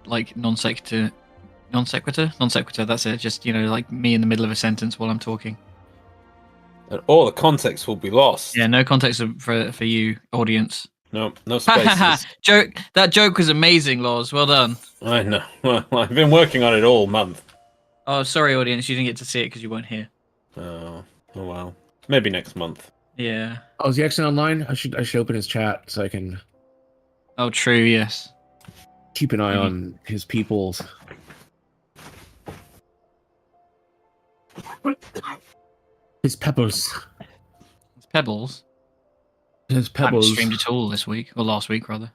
like non sequitur. That's it. Just like me in the middle of a sentence while I'm talking. And all the context will be lost. Yeah, no context for you, audience. No spaces. That joke was amazing, Laws. Well done. I know. Well, I've been working on it all month. Oh, sorry, audience. You didn't get to see it because you weren't here. Oh well. Maybe next month. Yeah. Oh, is he actually online? I should open his chat so I can Oh, true. Yes. keep an eye on his peoples. His pebbles. It's Pebbles. His I haven't pebbles. streamed at all this week, or last week rather.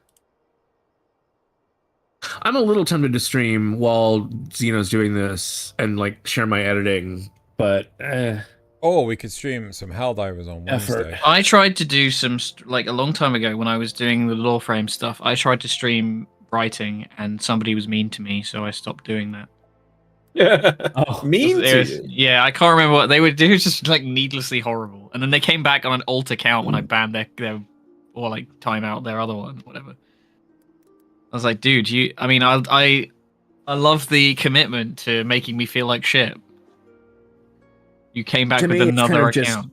I'm a little tempted to stream while Xeno's doing this and like share my editing, but Or we could stream some Helldivers on Effort. Wednesday. I tried to do some like a long time ago when I was doing the lore frame stuff. I tried to stream writing, and somebody was mean to me, so I stopped doing that. Yeah. Oh, Mean It to was- you. yeah, I can't remember what they would do. It was just like needlessly horrible. And then they came back on an alt account when I banned their or like time out their other one, whatever. I was like, dude, I love the commitment to making me feel like shit. You came back To with me, it's another kind of just- account.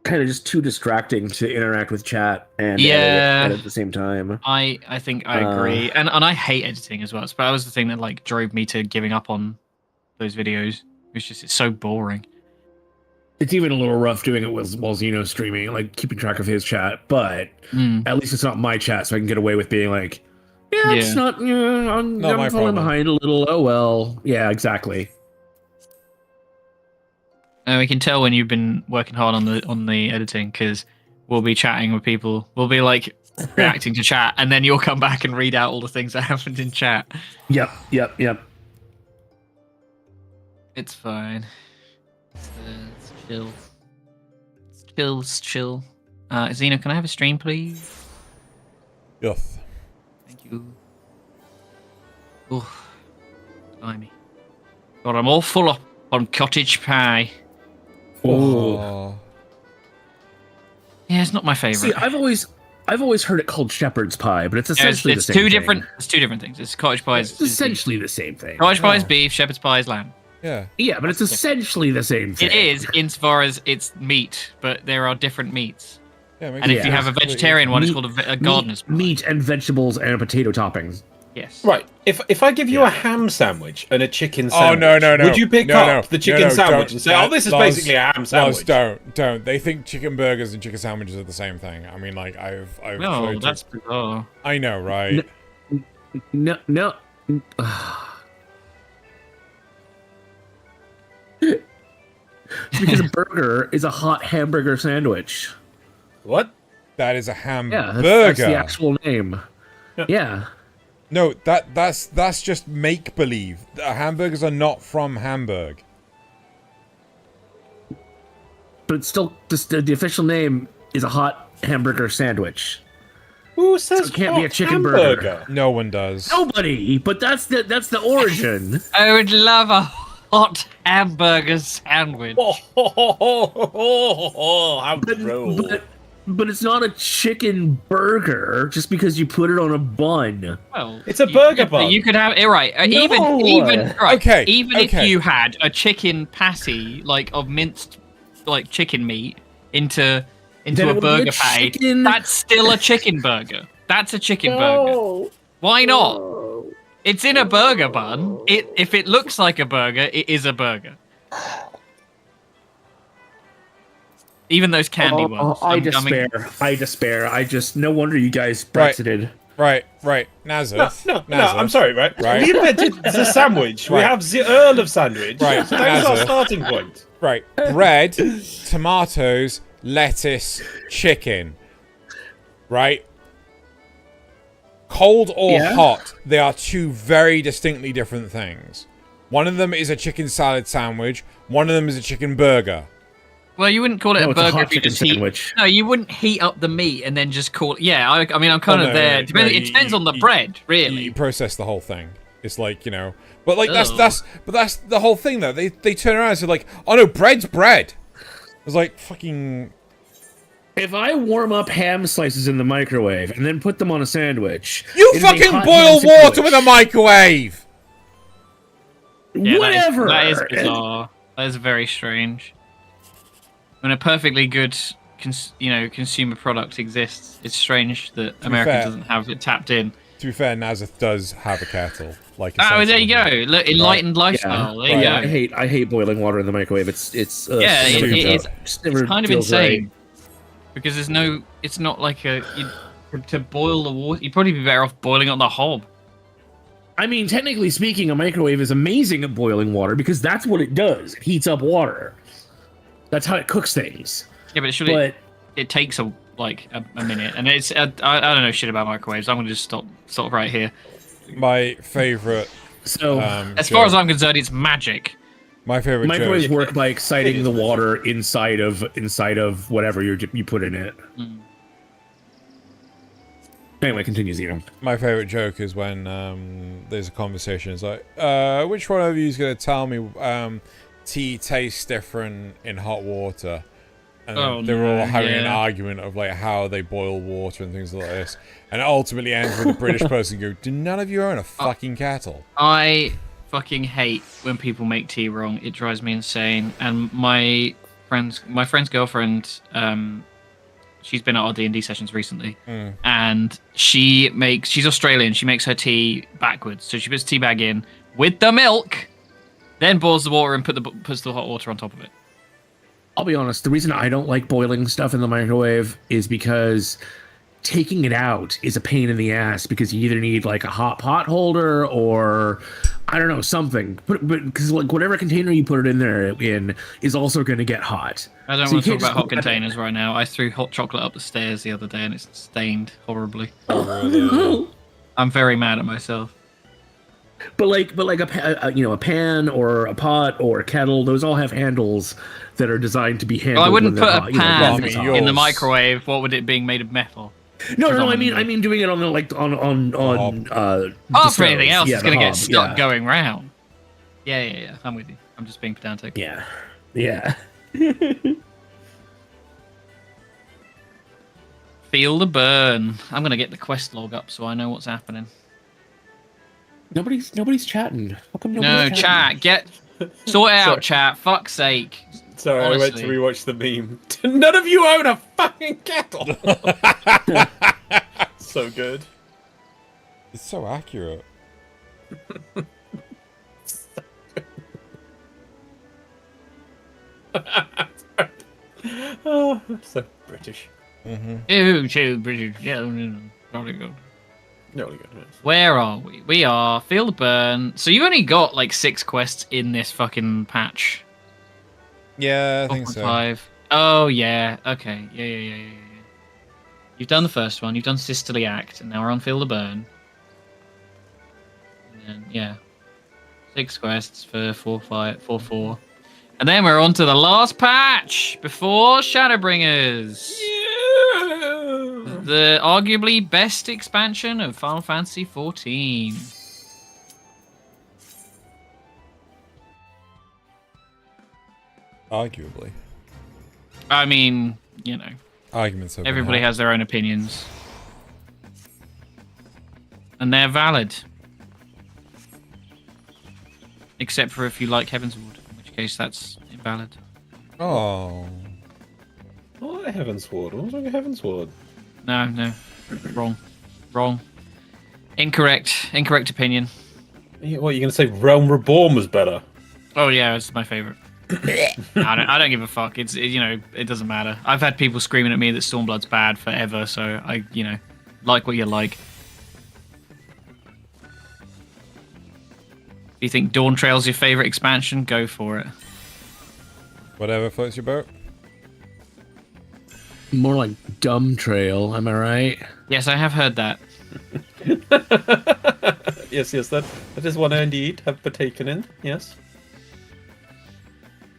kind of just too distracting to interact with chat and Yeah. edit at the same time. I think I agree, and I hate editing as well. So that was the thing that like drove me to giving up on those videos. It's so boring. It's even a little rough doing it while Xeno's streaming, like keeping track of his chat, but at least it's not my chat, so I can get away with being like, yeah, it's Yeah. not, I'm Not my falling problem. behind a little. Oh well. Yeah, exactly. We can tell when you've been working hard on the editing because we'll be chatting with people. We'll be like reacting to chat, and then you'll come back and read out all the things that happened in chat. Yep. It's fine. It's chill. It's chill. Xeno, can I have a stream, please? Yuff. Thank you. Oh, blimey. God, I'm all full up on cottage pie. Oh. Yeah, it's not my favorite. See, I've always heard it called shepherd's pie, but it's essentially it's the same two thing. different. It's two different things. It's cottage pie. It's essentially the same thing. Cottage pie is Oh. beef. Shepherd's pie is lamb. Yeah. Yeah, but it's essentially the same thing. It is insofar as it's meat, but there are different meats. Yeah. And if you have a vegetarian one, it's Meat- called a gardener's pie. meat and vegetables and potato toppings. Yes. Right. If I give you a ham sandwich and a chicken Oh sandwich, no! would you pick up the chicken sandwich don't. and say, "Oh, this is Lars, basically a ham Lars, sandwich"? don't. They think chicken burgers and chicken sandwiches are the same thing. I mean, like I've No, floated- that's bizarre. I know, right? No. Because a burger is a hot hamburger sandwich. What? That is a Yeah, hamburger. that's the actual name. Yeah. No, that's just make believe. Hamburgers are not from Hamburg. But it's still the official name is a hot hamburger sandwich. Who says So it can't be a hot chicken hamburger? burger. No one does. Nobody, but that's the origin. I would love a hot hamburger sandwich. How droll. But it's not a chicken burger just because you put it on a bun. Well, It's a burger bun. You could have it right. No. Even right. Okay, Even okay. if you had a chicken patty, like of minced, like chicken meat, into Then a it would be burger a patty, chicken- that's still a chicken burger. That's a chicken burger. Why not? It's in a burger bun. If it looks like a burger, it is a burger. Even those candy ones. I despair. I just no wonder you guys Right. Brexited. Right. Nazareth. No, Nazareth. I'm sorry, right? Right. We invented the sandwich. We Right. have the Earl of Sandwich. Right. So that is our Nazareth. starting point. Right. Bread, tomatoes, lettuce, chicken. Right? Cold or Yeah. hot, they are two very distinctly different things. One of them is a chicken salad sandwich, one of them is a chicken burger. Well, you wouldn't call it No, a it's a burger hot if you chicken just heat. sandwich. No, you wouldn't heat up the meat and then just call. Yeah, I mean, I'm kind Oh, of no, there. no, Depending, no, it depends on the you- bread, really. You process the whole thing. It's like, but like that's Oh. but that's the whole thing though. They turn around and say like, oh no, bread's bread. It's like fucking If I warm up ham slices in the microwave and then put them on a sandwich, You it'd be fucking hot boil ham water sandwich. with a microwave! Yeah, Whatever. That is bizarre. That is very strange. When a perfectly good, consumer product exists, it's strange that America fair. doesn't have it tapped in. To be fair, Nazeth does have a kettle. Like a Oh, there you sensible go. Look, enlightened lifestyle. There you Yeah, go. I hate boiling water in the microwave. It's Yeah, never it- comes it's- out. Just never It's kind of feels insane right. because there's no. It's not like to boil the water. You'd probably be better off boiling on the hob. I mean, technically speaking, a microwave is amazing at boiling water because that's what it does. It heats up water. That's how it cooks things. Yeah, but surely But it takes a minute, and it's I don't know shit about microwaves. I'm gonna just stop right here. My favorite. so As far as I'm concerned, it's magic. my favorite microwaves joke. work by exciting the water inside of whatever you put in it. Mm. Anyway, continue, Zeno. My favorite joke is when there's a conversation. It's like, which one of you is going to tell me tea tastes different in hot water? And Oh, they were all no, having an yeah. argument of like how they boil water and things like this. And it ultimately ends with a British person go, "Do none of you own a fucking kettle?" I fucking hate when people make tea wrong. It drives me insane. And my friend's girlfriend, she's been at our D&D sessions recently, and she's Australian. She makes her tea backwards. So she puts the tea bag in with the milk, then boils the water and puts the hot water on top of it. I'll be honest. The reason I don't like boiling stuff in the microwave is because taking it out is a pain in the ass because you either need like a hot pot holder or I don't know something. But because like whatever container you put it in there in is also going to get hot. I don't So want to you talk can't about hot just- containers right now. I threw hot chocolate up the stairs the other day and it's stained horribly. I'm very mad at myself. But like a pan or a pot or a kettle, those all have handles that are designed to be handled. Well, I wouldn't when they're put a hot, you know, pan well, I when mean, it's hot. yours- in the microwave. What would it being made of metal? No, I predominantly. mean doing it on the like on Oh, the for anything stove. else, Yeah, it's the gonna get hob, stuck yeah. going round. Yeah. I'm with you. I'm just being pedantic. Yeah. Feel the burn. I'm gonna get the quest log up so I know what's happening. Nobody's chatting. How come No, nobody's chatting? chat. Sort it out, Sorry. chat. Fuck's sake. Sorry, I went Honestly. to rewatch the meme. None of you own a fucking kettle. So good. It's so accurate. Oh, so British. Ew, chill, British. Yeah, very good. No, good. Yes. Where are we? We are Feel the Burn. So you only got like 6 quests in this fucking patch. Yeah, I think so. 4.5. Oh yeah. Okay. Yeah. You've done the first one. You've done Sisterly Act, and now we're on Feel the Burn. And then yeah, 6 quests for 4. And then we're on to the last patch before Shadowbringers. The arguably best expansion of Final Fantasy XIV. Arguably. I mean, you know, Arguments over everybody that. has their own opinions. And they're valid. Except for if you like Heavensward, in which case that's invalid. Oh. Oh, Heavensward. What was wrong with Heavensward? No. Wrong. Incorrect opinion. What, you going to say Realm Reborn was better? Oh yeah, it's my favorite. I don't give a fuck. It doesn't matter. I've had people screaming at me that Stormblood's bad forever, so I like what you like. If you think Dawn Trail's your favorite expansion, go for it. Whatever floats your boat. More like Dumb Trail, am I right? Yes, I have heard that. Yes, that is one I indeed have partaken in. Yes.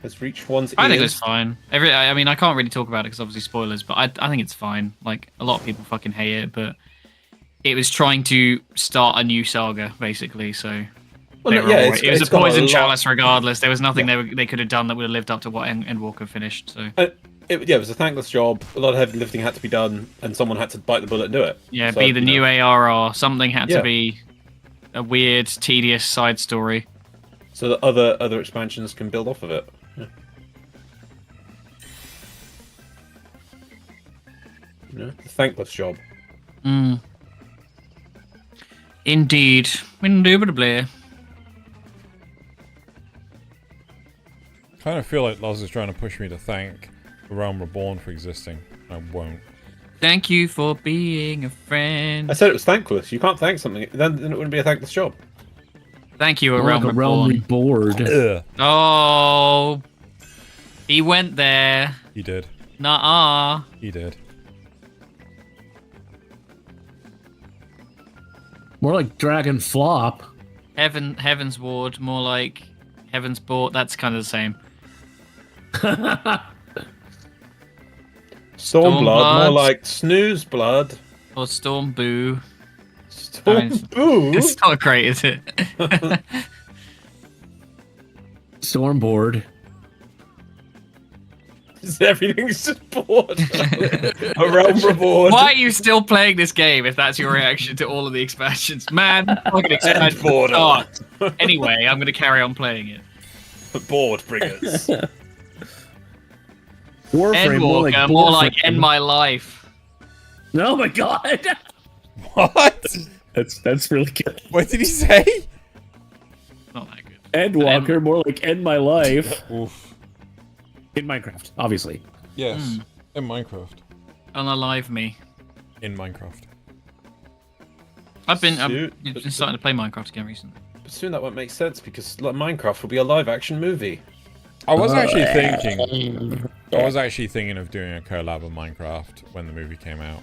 Has reached one's I think ears. it's fine. I mean, I can't really talk about it because obviously spoilers, but I think it's fine. Like, a lot of people fucking hate it, but it was trying to start a new saga, basically, so... Well, they no, were yeah, all it's- right. It was it's a got a poison lot- chalice regardless. There was nothing they could have done that would have lived up to what Endwalker finished, so... it was a thankless job. A lot of heavy lifting had to be done, and someone had to bite the bullet and do it. Yeah, So, be the new ARR. Something had Yeah. to be a weird, tedious side story. so that other expansions can build off of it. Yeah. You know, the thankless job. Mm. Indeed. Indubitably. Kind of feel like Loz is trying to push me to thank the Realm Reborn for existing. I won't. Thank you for being a friend. I said it was thankless. You can't thank something, then it wouldn't be a thankless job. Thank you, a More realm like a realm reborn. reborn. Ugh. Oh, he went there. He did. Nuh-uh. He did. More like Dragon Flop. Heaven's Ward, more like Heaven's Bought. That's kind of the same. Stormblood, Stormblood. more like snooze blood. Or Storm Boo. Stormboo. It's not great, is it? Stormboard. Everything's just bored. A realm reborn. Why are you still playing this game if that's your reaction to all of the expansions? Man, fucking expansion boredom. sucked. Anyway, I'm going to carry on playing it. Board bringers. Warframe, more like Endwalker, more like Warframe. End My Life. Oh my god. What? That's really good. What did he say? Not that good. Endwalker, more like End My Life. Oof. In Minecraft, obviously. Yes. In Minecraft. Unalive me. In Minecraft. I've been Shoot. starting to play Minecraft again recently. But soon that won't make sense because like, Minecraft will be a live-action movie. I was actually thinking. I was actually thinking of doing a collab of Minecraft when the movie came out.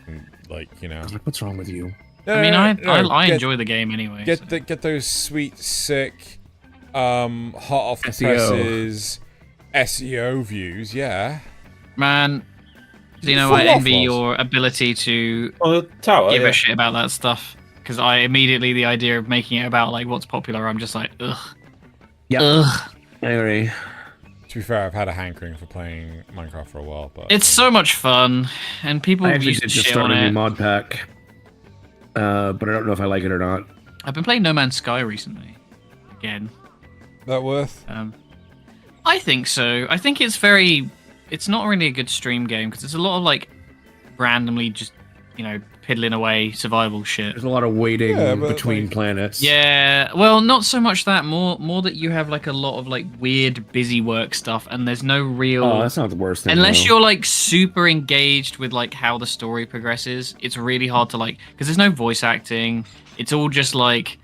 And, like, you know. What's wrong with you? I mean, I get, enjoy the game anyway. so. get those sweet, sick, hot off the SEO. presses SEO views. Yeah. Man, you know, Full I off, envy Loz. your ability to On the tower, give yeah. a shit about that stuff. Because I immediately, the idea of making it about like what's popular, I'm just like, ugh. Yep. Ugh. I agree. To be fair, I've had a hankering for playing Minecraft for a while, but It's so much fun, and people I actually used did to just shit start on a new it. mod pack. But I don't know if I like it or not. I've been playing No Man's Sky recently. Again. that worth. I think so. I think it's not really a good stream game because it's a lot of like randomly just, you know, piddling away survival shit. There's a lot of waiting Yeah, but, between like- planets. Yeah, well, not so much that. More that you have like a lot of like weird busy work stuff, and there's no real. Oh, that's not the worst thing. Unless though. you're like super engaged with like how the story progresses, it's really hard to like because there's no voice acting. It's all just like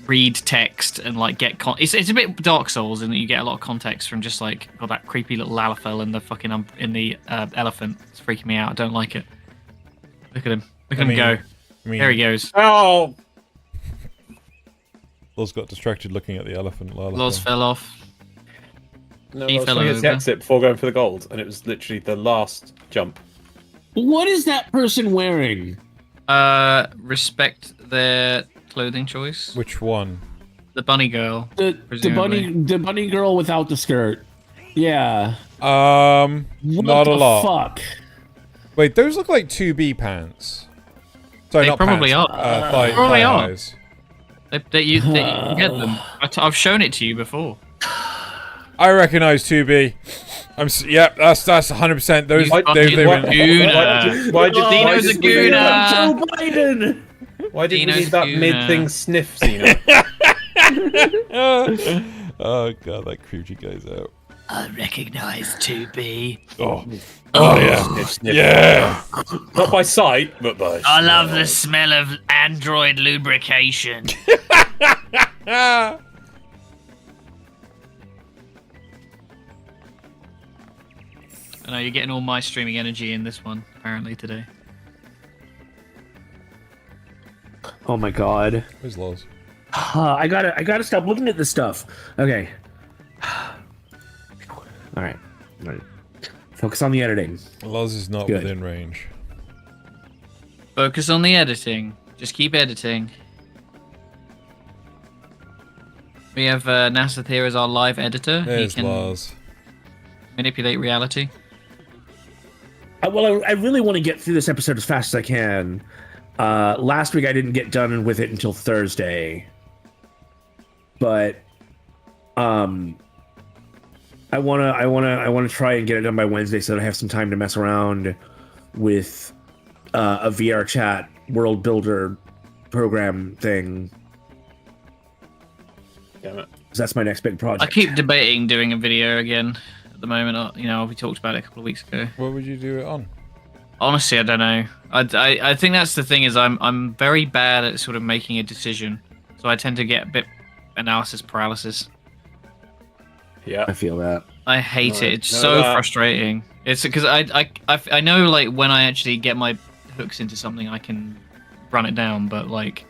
read text and like get it's a bit Dark Souls in that you get a lot of context from just like that creepy little Lalafell in the fucking in the elephant. It's freaking me out. I don't like it. Look at him. Look at him go. I mean, There he goes. Oh, Loz got distracted looking at the elephant. Loz fell off. no, He I was fell trying to get over. the exit before going for the gold, and it was literally the last jump. What is that person wearing? Respect their clothing choice. Which one? The bunny girl. The bunny girl without the skirt. Yeah. Not What a the lot. Fuck. Wait, those look like 2B pants. Sorry, They not probably pants. are. thigh Probably are. highs. You can get them. I've shown it to you before. I recognize 2B. Yep, that's 100%. Those You they fucking were. gooner. Why did Dino's a gooner. Joe Biden. Why did we Dino's need that gooner. mid-thing sniff, Xena? Oh god, that creepy guy's out. I recognize 2B. Oh yeah, Sniff, sniff. yeah. Not by sight, but by I love smell. the smell of Android lubrication. I know you're getting all my streaming energy in this one, apparently, today. Oh my god. Where's Loz? I gotta stop looking at this stuff. Okay. All right. Focus on the editing. Loz is not Good. within range. Focus on the editing. Just keep editing. We have Naseth here as our live editor. There's he can Loz. manipulate reality. I really want to get through this episode as fast as I can. Last week I didn't get done with it until Thursday, but I wanna try and get it done by Wednesday so that I have some time to mess around with a VR chat world builder program thing. Damn it. 'Cause that's my next big project. I keep debating doing a video again at the moment. You know, we talked about it a couple of weeks ago. What would you do it on? Honestly, I don't know. I think that's the thing is I'm very bad at sort of making a decision, so I tend to get a bit analysis paralysis. Yeah. I feel that. I hate No, it. It's no, so that- frustrating. It's because I know like when I actually get my hooks into something, I can run it down, but like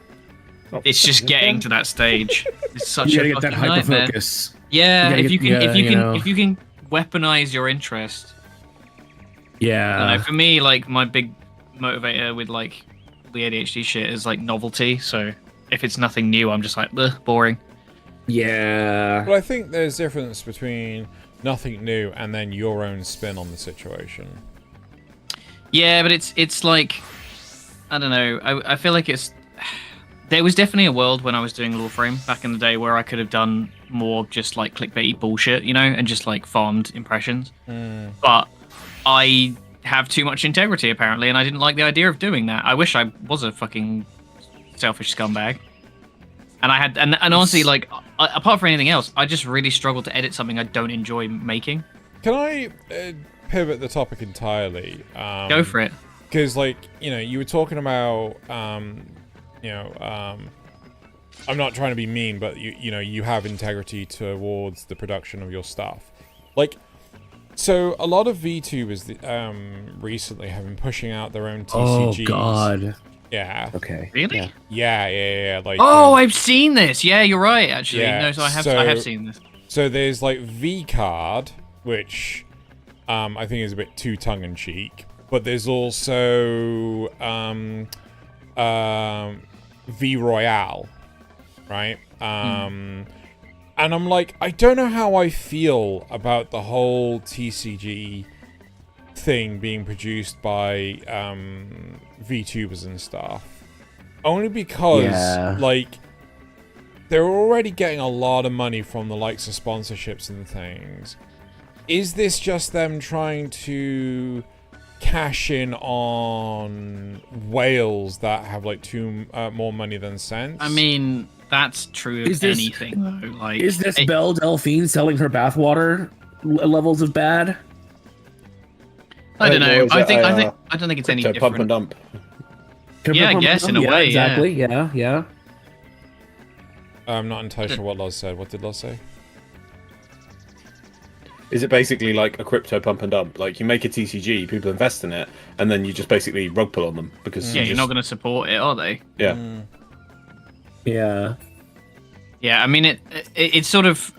Oh, it's just getting to that stage. It's such You a gotta get that fucking nightmare. hyper focus. Yeah, You gotta if you get- can, yeah, if you you can, know. if you can weaponize your interest. I don't Yeah. know, for me, like my big motivator with like the ADHD shit is like novelty. So if it's nothing new, I'm just like, ugh, boring. Yeah. Well, I think there's a difference between nothing new and then your own spin on the situation. Yeah, but it's like, I don't know. I feel like it's. There was definitely a world when I was doing Lawframe back in the day where I could have done more just like clickbaity bullshit, you know, and just like farmed impressions. But I have too much integrity apparently, and I didn't like the idea of doing that. I wish I was a fucking selfish scumbag. And I had, and honestly, like, apart from anything else, I just really struggle to edit something I don't enjoy making. Can I pivot the topic entirely? Go for it. Because, like, you know, you were talking about, I'm not trying to be mean, but you know, you have integrity towards the production of your stuff. Like, so a lot of VTubers recently have been pushing out their own TCGs. Oh God. Yeah. Okay. Really? Yeah. Yeah. Like. Oh, I've seen this. Yeah, you're right. Actually, Yeah, no. So I have so- seen this. So there's like V Card, which I think is a bit too tongue in cheek, but there's also V Royale, right? And I'm like, I don't know how I feel about the whole TCG thing being produced by VTubers and stuff. Only because, Yeah. like, they're already getting a lot of money from the likes of sponsorships and things. Is this just them trying to cash in on whales that have like more money than sense? I mean, that's true of Is this- anything though. Like, Is this it- Belle Delphine selling her bathwater levels of bad? I don't know. Is I it think a, I don't think it's any So pump and different. dump. Yeah, I guess, in a way, yeah. Exactly. Yeah. I'm not entirely sure what Loz said. What did Loz say? Is it basically like a crypto pump and dump? Like you make a TCG, people invest in it, and then you just basically rug pull on them because Yeah, you you're just, not going to support it, are they? Yeah. Yeah. Yeah, I mean, it's sort of.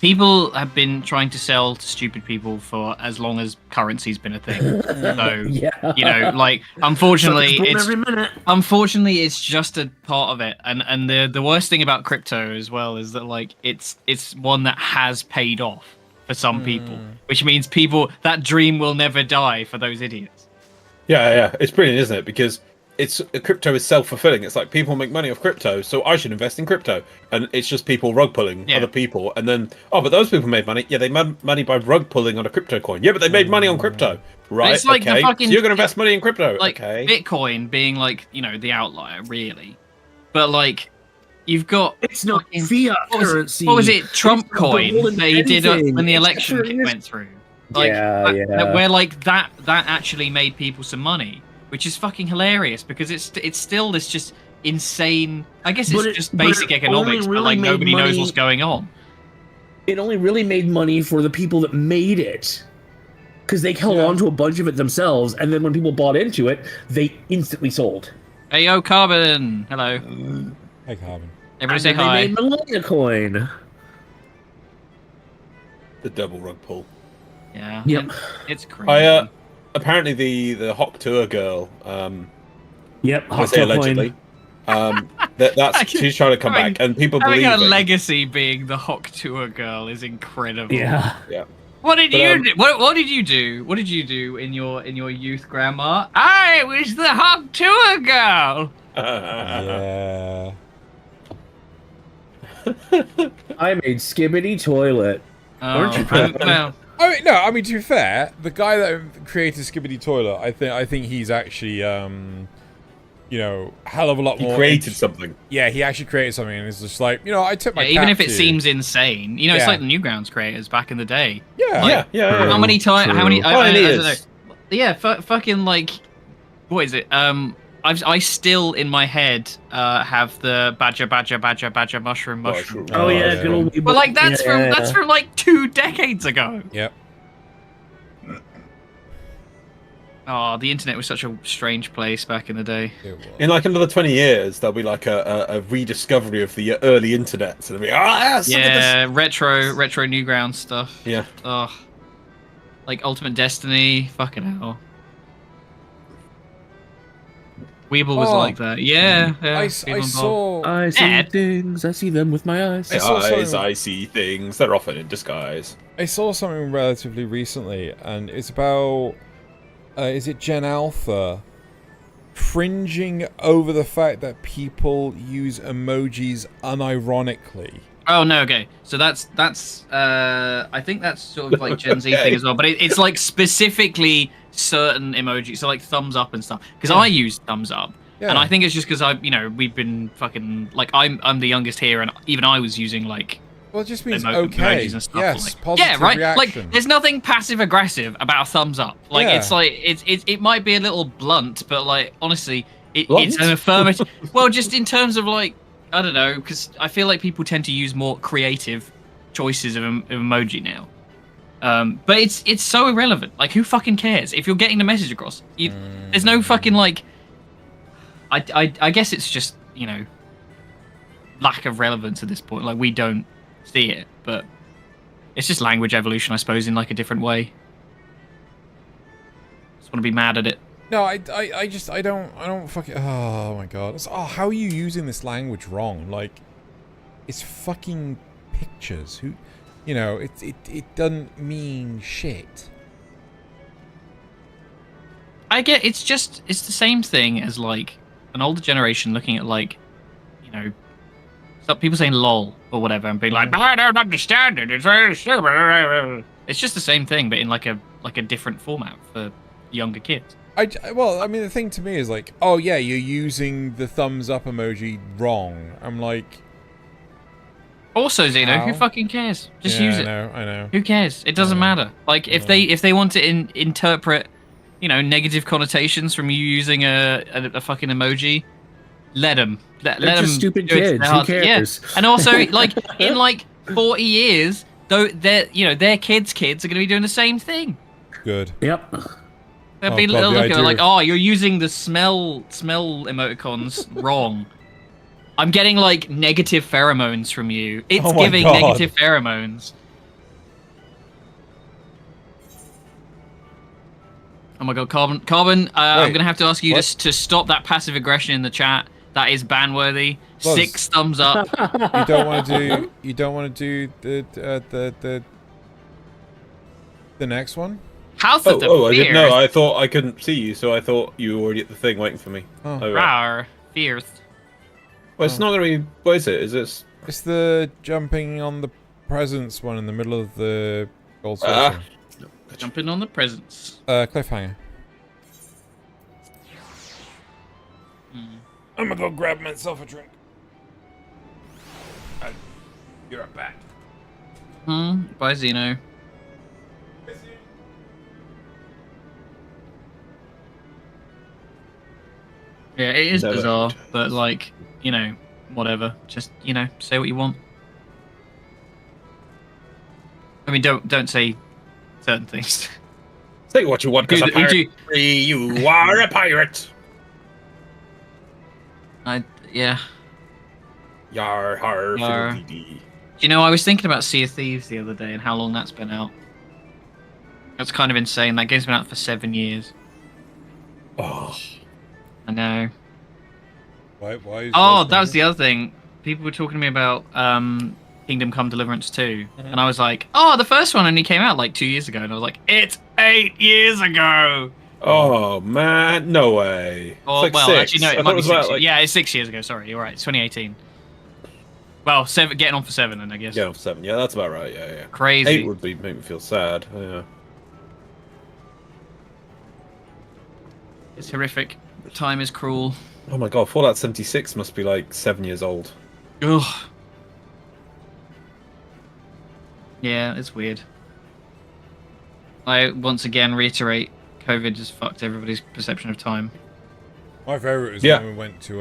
People have been trying to sell to stupid people for as long as currency's been a thing. So, Yeah. you know, like, unfortunately, Born it's every minute. unfortunately it's just a part of it. And the worst thing about crypto as well is that like it's one that has paid off for some people, which means that dream will never die for those idiots. Yeah. It's brilliant, isn't it? Because crypto is self-fulfilling. It's like people make money off crypto, so I should invest in crypto. And it's just people rug pulling Yeah. other people, and then but those people made money. Yeah, they made money by rug pulling on a crypto coin. Yeah, but they made money on crypto, right? It's like the okay, fucking- so you're gonna invest money in crypto, Like okay? Bitcoin being like, you know, the outlier really. But like you've got It's not fucking- fiat what was, currency. what was it? Trump It's not coin beholden to they did anything. when the It's election different. went through. Like, Yeah, yeah. where like that actually made people some money, which is fucking hilarious because it's still this just insane. I guess But it's it- just but basic it economics, only but really like made nobody knows money- what's going on. It only really made money for the people that made it. Because they held on to a bunch of it themselves, and then when people bought into it, they instantly sold. Hey yo, Carbon. Hello. Hey, Carbon. Everybody And say then hi. They made Melania coin. The double rug pull. Yeah. Yep. It's crazy. Apparently the Hawk Tour girl, Yep. I Hot say Tub allegedly, that's she's trying to come back, and people Having believe a it. legacy being the Hawk Tour girl is incredible. Coin. Yeah. Yeah. What did But, you do? What did you do? What did you do in your youth, Grandma? I was the hot tour girl. Yeah. I made Skibbity Toilet. Oh, well, I mean, to be fair, the guy that created Skibbity Toilet, I think he's actually, you know, hell of a lot He more. created something. Yeah, he actually created something, and it's just like, you know, I took my. yeah, even cat if it to- seems insane, you know, it's Yeah. like the Newgrounds creators back in the day. Yeah. Like, Yeah. How many times? How many? I don't Pioneers. know. Yeah, fucking like, what is it? I still in my head have the badger mushroom. Oh, yeah, yeah. good old. But like that's yeah, from from like 2 decades ago. Yep. Oh, the internet was such a strange place back in the day. It was. In like another 20 years, there'll be like a rediscovery of the early internet. So they'll be, Yeah, retro Newgrounds stuff. Yeah. Oh, like Ultimate Destiny. Fucking hell. Weeble was Oh. like that. Yeah. I Weeble and Bob. saw. I see Ed? things. I see them with my eyes. I saw Eyes, something- I see things. They're often in disguise. I saw something relatively recently, and it's about. Is it Gen Alpha? Cringing over the fact that people use emojis unironically. Oh no, okay. So that's I think that's sort of like Gen Z Okay. thing as well, but it's like specifically certain emojis, so like thumbs up and stuff. Because I use thumbs up, and I think it's just because we've been fucking like I'm the youngest here, and even I was using like Well, it just means emojis okay. and stuff. Yes, like, positive yeah, right. reaction. Like there's nothing passive aggressive about a thumbs up. Like Yeah. it's like it might be a little blunt, but like honestly, it's Blunt? an affirmative. Well, just in terms of like I don't know, because I feel like people tend to use more creative choices of emoji now. But it's so irrelevant. Like, who fucking cares if you're getting the message across? There's no fucking like. I guess it's just lack of relevance at this point. Like we don't see it, but it's just language evolution, I suppose, in like a different way. Just want to be mad at it. No, I don't fucking. Oh my god. How are you using this language wrong? Like, it's fucking pictures. Who, it doesn't mean shit. I get it's the same thing as like an older generation looking at like, some people saying lol or whatever and being like, I don't understand it. It's very stupid. It's just the same thing, but in like a different format for younger kids. Well, I mean, the thing to me is like, oh yeah, you're using the thumbs up emoji wrong. I'm like, Also, Zeno, who How? fucking cares? Just yeah, use it. I know. Who cares? It doesn't matter. Like if they want to interpret, negative connotations from you using a fucking emoji, let them. Let They're them just stupid do it to kids. their Who hearts. cares? Yeah. And also, like in like 40 years, though, their kids are going to be doing the same thing. Good. Yep. They'll Oh, be God, they'll the look at it idea like, of- oh, you're using the smell emoticons wrong. I'm getting like negative pheromones from you. It's Oh my giving God. negative pheromones. Oh my god, Carbon! I'm Wait, gonna have to ask you what? to stop that passive aggression in the chat. That is ban-worthy. Buzz. 6 thumbs up. You don't want to do the next one. House of the I didn't know. Fierce. I thought I couldn't see you, so I thought you were already at the thing waiting for me. Oh. Oh, right. Rawr, Fierce. Well, it's not going to be. What is it? Is this? It's the jumping on the presents one in the middle of the gold Ah. saucer. Jumping on the presents. Cliffhanger. Hmm. I'm gonna go grab myself a drink. You're back. Bye, Zeno. Yeah, it is Never bizarre, returns. but like, whatever. Just, say what you want. I mean, don't say certain things. Say what you want, because a Who pirate do- free, you are a pirate. Yeah. Yar har Yar. fiddle-dee-dee. I was thinking about Sea of Thieves the other day and how long that's been out. That's kind of insane. That game's been out for 7 years. Oh, I know. Why is Oh, that was the other thing. People were talking to me about Kingdom Come Deliverance 2, and I was like, oh, the first one only came out like 2 years ago, and I was like, it's 8 years ago. Oh man, no way. Or, It's like well, 6. actually, no, I it thought might be was 6. about, like, Yeah, it's 6 years ago. Sorry, you're right. It's 2018. Well, getting on for 7, then I guess. Yeah, 7. Yeah, that's about right. Yeah, yeah. Crazy. 8 would make me feel sad. Yeah. It's horrific. Time is cruel. Oh my god, Fallout 76 must be like 7 years old. Ugh. Yeah, it's weird. I once again reiterate, COVID just fucked everybody's perception of time. My favorite was when we went to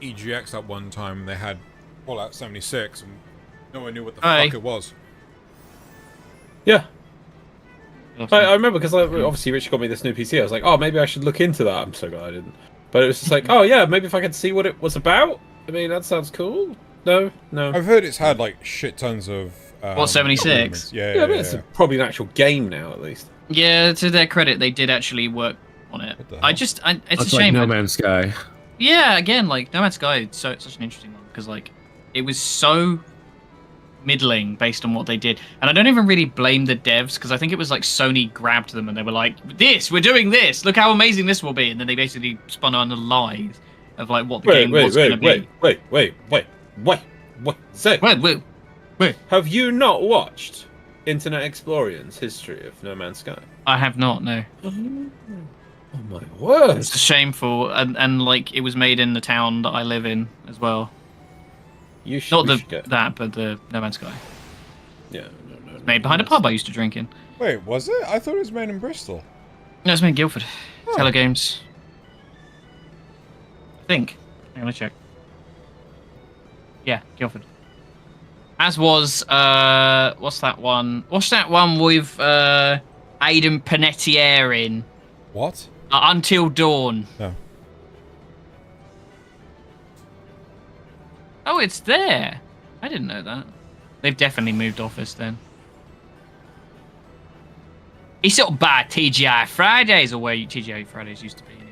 EGX that one time. And they had Fallout 76, and no one knew what the fuck it was. Yeah. Awesome. I remember because obviously Richard got me this new PC. I was like, oh, maybe I should look into that. I'm so glad I didn't. But it was just like, oh yeah, maybe if I could see what it was about. I mean, that sounds cool. No. I've heard it's had like shit tons of. What, 76? improvements. Yeah, I mean, it's probably an actual game now, at least. Yeah, to their credit, they did actually work on it. What the hell? It's That's a shame. like No Man's Sky. Yeah, again, like No Man's Sky is such an interesting one because like it was so middling based on what they did, and I don't even really blame the devs because I think it was like Sony grabbed them and they were like, we're doing this, look how amazing this will be, and then they basically spun on the lies of like what the game was going to be. Wait. Say, Wait. have you not watched Internet Explorer's history of No Man's Sky? I have not. No, Oh my word! it's shameful, and like it was made in the town that I live in as well. You should, Not we should get... that, but the No Man's Sky. Yeah, no. Made behind a pub I used to drink in. Wait, was it? I thought it was made in Bristol. No, it's made in Guildford. Oh. Telegames. I think. I'm gonna check. Yeah, Guildford. As was what's that one? What's that one with Aidan Panettiere in? What? Until Dawn. No. Oh, it's there. I didn't know that. They've definitely moved office then. He's sort of by TGI Fridays, or where TGI Fridays used to be anyway.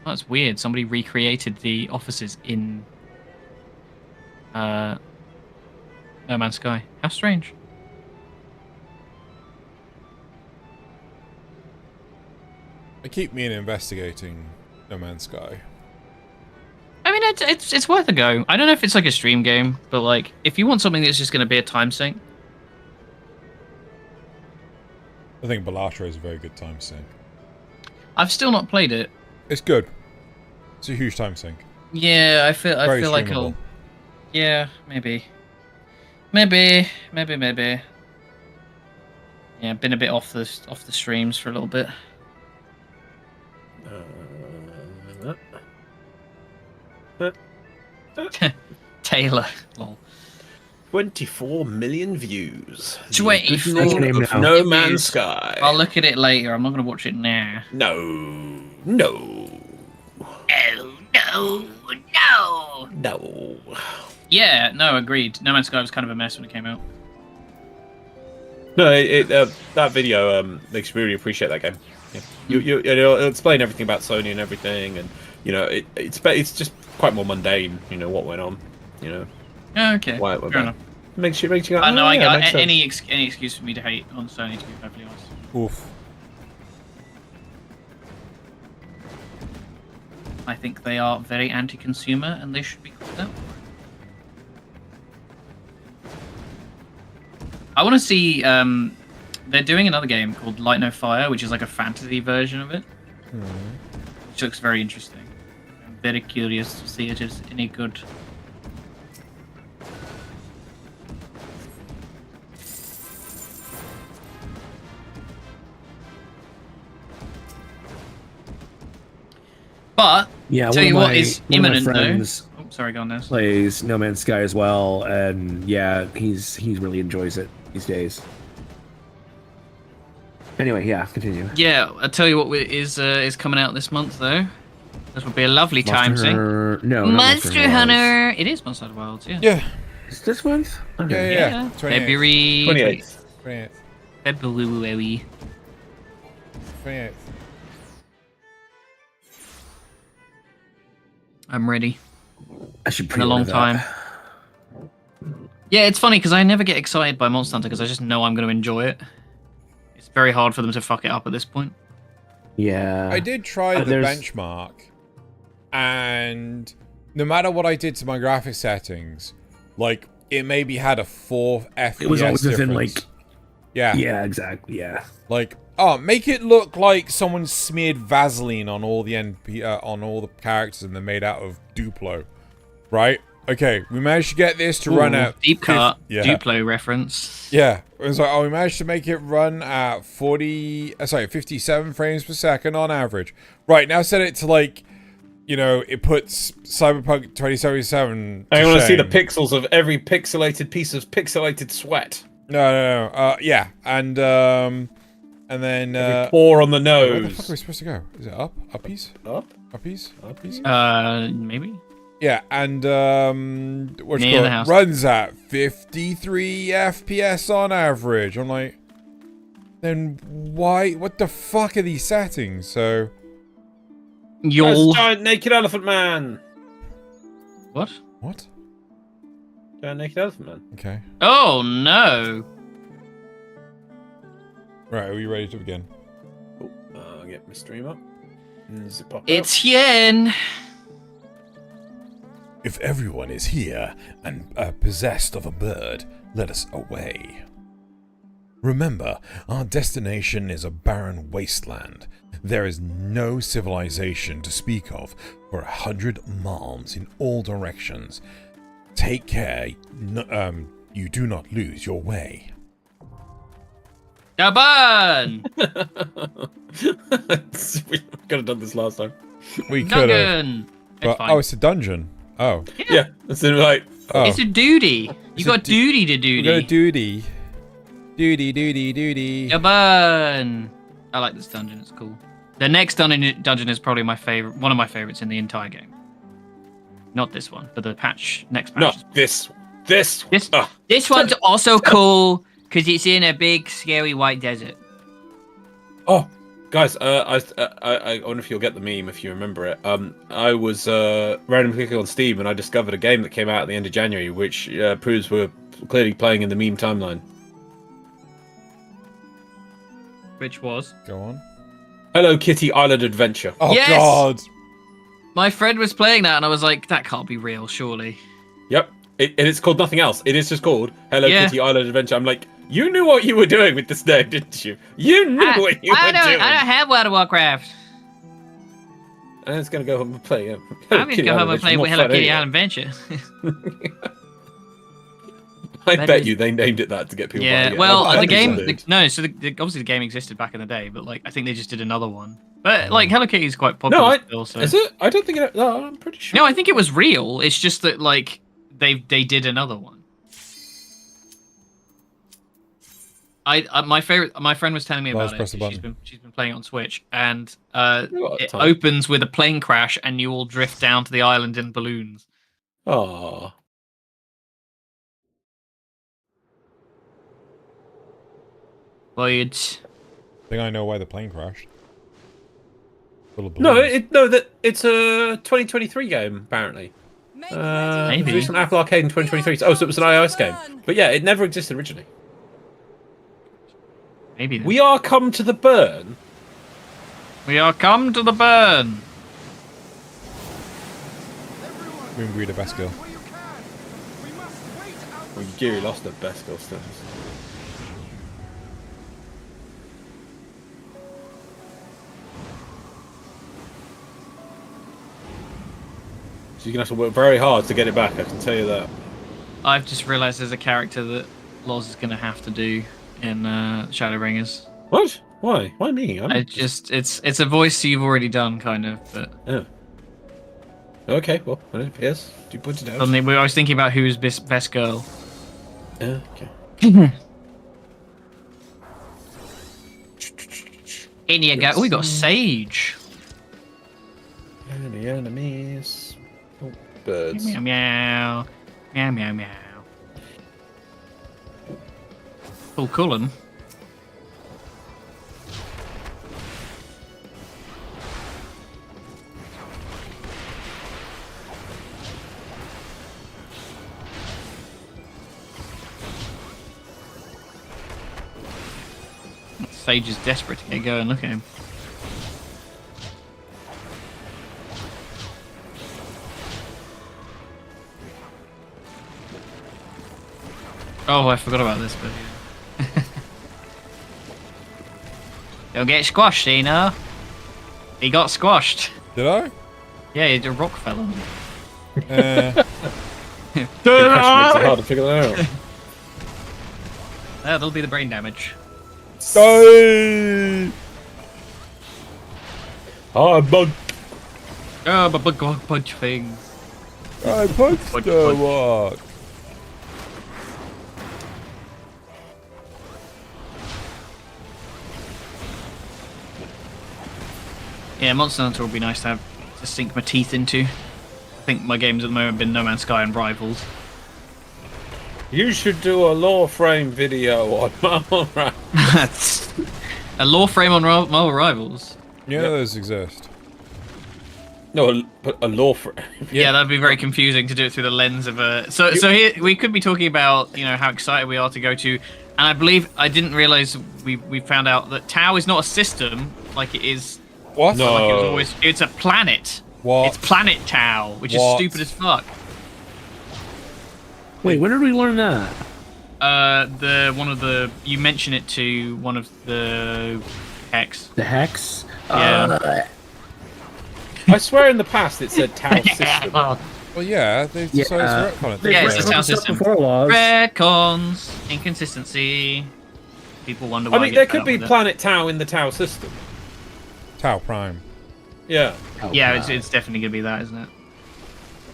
Oh, that's weird. Somebody recreated the offices in No Man's Sky. How strange. I keep meaning investigating No Man's Sky. I mean, it's worth a go. I don't know if it's like a stream game, but like if you want something that's just going to be a time sink. I think Balatro is a very good time sink. I've still not played it. It's good. It's a huge time sink. Yeah, I feel Very like streamable. yeah, maybe. Yeah, been a bit off the streams for a little bit. Taylor. Lol. 24 million views. 24 That's your name Of now. No Man's Sky. I'll look at it later. I'm not going to watch it now. No. Oh, no. Yeah, no, agreed. No Man's Sky was kind of a mess when it came out. No, that video makes me really appreciate that game. Yeah. It'll explain everything about Sony and everything, and it's just quite more mundane. What went on. Oh, okay, Why it went fair bad. enough. Makes you go. I know. "Oh, I yeah, got makes sense." any excuse for me to hate on Sony, to be perfectly honest. Oof. I think they are very anti-consumer, and they should be called out. I want to see. They're doing another game called Light No Fire, which is like a fantasy version of it, which looks very interesting. I'm very curious to see it is any good. But Yeah, tell one you of what my- is one of my imminent though. friends Oh, sorry, go on, Ness. plays No Man's Sky as well, and yeah, he's really enjoys it these days. Anyway, yeah, continue. Yeah, I'll tell you what is coming out this month though. This would be a lovely time sync. No, not Monster Hunter. It is Monster Hunter Wilds, yeah. Yeah. Is this month? Okay. Yeah. 28th. February 28th. 28th. February. 28th. I'm ready. I should in a long time. Yeah, it's funny because I never get excited by Monster Hunter because I just know I'm going to enjoy it. It's very hard for them to fuck it up at this point. Yeah. I did try the benchmark, and no matter what I did to my graphic settings, like it maybe had a 4 FPS. It was always within difference. like. Yeah. Yeah, exactly. Yeah. Like, oh, make it look like someone smeared Vaseline on all the on all the characters and they're made out of Duplo, right? Okay, we managed to get this to run at deep cut Duplo reference. Yeah, it was like, oh, we managed to make it run at 57 frames per second on average. Right, now set it to like, you know, it puts Cyberpunk 2077. I want to see the pixels of every pixelated piece of pixelated sweat. No. Yeah, and then every pore on the nose. Where the fuck are we supposed to go? Is it up? Uppies? Up? Uppies? Maybe. Yeah, and what's it Near the called? house. Runs at 53 FPS on average. I'm like, then why? What the fuck are these settings? So, You'll giant naked elephant man. what? What? Giant naked elephant man. Okay. Oh no! Right, are we ready to begin? I'll get my stream up. Does it pop It's Yen. If everyone is here and possessed of a bird, let us away. Remember, our destination is a barren wasteland. There is no civilization to speak of for 100 miles in all directions. Take care, you do not lose your way. Gaban! We could have done this last time. We could have. Duncan! But, fine. oh, it's a dungeon. Oh. Yeah, it's in like. Oh. It's a duty. It's You got a duty to We got a duty. duty. Duty. Gaban! I like this dungeon. It's cool. The next dungeon is probably my favorite. One of my favorites in the entire game. Not this one, but the next patch. No, this. This one's also cool because it's in a big, scary white desert. Oh, guys, I wonder if you'll get the meme if you remember it. I was randomly clicking on Steam and I discovered a game that came out at the end of January, which proves we're clearly playing in the meme timeline. Which was? Go on. Hello Kitty Island Adventure. Oh, Yes! God. My friend was playing that, and I was like, "That can't be real, surely." Yep, and it's called nothing else. It is just called Hello Yeah. Kitty Island Adventure. I'm like, you knew what you were doing with this name, didn't you? You knew what you were doing. I don't have World of Warcraft. And it's gonna go home and play. I'm gonna go home and play with Hello Kitty Island Adventure. I That bet is- you they named it that to get people. Yeah, buying it. well, I the think they game. did. So obviously the game existed back in the day, but like I think they just did another one. But like Hello Kitty is quite popular No, still. So. Is it? I don't think it. No, I'm pretty sure. No, I think it was real. It's just that like they did another one. My friend was telling me Lars, about it. press the She's button. been playing it on Switch, and got it time. opens with a plane crash, and you all drift down to the island in balloons. Oh, Voyage. I think I know why the plane crashed. Full of no, balloons. it's a 2023 game apparently. Maybe. Released on Apple Arcade in 2023. Oh, so it was an iOS game. But yeah, it never existed originally. Maybe then. We are come to the burn. We are come to the burn. We breed a best girl. Well, Giri lost the best girl status. So you're gonna have to work very hard to get it back. I can tell you that. I've just realised there's a character that Loz is going to have to do in Shadowbringers. What? Why? Why me? It's a voice you've already done, kind of. But Oh. Okay. Well, yes. Do put it out. suddenly I was thinking about who's best girl. Yeah. Okay. In you go. Oh, we got Sage. Any enemies? Oh, birds. Meow meow. Meow meow meow. Oh, Cullen. Sage is desperate to get going. Look at him. Oh, I forgot about this, but yeah. Don't get squashed, you know. He got squashed. Did I? Yeah, a rock fell on him. Good question makes it hard to figure that out. That'll be the brain damage. Die! Oh, bug. Oh, but bug punch things. I punched Punch, the punch. rock. Yeah, Monster Hunter would be nice to have to sink my teeth into. I think my games at the moment have been No Man's Sky and Rivals. You should do a law frame video on Marvel Rivals. That's a law frame on Marvel Rivals. Yeah, Yep. those exist. No, a law frame. Yeah, that'd be very confusing to do it through the lens of a. So here we could be talking about how excited we are to go to, and I believe I didn't realize we found out that Tau is not a system like it is. What? No. Like it was always. It's a planet. What? It's Planet Tau, which is What? stupid as fuck. Wait, when did we learn that? You mention it to one of the Hex. The Hex? Yeah. I swear in the past it said Tau system. Well, yeah, they've decided Yeah. to retcon it. They've Yeah, it's read a sound all the stuff system. Before laws. Retcons, inconsistency. People wonder why. I mean, there could be Planet Tau in the Tau system. Tau Prime. Yeah. Oh, Yeah, God. it's definitely gonna be that, isn't it?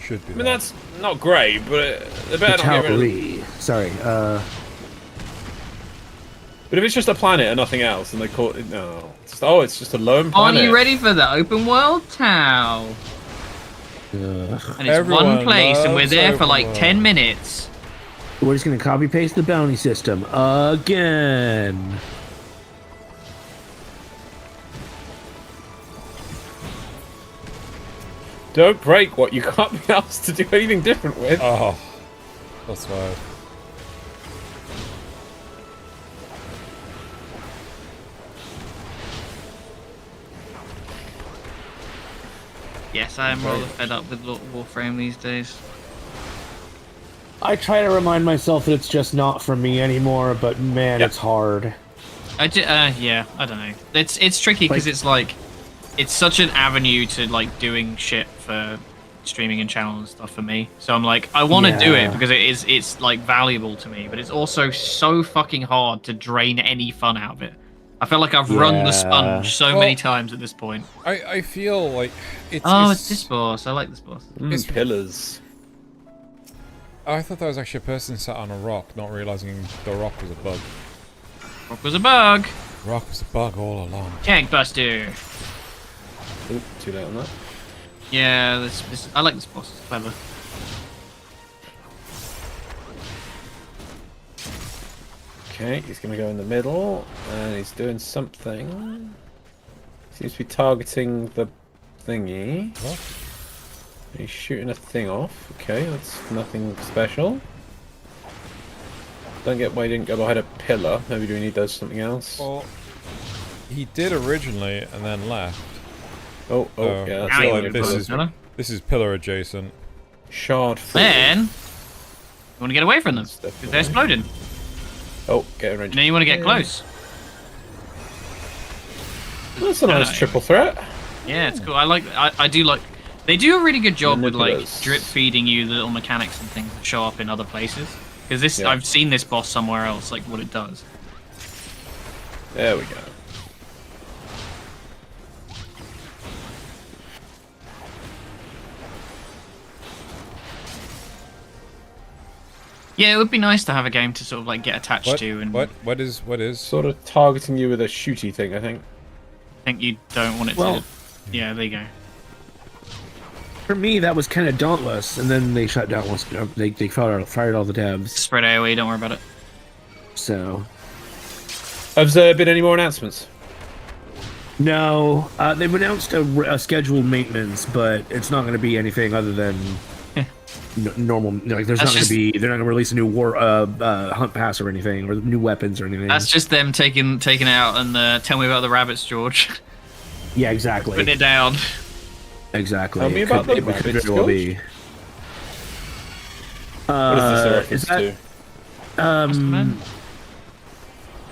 Should be. I mean, that. that's not great, but they The better not get rid of it. Tauri. Sorry. But if it's just a planet and nothing else, and they call it it's just a lone Are planet. you ready for the open world Tau? And it's Everyone one place, and we're loves there for open like world. 10 minutes. We're just gonna copy paste the bounty system again. Don't break what you can't be asked to do anything different with. Oh, that's right. Yes, I am rather fed up with Warframe these days. I try to remind myself that it's just not for me anymore, but man, Yeah. it's hard. Yeah, I don't know. It's tricky because Like- it's such an avenue to like doing shit for streaming and channel and stuff for me. So I'm like, I want to do Yeah. it because it's like valuable to me, but it's also so fucking hard to drain any fun out of it. I feel like I've run the Yeah. sponge so Well- many times at this point. I feel like it's. It's this boss. I like this boss. it's- Pillars. I thought that was actually a person sat on a rock, not realizing the rock was a bug. Rock was a bug. Rock was a bug all along. Tank Buster. Ooh, too late on that. Yeah, this I like this boss. It's clever. Okay, he's gonna go in the middle, and he's doing something. Seems to be targeting the thingy. What? He's shooting a thing off. Okay, that's nothing special. Don't get why he didn't go behind a pillar. Maybe do we need those something else? Well, he did originally and then left. Oh, Oh, yeah. I That's feel Now like you this put is it, fella. this is pillar adjacent. Shard 4. Then you want to get away from them That's because definitely- they're exploding. Oh, get a range. And then you want to get close. That's a nice triple threat. Yeah, it's cool. I do like. They do a really good job with like Manipulous. drip feeding you the little mechanics and things that show up in other places. Because this, Yeah. I've seen this boss somewhere else, like what it does. There we go. Yeah, it would be nice to have a game to sort of like get attached What? to, and What is? Sort of targeting you with a shooty thing, I think. think you don't want it Well- to. Yeah, there you go. For me, that was kind of dauntless, and then they shut down once they fired all the devs. Spread AoE, don't worry about it. So Have there been any more announcements? no, they've announced a scheduled maintenance, but it's not going to be anything other than normal. Like, there's That's not going just- to be. They're not going to release a new war hunt pass or anything, or new weapons or anything. That's just them taking it out and tell me about the rabbits, George. yeah, exactly. Putting it down. Exactly. Tell me It about could- the it could rabbits, very well be. What is this a reference is that, to? Mice and Men?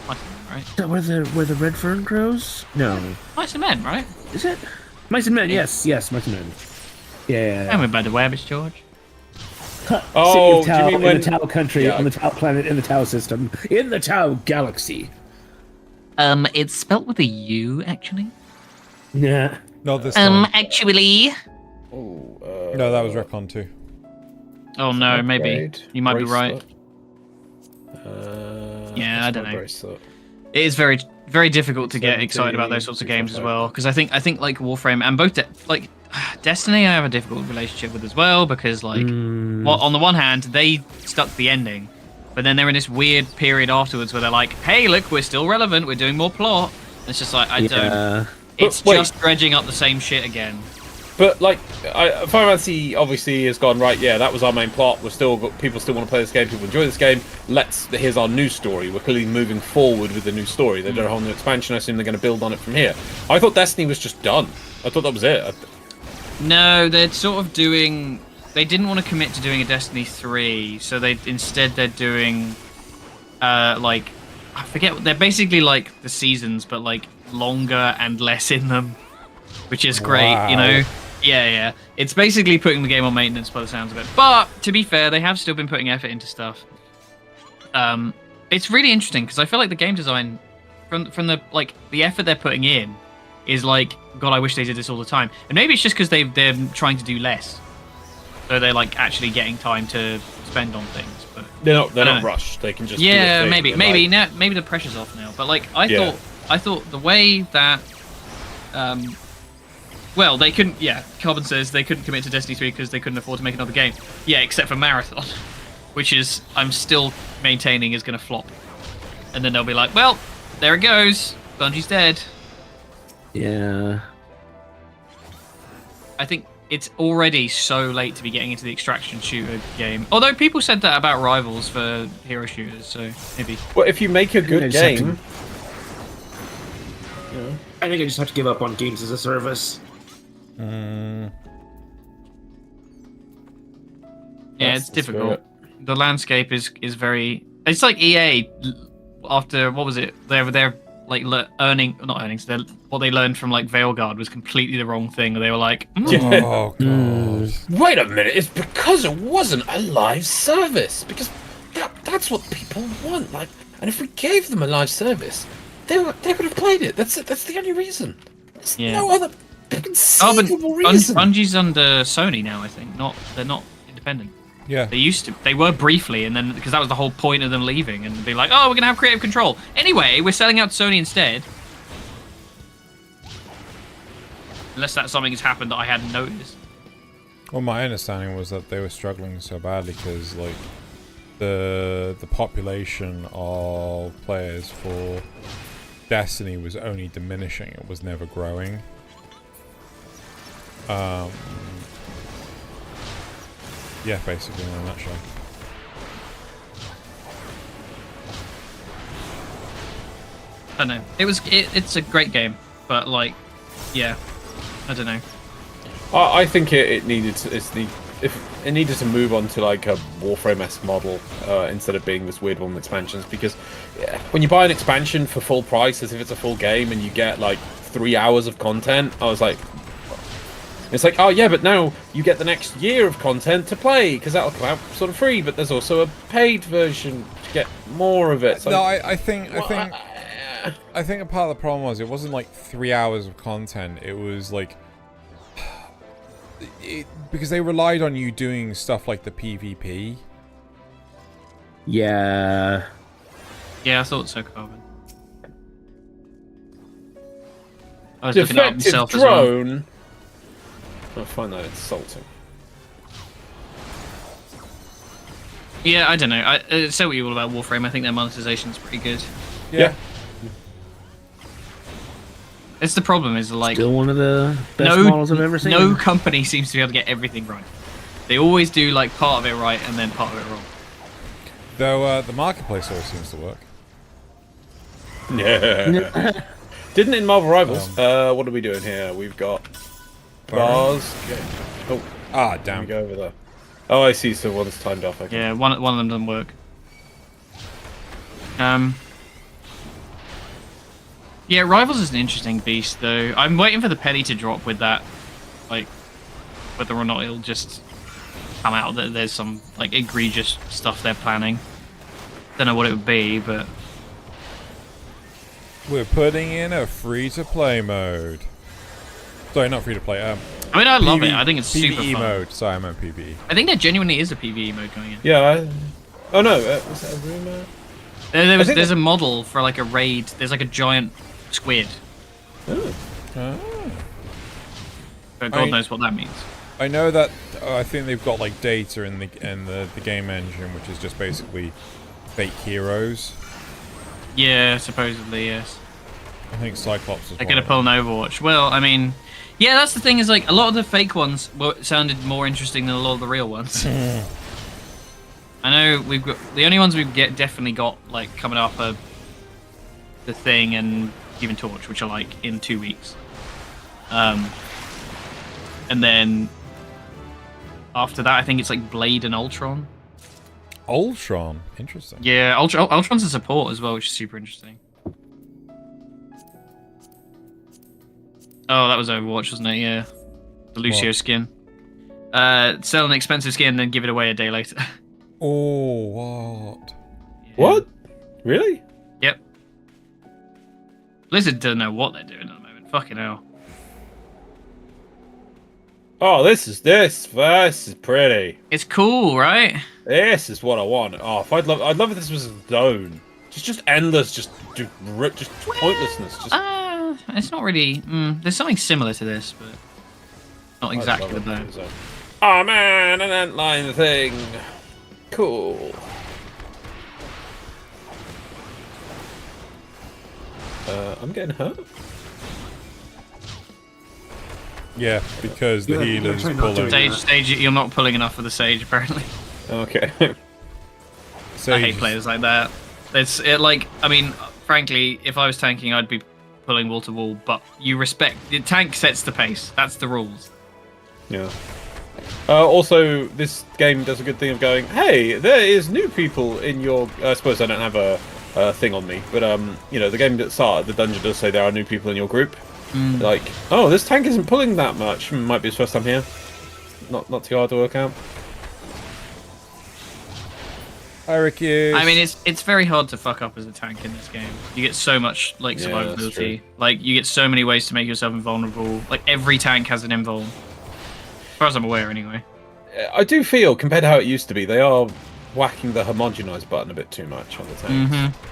Mice and Men, right? Is that where the red fern grows? No. Mice and Men, right? Is it? Mice and Men. Yes, Mice and Men. Yeah. Tell me about the rabbits, George. Oh, City of Tau, do you mean when- in the Tau country, Yeah. on the Tau planet, in the Tau system, in the Tau galaxy. It's spelt with a U, actually. Yeah. Not this time. Actually. Oh, No, that was Recon 2. Oh no, maybe upgrade you might be right. bracelet. Yeah, I that's don't my know. bracelet. It is very, very difficult to get 70, excited about those sorts of games as 65. well, because I think like Warframe and both Destiny, I have a difficult relationship with as well, because like, well, on the one hand, they stuck the ending, but then they're in this weird period afterwards where they're like, "Hey, look, we're still relevant. We're doing more plot." And it's just like I don't. Yeah. It's But wait. just dredging up the same shit again. But like, Final Fantasy obviously has gone right. Yeah, that was our main plot. People still want to play this game. People enjoy this game. Here's our new story. We're clearly moving forward with the new story. They did a whole new expansion. I assume they're going to build on it from here. I thought Destiny was just done. I thought that was it. No, they're sort of doing. They didn't want to commit to doing a Destiny 3, so they're doing, like, I forget. They're basically like the seasons, but like longer and less in them, which is great. You know. Wow. Yeah. It's basically putting the game on maintenance by the sounds of it. But to be fair, they have still been putting effort into stuff. It's really interesting because I feel like the game design, from the like the effort they're putting in, is like, God, I wish they did this all the time. And maybe it's just because they're trying to do less, so they're like actually getting time to spend on things. But They're not I don't know. rushed. They can just do a yeah, thing maybe and, maybe like- now maybe the pressure's off now. But like Yeah. I thought the way that well, they couldn't. Yeah, Carbon says they couldn't commit to Destiny 3 because they couldn't afford to make another game. Yeah, except for Marathon, which is I'm still maintaining is going to flop. And then they'll be like, well, there it goes. Bungie's dead. Yeah. I think it's already so late to be getting into the extraction shooter game. Although people said that about Rivals for hero shooters, so maybe. Well, if you make a good I just have game, I think I just have to give up on games as a service. Yeah, That's it's the difficult. The landscape is very. It's like EA after what was it? They're like not earnings. What they learned from like Veilguard was completely the wrong thing. They were like, Yeah. Oh, God. wait a minute, it's because it wasn't a live service. Because that's what people want. Like, and if we gave them a live service, they would have played it. That's it. That's the only reason. There's Yeah. no other conceivable reason. Bungie's under Sony now. I think they're not independent. Yeah. They used to. They were briefly, and then because that was the whole point of them leaving, and be like, "Oh, we're gonna have creative control." Anyway, we're selling out to Sony instead. Unless that something has happened that I hadn't noticed. Well, my understanding was that they were struggling so badly because, like, the population of players for Destiny was only diminishing. It was never growing. Yeah, basically in a nutshell. I don't know. It's a great game, but like, yeah, I don't know. I think it needed to move on to like a Warframe-esque model instead of being this weird one with expansions. Because when you buy an expansion for full price, as if it's a full game, and you get like 3 hours of content, I was like, it's like, oh yeah, but now you get the next year of content to play because that'll come out sort of free. But there's also a paid version to get more of it. So No, I think a part of the problem was it wasn't like 3 hours of content. It was like because they relied on you doing stuff like the PvP. Yeah. Yeah, I thought so, Carbon. I was looking it up defective myself as well. drone. I find that insulting. Yeah, I don't know. I say what you will about Warframe. I think their monetization's pretty good. Yeah. It's the problem is like Still one of the best no models I've ever seen. no company seems to be able to get everything right. They always do like part of it right and then part of it wrong. Though the marketplace always seems to work. Yeah. Didn't in Marvel Rivals. What are we doing here? We've got bars. Oh, Ah, let me damn. go over there. Oh, I see. So one's timed off. Okay. Yeah, one of them doesn't work. Yeah, Rivals is an interesting beast, though. I'm waiting for the penny to drop with that, like, whether or not it'll just come out that there's some like egregious stuff they're planning. Don't know what it would be, but We're putting in a free-to-play mode. Sorry, not free-to-play. I mean, I love it. I think it's super PvE fun. mode. Sorry, I meant PvE. I think there genuinely is a PvE mode going in. Yeah. Oh no, was that a rumor? There's a model for like a raid. There's like a giant squid. Oh. But God knows what that means. I know that I think they've got like data in the game engine, which is just basically fake heroes. Yeah, supposedly yes. I think Cyclops is. They're gonna pull an Overwatch. Well, I mean, yeah, that's the thing is like a lot of the fake ones sounded more interesting than a lot of the real ones. I know we've got the only ones we've definitely got like coming up are the Thing and Human Torch, which are like in 2 weeks. And then after that, I think it's like Blade and Ultron. Ultron. Interesting. Yeah, Ultron's a support as well, which is super interesting. Oh, that was Overwatch, wasn't it? Yeah, the Lucio What? skin. Sell an expensive skin, then give it away a day later. Oh, what? What? Really? Yep. Blizzard don't know what they're doing at the moment. Fucking hell. Oh, this is pretty. It's cool, right? This is what I want. Oh, I'd love if this was a zone. Just endless, just pointlessness. Just It's not really. There's something similar to this, but not exactly the I'd love same. it. Oh man, an antline thing. Cool. I'm getting hurt. Yeah, because the Yeah, healers try not pull to over. do Sage, you're not pulling enough for the Sage, apparently. Okay. I Sage hate is- players like that. I mean, frankly, if I was tanking, I'd be pulling wall to wall. But you respect the tank sets the pace. That's the rules. Yeah. Also, this game does a good thing of going, hey, there is new people in your... I suppose I don't have a thing on me, but, you know, the game that started, the dungeon does say there are new people in your group. Like, oh, this tank isn't pulling that much. Might be his first time here. Not too hard to work out. Hierarchies. I mean, it's very hard to fuck up as a tank in this game. You get so much like Yeah, that's survivability. true. Like you get so many ways to make yourself invulnerable. Like every tank has an invuln. As far as I'm aware, anyway. I do feel, compared to how it used to be, they are whacking the homogenize button a bit too much on the tanks. Mm-hmm.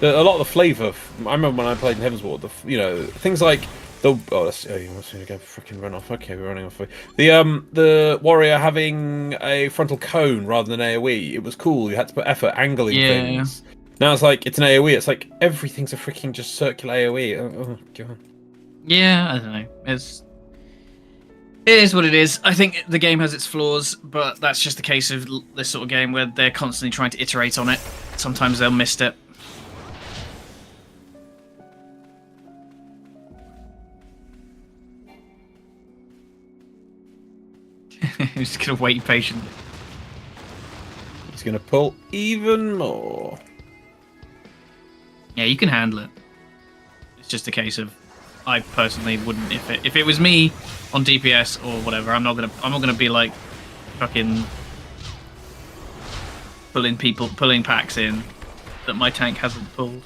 A lot of the flavour. I remember when I played in Heavensward, you know, things like the you must go freaking run off. Okay, we're running off. The warrior having a frontal cone rather than AOE. It was cool. You had to put effort angling things. Now it's like it's an AOE. It's like everything's a freaking just circular AOE. Oh god. Yeah, I don't know. It is what it is. I think the game has its flaws, but that's just the case of this sort of game where they're constantly trying to iterate on it. Sometimes they'll miss it. Who's just gonna wait patiently? He's gonna pull even more. Yeah, you can handle it. It's just a case of I personally wouldn't if it was me on DPS or whatever. I'm not gonna be like fucking pulling packs in that my tank hasn't pulled.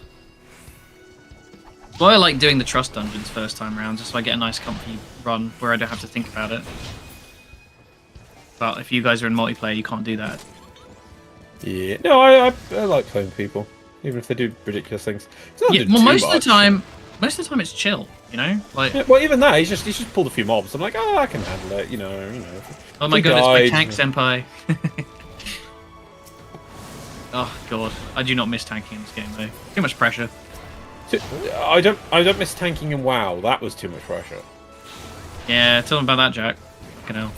Well, I like doing the trust dungeons first time round, just so I get a nice comfy run where I don't have to think about it. But if you guys are in multiplayer, you can't do that. Yeah. No, I like playing with people, even if they do ridiculous things. It's not Yeah, do well, too most of much. the time it's chill. You know, like Yeah, well, even that, he's just pulled a few mobs. I'm like, oh, I can handle it. You know. oh my He god, it's my died. tank senpai. Oh god, I do not miss tanking in this game though. Too much pressure. I don't miss tanking in WoW. That was too much pressure. Yeah, tell them about that, Jack. Fucking hell.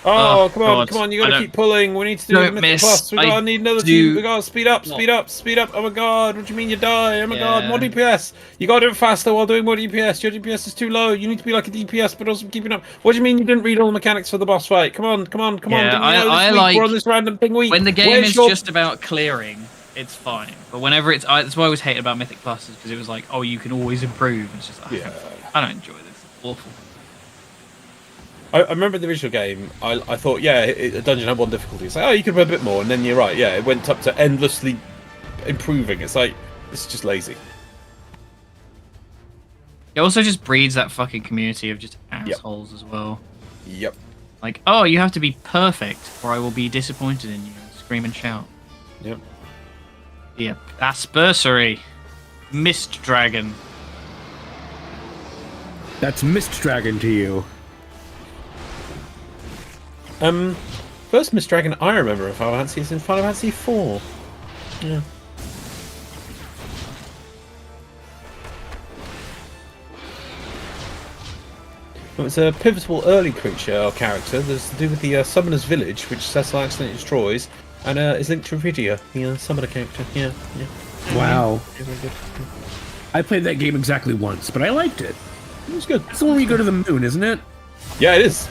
Oh, Oh, come on, God. come on! You I gotta don't- keep pulling. We need to do the Don't Mythic miss. Plus. We I gotta need another do few. We gotta speed up, not. speed up, speed up. Oh my god! What do you mean you die? Oh my god! Yeah. More DPS. You gotta do it faster while doing more DPS. Your DPS is too low. You need to be like a DPS, but also keeping up. What do you mean you didn't read all the mechanics for the boss fight? Come on, come on, come on! Yeah, Didn't you know this I week like- we're on this random thing week? When the game Where's is your- just about clearing, it's fine. But whenever that's what I always hate about Mythic Plus is because it was like, oh, you can always improve. It's just, Yeah. I don't enjoy this. It's awful. I remember the original game. I thought, yeah, a dungeon had one difficulty. It's like, oh, you could put a bit more, and then you're right. Yeah, it went up to endlessly improving. It's like it's just lazy. It also just breeds that fucking community of just assholes as well. Yep. Like, oh, you have to be perfect, or I will be disappointed in you. Scream and shout. Yep. Yep. Aspersory. Mist Dragon. That's Mist Dragon to you. First Mist Dragon I remember in Final Fantasy is in Final Fantasy 4. Yeah. Well, it's a pivotal early creature or character that's to do with the Summoner's Village, which Cecil accidentally destroys, and is linked to Rydia, the summoner character. Yeah, yeah. Wow. Yeah, very good. I played that game exactly once, but I liked it. It was good. It's the one where you go to the moon, isn't it? Yeah, it is.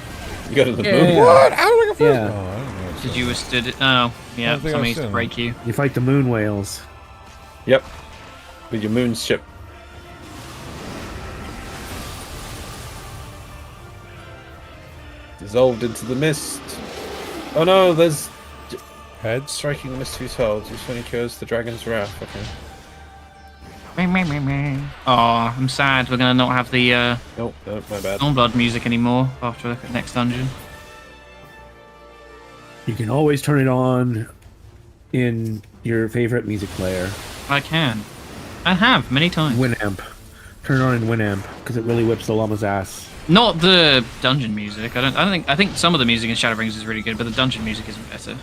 You go to the Yeah, moon. yeah. What? How did I go first? Yeah. Oh, I don't know. Did you withstood it? Oh, yeah. don't think Somebody I've needs to seen break you. You fight the moon whales. Yep. With your moon ship. Dissolved into the mist. Oh no, there's Heads. striking the mist twofold. Which only cures the dragon's wrath. Okay. Oh, I'm sad. We're gonna not have the Nope, no, my bad. Stormblood music anymore after the next dungeon. You can always turn it on in your favorite music player. I can. I have many times. Winamp. Turn it on in Winamp because it really whips the llama's ass. Not the dungeon music. I think some of the music in Shadowbringers is really good, but the dungeon music isn't better.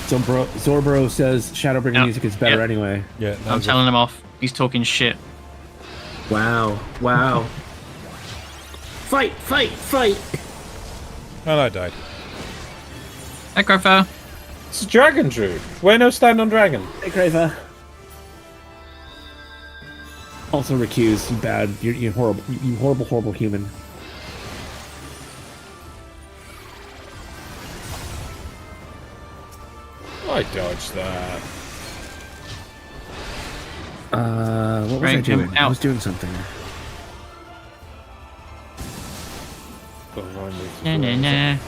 Zorbro says Shadowbringer Yep, music is better yep. anyway. Yeah, I'm telling him off. He's talking shit. Wow. Wow. Fight! Fight! Fight! And I died. Necrophile. It's a dragon druid. Where no stand on dragon. Hey, Kraver. Also recused, you bad. You're horrible. You horrible, horrible human. I dodged that. What was I Drag him doing? I out. was doing something. Go on, move. Nah, nah, nah.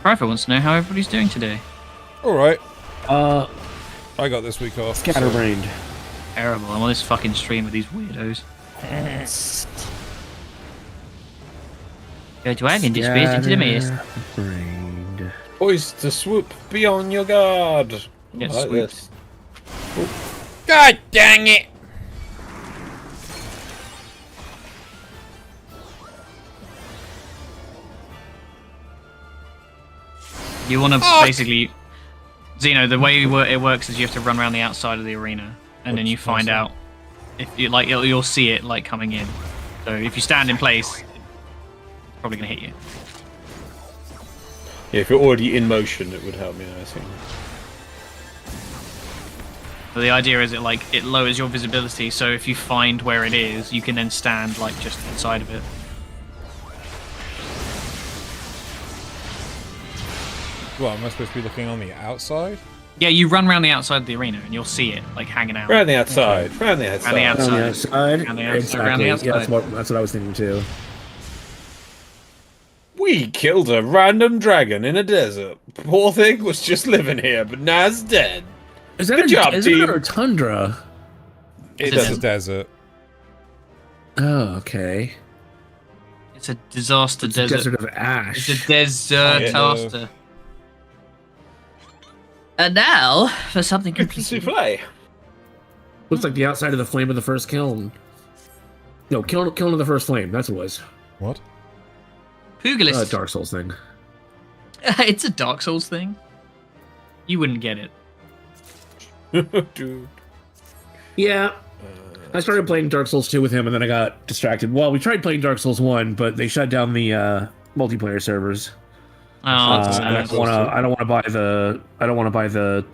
Rifle wants to know how everybody's doing today. Alright. Uh, I got this week off. Scatterbrained. Terrible. I'm on this fucking stream with these weirdos. Go to Agon, just raised into the mist. Scatterbrained. Poised to swoop, be on your guard. Get I like swooped. this. God dang it! You want to Fuck! basically, Xeno. The way it works is you have to run around the outside of the arena, and then you find out if you like you'll see it like coming in. So if you stand in place, it's probably gonna hit you. Yeah, if you're already in motion, it would help me, I think. But the idea is it lowers your visibility. So if you find where it is, you can then stand like just inside of it. What, am I supposed to be looking on the outside? Yeah, you run around the outside of the arena, and you'll see it like hanging out. Round the outside. Round the outside. Around the outside. On the outside? Around the outside, Exactly. around the Yeah, outside. that's what I was thinking too. We killed a random dragon in a desert. Poor thing was just living here, but now it's dead. Is that Good job, is team. that a tundra? It's It's a a desert. Oh, okay. It's a disaster It's a desert. desert of ash. It's a desert. Yeah. And now for something Good completely. souffle. Looks like the outside of the flame of the first kiln. No, kiln of the first flame. That's what it was. What? Pugilist. Dark Souls thing. It's a Dark Souls thing. You wouldn't get it. Dude. Yeah. I started playing Dark Souls 2 with him, and then I got distracted. Well, we tried playing Dark Souls 1, but they shut down the multiplayer servers. Oh, that's And I sad. don't want to. I don't want to buy the. I don't want to buy the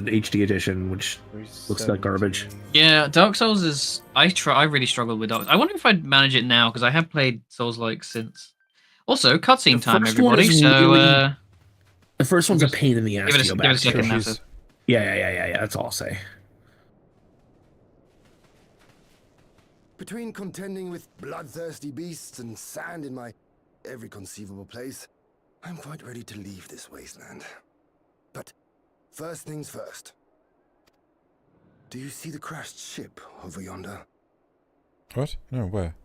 HD edition, which looks like garbage. Yeah, Dark Souls is. I really struggled with Dark. I wonder if I'd manage it now because I have played Souls like since. Also, cutscene The time, first one everybody. is So really- The first one's a pain in the ass give it to a, go give it a back to. second. She's- Nasa. Yeah. That's all I'll say. Between contending with bloodthirsty beasts and sand in my every conceivable place, I'm quite ready to leave this wasteland. But first things first. Do you see the crashed ship over yonder? What? No, where?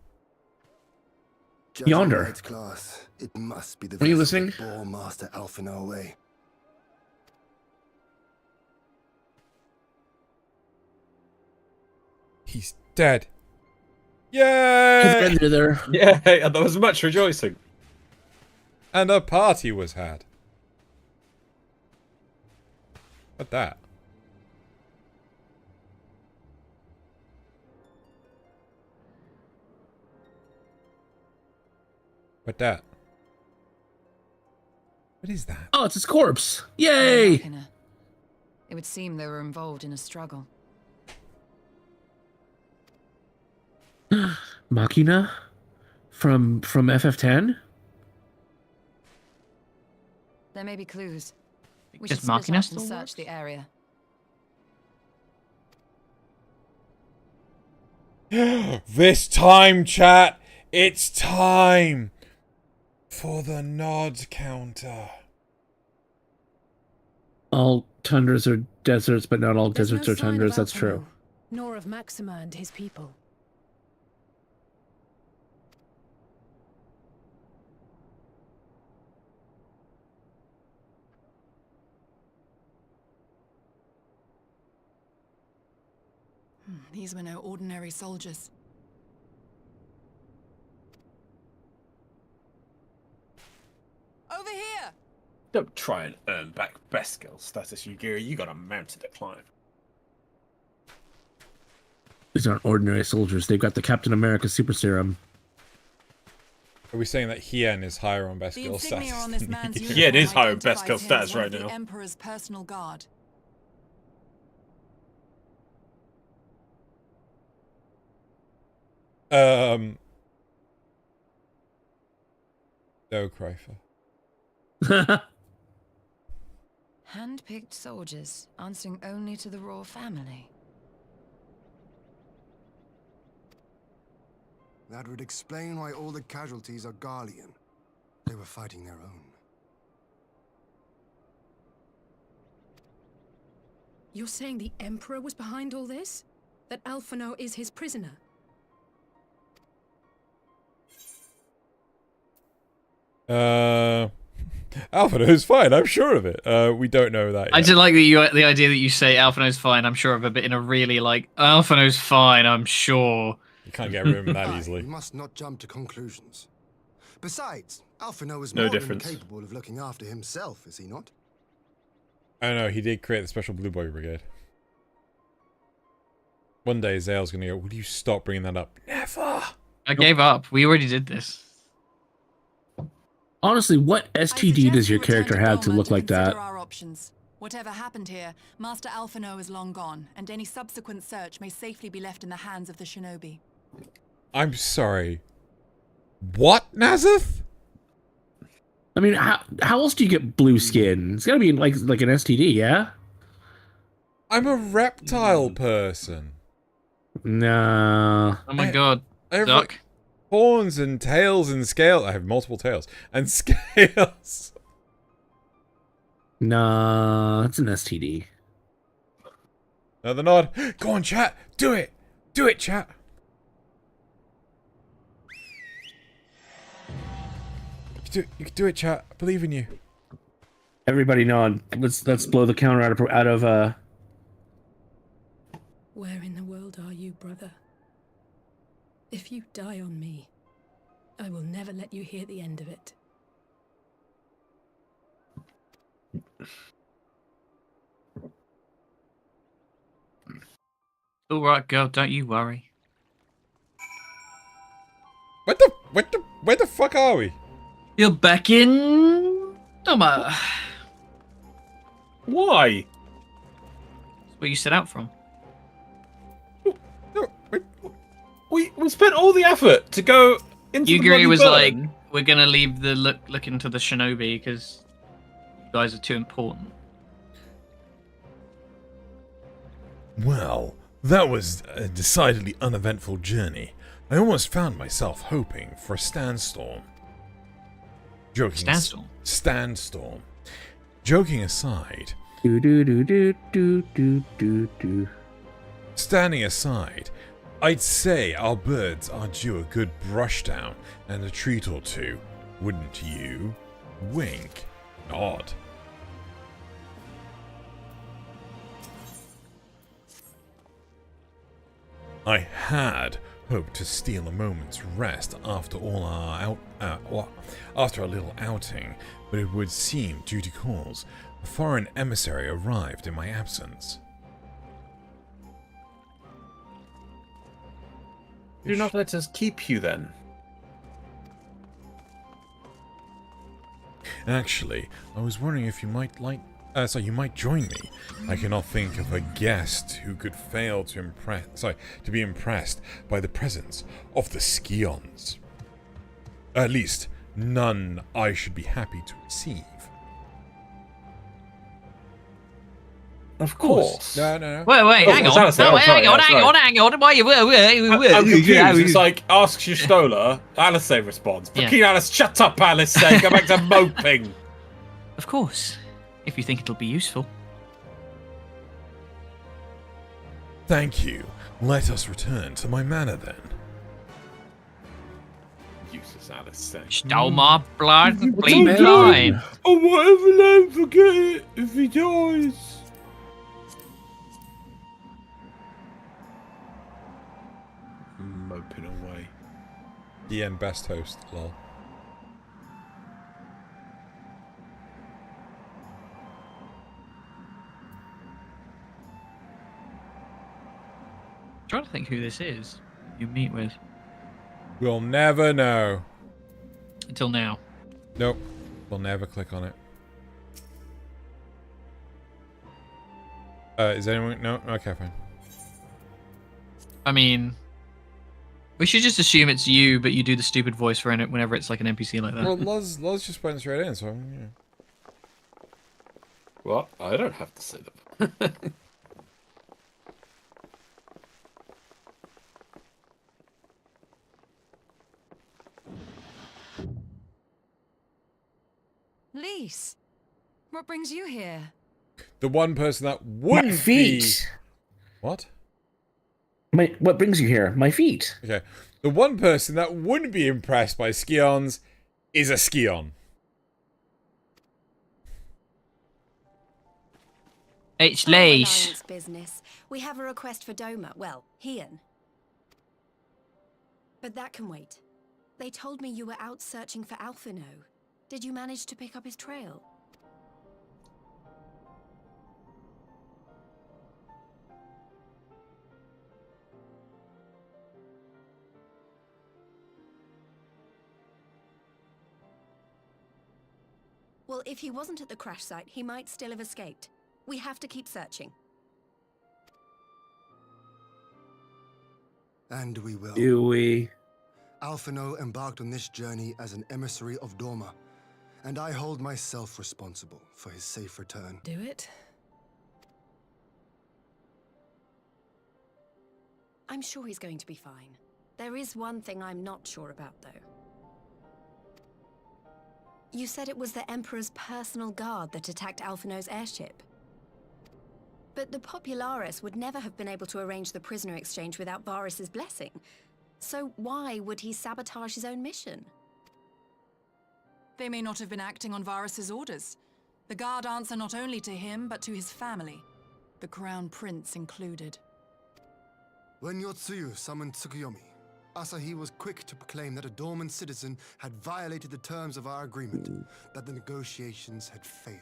Judging Yonder? by its class, it must be the Are you vessel listening? that bore Master Alphinaud away. He's dead. Yay! There. Yeah, there was much rejoicing. And a party was had. What that? What that? What is that? Oh, it's his corpse! Yay! Machina. It would seem they were involved in a struggle. Machina? From FF10? There may be clues. We Is should split Machina up still and search works? the area. This time, chat, it's time for the nod counter. All tundras are deserts, but not all There's deserts no are sign of tundras. That's Alphinaud, true. Nor of Maxima and his people. These were no ordinary soldiers. Over here! Don't try and earn back best girl status, Yugiri. You got a mountain to climb. These aren't ordinary soldiers. They've got the Captain America super serum. Are we saying that Hien is higher on best The girl insignia status? on this than man's you? uniform Yeah, it is higher on best identifies girl him as status one right of now. the Emperor's personal guard. No, Cryfer. Hand-picked soldiers, answering only to the royal family. That would explain why all the casualties are Garlean. They were fighting their own. You're saying the Emperor was behind all this? That Alphinaud is his prisoner? Alphinaud's fine, I'm sure of it. We don't know that yet. I did like the idea that you say Alphinaud's fine. I'm sure of it, but in a really like Alphinaud's fine. I'm sure. You can't get rid of him that Aye, easily. we must not jump to conclusions. Besides, Alphinaud is No more difference. than capable of looking after himself, is he not? I know, he did create the Special Blue Boy Brigade. One day Zale's gonna go, would you stop bringing that up? Never! I gave up. We already did this. Honestly, what I STD suggest does your we return character have to Belmont look like consider that? Our options. Whatever happened here, Master Alphinaud is long gone, and any subsequent search may safely be left in the hands of the shinobi. I'm sorry. What, Nazith? I mean, how else do you get blue skin? It's gotta be like an STD, yeah? I'm a reptile person. No. Oh my I- god, I have Duck. like, horns and tails and scales. I have multiple tails and scales. Nah, it's an STD. Another nod. Go on, chat. Do it. Do it, chat. You can do it, chat. I believe in you. Everybody nod. Let's blow the counter out of Where in the world are you, brother? If you die on me, I will never let you hear the end of it. All right, girl, don't you worry. Where the fuck are we? You're back in Doma. Why? Where you set out from? No, wait, We spent all the effort to go into the Yugiri bloody was burn. like, we're gonna leave the look into the shinobi because you guys are too important. Well, that was a decidedly uneventful journey. I almost found myself hoping for a sandstorm. Sandstorm? Sandstorm. Joking aside, Do do do do do do do do. standing aside, I'd say our birds are due a good brush down and a treat or two, wouldn't you? Wink. Nod. I had hoped to steal a moment's rest after after our little outing, but it would seem, due to calls, a foreign emissary arrived in my absence. Do not let us keep you then. Actually, I was wondering if you might you might join me. I cannot think of a guest who could fail to be impressed by the presence of the Scions. At least, none I should be happy to receive. Of course. no. Wait, Oh, hang it's on. Alistair, No, I'm wait, sorry, hang on. Why you? I'm confused. It's like, ask Shistola. Alistair responds. Yeah. Fucking Alice, shut up, Alistair. Go back to moping. Of course, if you think it'll be useful. Thank you. Let us return to my manor then. Useless Alistair. Stole my blood and What's bleed the matter? blind. Oh, whatever, let him forget it if he dies. Moping away. The end best host, lol. I'm trying to think who this is you meet with. We'll never know. Until now. Nope. We'll never click on it. Is anyone... No? Okay, fine. I mean, we should just assume it's you, but you do the stupid voice for it whenever it's like an NPC like that. Well, Loz just went straight in, so... Yeah. What? I don't have to say that. Lise, what brings you here? The one person that My wouldn't be... feet. What? What brings you here? My feet. Okay. The one person that wouldn't be impressed by Scions is a Scion. It's Our Leish. alliance business. We have a request for Doma. Well, Hien. But that can wait. They told me you were out searching for Alphino. Did you manage to pick up his trail? Well, if he wasn't at the crash site, he might still have escaped. We have to keep searching. And we will. Do we? Alphino embarked on this journey as an emissary of Doma, and I hold myself responsible for his safe return. Do it? I'm sure he's going to be fine. There is one thing I'm not sure about, though. You said it was the Emperor's personal guard that attacked Alphino's airship. But the Popularis would never have been able to arrange the prisoner exchange without Varys' blessing. So why would he sabotage his own mission? They may not have been acting on Varys' orders. The guard answer not only to him, but to his family. The Crown Prince included. When Yotsuyu summoned Tsukuyomi, Asahi was quick to proclaim that a Dorman citizen had violated the terms of our agreement, that the negotiations had failed.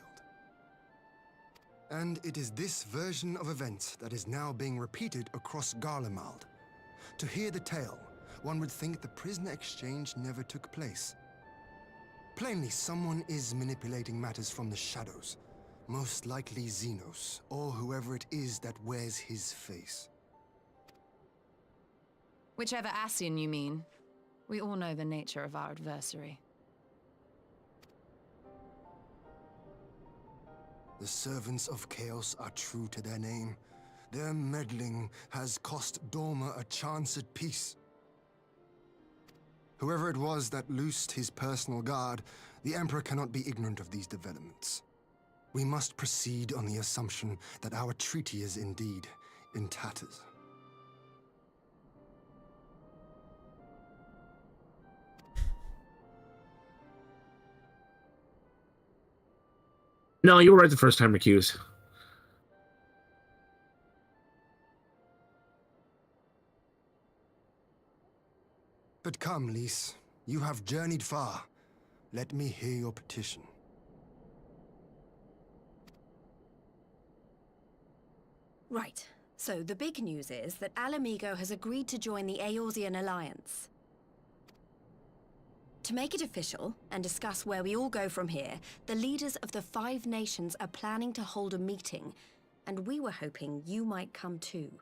And it is this version of events that is now being repeated across Garlemald. To hear the tale, one would think the prisoner exchange never took place. Plainly, someone is manipulating matters from the shadows. Most likely Xenos, or whoever it is that wears his face. Whichever Ascian you mean. We all know the nature of our adversary. The servants of Chaos are true to their name. Their meddling has cost Dorma a chance at peace. Whoever it was that loosed his personal guard, the Emperor cannot be ignorant of these developments. We must proceed on the assumption that our treaty is indeed in tatters. No, you were right the first time, Recuse. But come, Lys. You have journeyed far. Let me hear your petition. Right. So the big news is that Ala Mhigo has agreed to join the Eorzean Alliance. To make it official, and discuss where we all go from here, the leaders of the 5 nations are planning to hold a meeting, and we were hoping you might come too.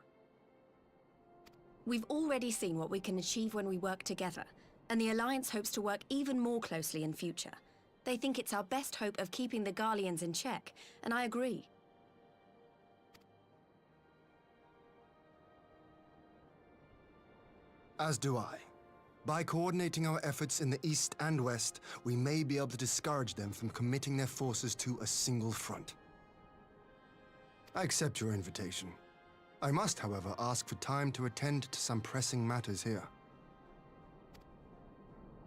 We've already seen what we can achieve when we work together, and the Alliance hopes to work even more closely in future. They think it's our best hope of keeping the Garleans in check, and I agree. As do I. By coordinating our efforts in the east and west, we may be able to discourage them from committing their forces to a single front. I accept your invitation. I must, however, ask for time to attend to some pressing matters here.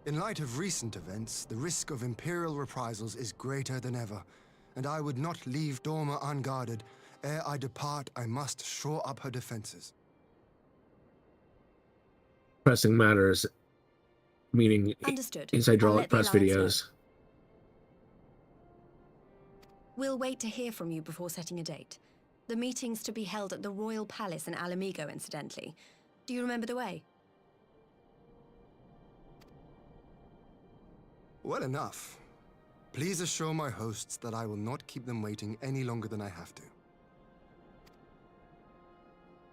In light of recent events, the risk of Imperial reprisals is greater than ever, and I would not leave Dorma unguarded. Ere I depart, I must shore up her defenses. Pressing matters, meaning Understood. inside I'll draw let the press Alliance know. videos. We'll wait to hear from you before setting a date. The meeting's to be held at the Royal Palace in Ala Mhigo, incidentally. Do you remember the way? Well enough. Please assure my hosts that I will not keep them waiting any longer than I have to.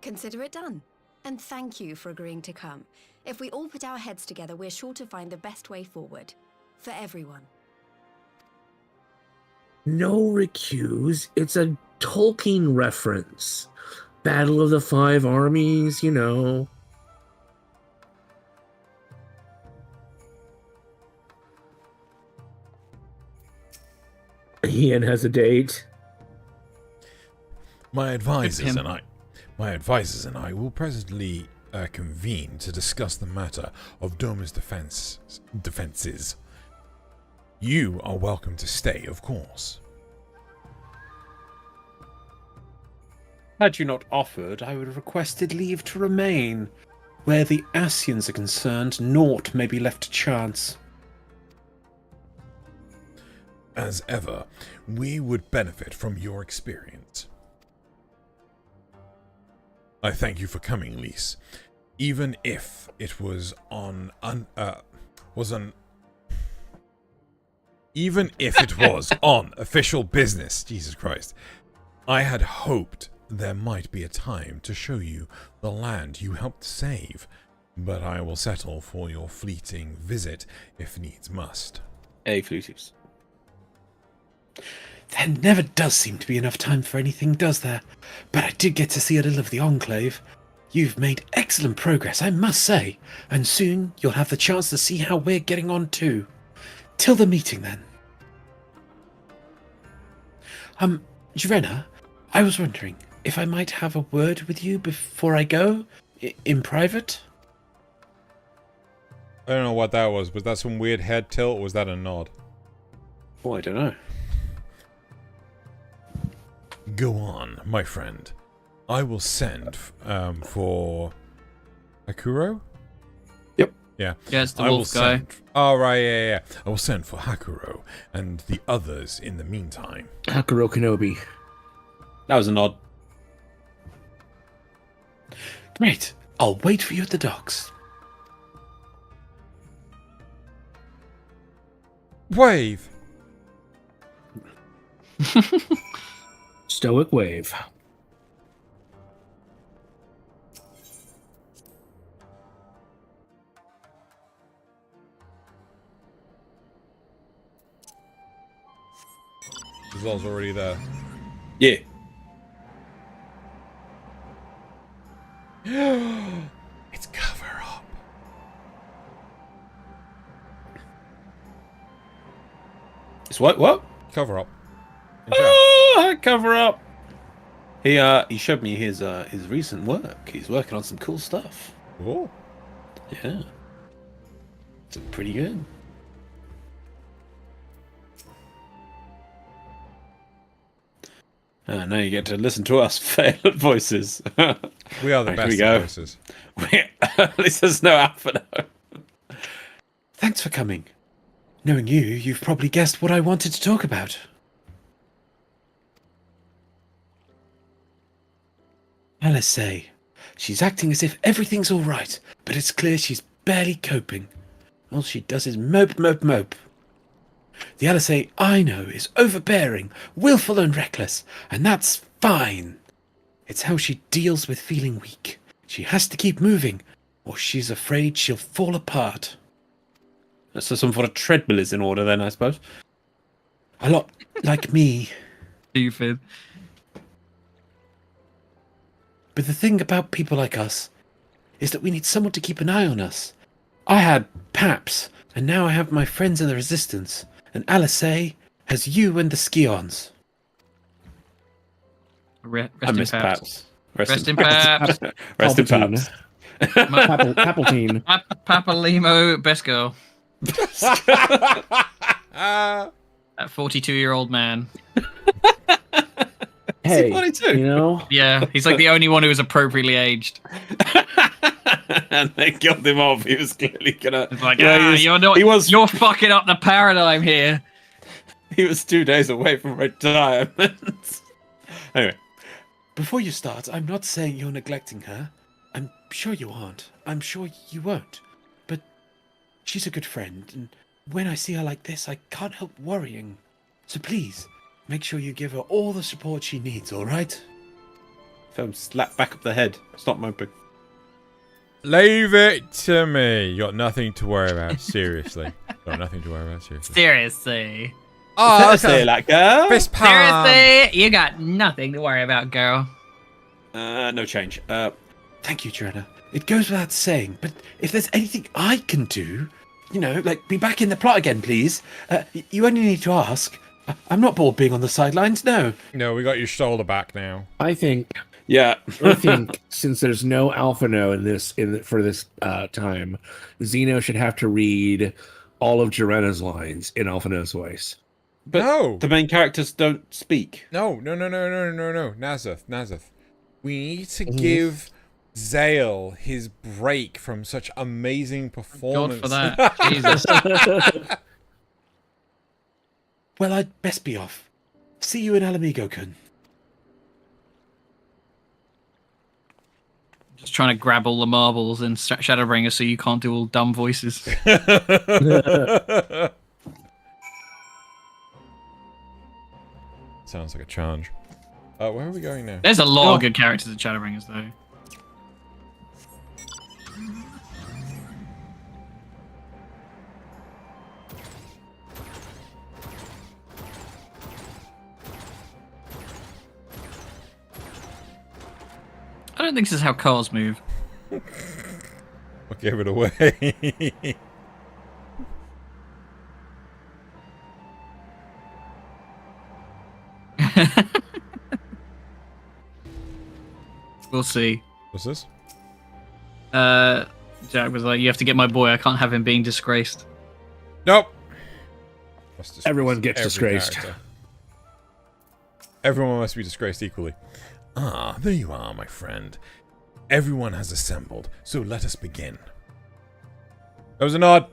Consider it done. And thank you for agreeing to come. If we all put our heads together, we're sure to find the best way forward. For everyone. No, Recuse. It's a Tolkien reference. Battle of the 5 Armies, you know. Ian has a date. My advisors and I will presently convene to discuss the matter of Dorma's defenses. You are welcome to stay, of course. Had you not offered, I would have requested leave to remain. Where the Ascians are concerned, naught may be left to chance. As ever, we would benefit from your experience. I thank you for coming, Lys. Even if it was even if it was on official business, Jesus Christ, I had hoped there might be a time to show you the land you helped save, but I will settle for your fleeting visit if needs must. Flutus. There never does seem to be enough time for anything, does there? But I did get to see a little of the Enclave. You've made excellent progress, I must say, and soon you'll have the chance to see how we're getting on too. Till the meeting, then. Jarena, I was wondering if I might have a word with you before I go, in private? I don't know what that was. Was that some weird head tilt, or was that a nod? Oh, I don't know. Go on, my friend. I will send for Hakuro? Yep. Yeah. Yeah, it's the I will wolf guy. send. Oh, right, yeah. I will send for Hakuro and the others in the meantime. Hakuro Kenobi. That was a nod. Great. I'll wait for you at the docks. Wave. Stoic wave. Zol's already there. Yeah. It's cover up. It's what? What? Cover up. Cover up. He showed me his recent work. He's working on some cool stuff. Oh. Yeah. It's pretty good. Now you get to listen to us failed voices. We are the Right, here best we go. of voices. At least there's no Alpha now. Thanks for coming. Knowing you, you've probably guessed what I wanted to talk about. LSA. She's acting as if everything's all right, but it's clear she's barely coping. All she does is mope, mope, mope. The LSA I know is overbearing, willful and reckless, and that's fine. It's how she deals with feeling weak. She has to keep moving, or she's afraid she'll fall apart. So some sort of treadmill is in order then, I suppose. A lot like me. Stupid. But the thing about people like us is that we need someone to keep an eye on us. I had Paps, and now I have my friends in the Resistance. And LSA has you and the Scions. Rest I in miss Paps. Paps. Rest in Paps. Rest in Palpatine. Paps. Palpatine. Papa Limo, best girl. Ah. That 42-year-old man. Hey, 42? you know, Yeah, he's like the only one who is appropriately aged. And they killed him off. He was clearly gonna. It's like, Yeah, you're fucking up the paradigm here. He was 2 days away from retirement. Anyway, before you start, I'm not saying you're neglecting her. I'm sure you aren't. I'm sure you won't. But she's a good friend, and when I see her like this, I can't help worrying. So please, make sure you give her all the support she needs, alright? Film slap back up the head. Stop moping. Leave it to me. You got nothing to worry about. Seriously. Got nothing to worry about. Seriously. Seriously. Oh, Say like girl. Fist palm. Seriously, you got nothing to worry about, girl. No change. Thank you, Joanna. It goes without saying, but if there's anything I can do, you know, like be back in the plot again, please. You only need to ask. I'm not bored being on the sidelines, no. No, we got your shoulder back now. I think Yeah. since there's no Alphino for this time, Zeno should have to read all of Joanna's lines in Alphino's voice. But No. the main characters don't speak. No. Nazeth. We need to give Zale his break from such amazing performance. God for that. Jesus. Well, I'd best be off. See you in Alamigo-kun. Just trying to grab all the marbles in Shadowbringer so you can't do all dumb voices. Sounds like a challenge. Where are we going now? There's a lot of good characters in Shadowbringers, though. I don't think this is how cars move. I gave it away. We'll see. What's this? Jack was like, you have to get my boy. I can't have him being disgraced. Nope. Must disgrace Everyone gets every disgraced. character. Everyone must be disgraced equally. Ah, there you are, my friend. Everyone has assembled, so let us begin. That was a nod.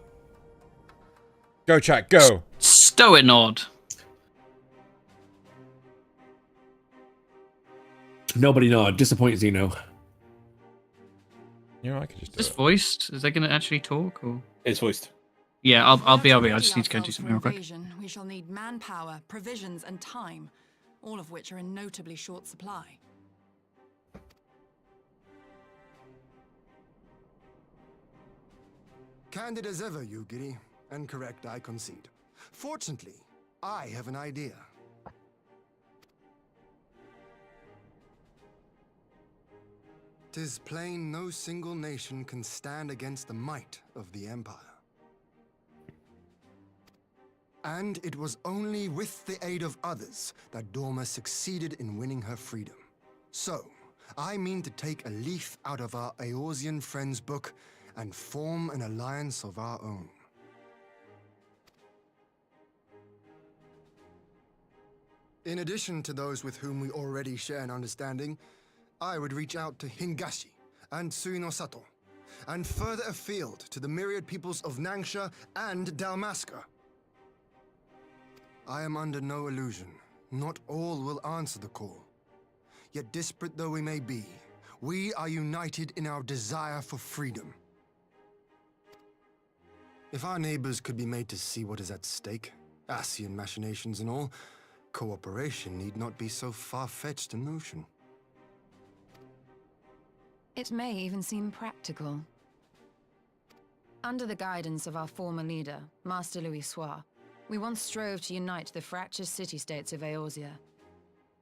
Go, chat, go. Stow it, Nod. Nobody nod. Disappoint Zeno. You know, I could just do Just it. voiced? Is they going to actually talk? Or It's voiced. yeah, I'll be. To I ready just need to go and do ourselves something for real quick. invasion, we shall need manpower, provisions, and time, all of which are in notably short supply. Candid as ever, you giddy. And correct, I concede. Fortunately, I have an idea. "'Tis plain no single nation can stand against the might of the Empire. And it was only with the aid of others that Dorma succeeded in winning her freedom. So, I mean to take a leaf out of our Eorzean friends' book and form an alliance of our own. In addition to those with whom we already share an understanding, I would reach out to Hingashi and Suinosato, and further afield to the myriad peoples of Nangsha and Dalmasca. I am under no illusion. Not all will answer the call. Yet disparate though we may be, we are united in our desire for freedom. If our neighbors could be made to see what is at stake, Ascian machinations and all, cooperation need not be so far-fetched a notion. It may even seem practical. Under the guidance of our former leader, Master Louis Soir, we once strove to unite the fractious city-states of Eorzea.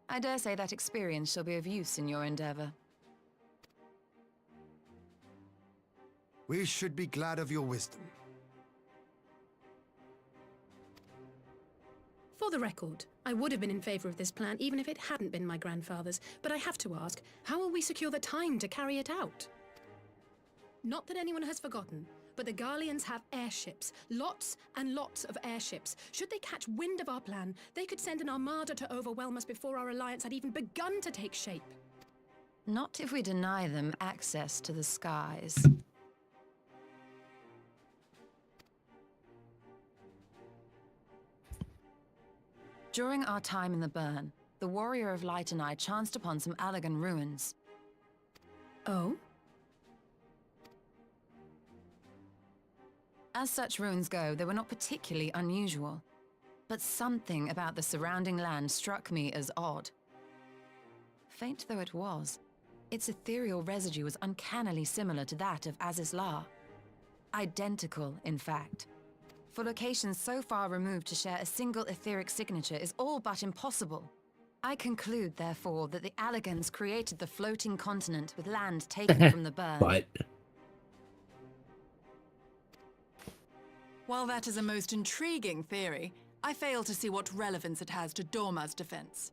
I dare say that experience shall be of use in your endeavor. We should be glad of your wisdom. For the record, I would have been in favor of this plan even if it hadn't been my grandfather's, but I have to ask, how will we secure the time to carry it out? Not that anyone has forgotten, but the Garleans have airships. Lots and lots of airships. Should they catch wind of our plan, they could send an armada to overwhelm us before our alliance had even begun to take shape. Not if we deny them access to the skies. During our time in the Burn, the Warrior of Light and I chanced upon some Allagan ruins. Oh? As such ruins go, they were not particularly unusual. But something about the surrounding land struck me as odd. Faint though it was, its ethereal residue was uncannily similar to that of Azizlar. Identical, in fact. For locations so far removed to share a single etheric signature is all but impossible. I conclude, therefore, that the Allagans created the floating continent with land taken from the Burn. But While that is a most intriguing theory, I fail to see what relevance it has to Dorma's defense.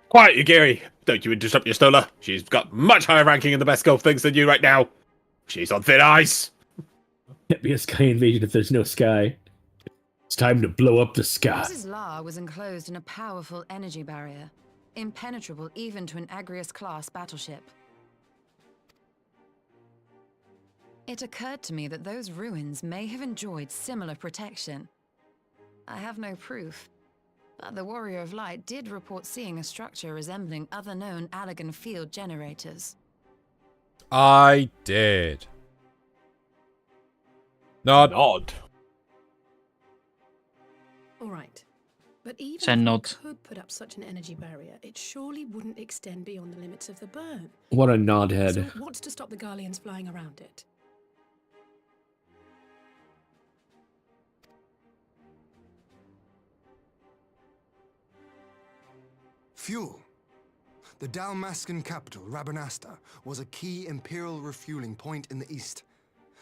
Quiet, you, Gary. Don't you interrupt your Stola. She's got much higher ranking in the best golf things than you right now. She's on thin ice. can't be a sky invasion if there's no sky. It's time to blow up the sky. Azizlar was enclosed in a powerful energy barrier, impenetrable even to an Agrias-class battleship. It occurred to me that those ruins may have enjoyed similar protection. I have no proof, but the Warrior of Light did report seeing a structure resembling other known Allagan field generators. I did. Nod. Nod. All right. But even Send if nod. we could put up such an energy barrier, it surely wouldn't extend beyond the limits of the Burn. What a nod head. So what's to stop the Garleans flying around it? Fuel. The Dalmascan capital, Rabanasta, was a key Imperial refueling point in the east.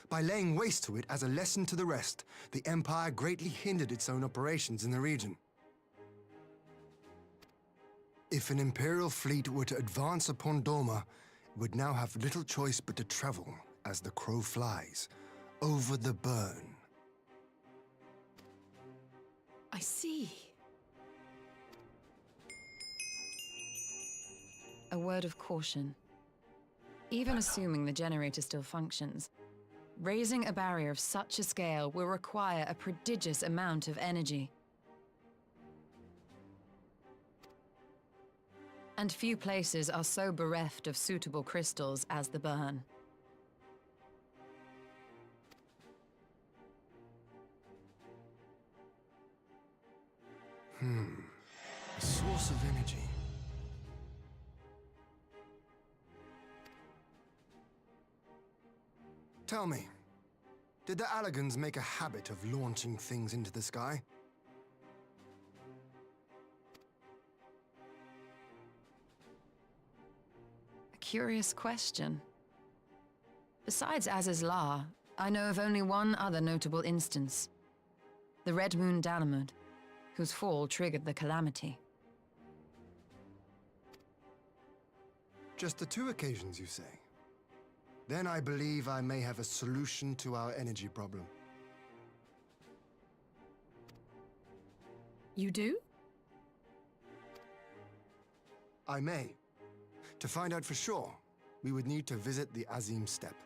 By laying waste to it as a lesson to the rest, the Empire greatly hindered its own operations in the region. If an Imperial fleet were to advance upon Dorma, it would now have little choice but to travel, as the crow flies, over the Burn. I see. A word of caution. Even assuming the generator still functions, raising a barrier of such a scale will require a prodigious amount of energy. And few places are so bereft of suitable crystals as the Burn. A source of energy. Tell me, did the Allagans make a habit of launching things into the sky? A curious question. Besides Aziz's Law, I know of only one other notable instance. The Red Moon Dalamud, whose fall triggered the calamity. Just the 2 occasions, you say? Then I believe I may have a solution to our energy problem. You do? I may. To find out for sure, we would need to visit the Azim Steppe.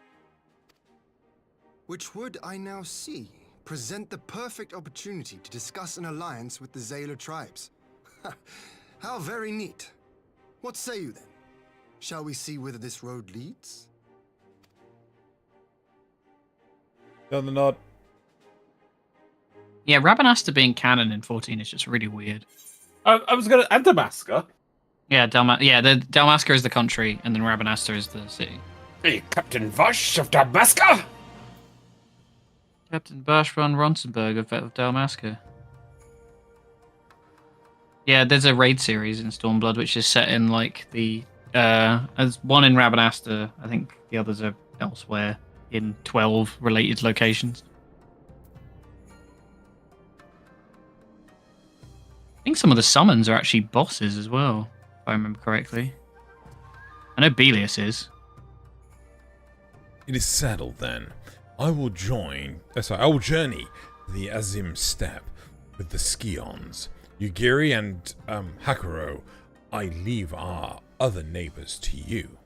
Which would, I now see, present the perfect opportunity to discuss an alliance with the Zayla tribes. How very neat. What say you then? Shall we see whither this road leads? Down the nod. Yeah, Rabanastre being canon in 14 is just really weird. I was gonna and Damascus. Yeah, the Dalmasca is the country, and then Rabanastre is the city. Hey, Captain Vosh of Damascus. Captain Bash von Ronsenberg of Dalmasca. Yeah, there's a raid series in Stormblood which is set in like the as one in Rabanastre. I think the others are elsewhere in 12 related locations. I think some of the summons are actually bosses as well, if I remember correctly. I know Belius is. It is settled then. I will journey the Azim Steppe with the Scions. Yugiri and Hakuro, I leave our other neighbors to you.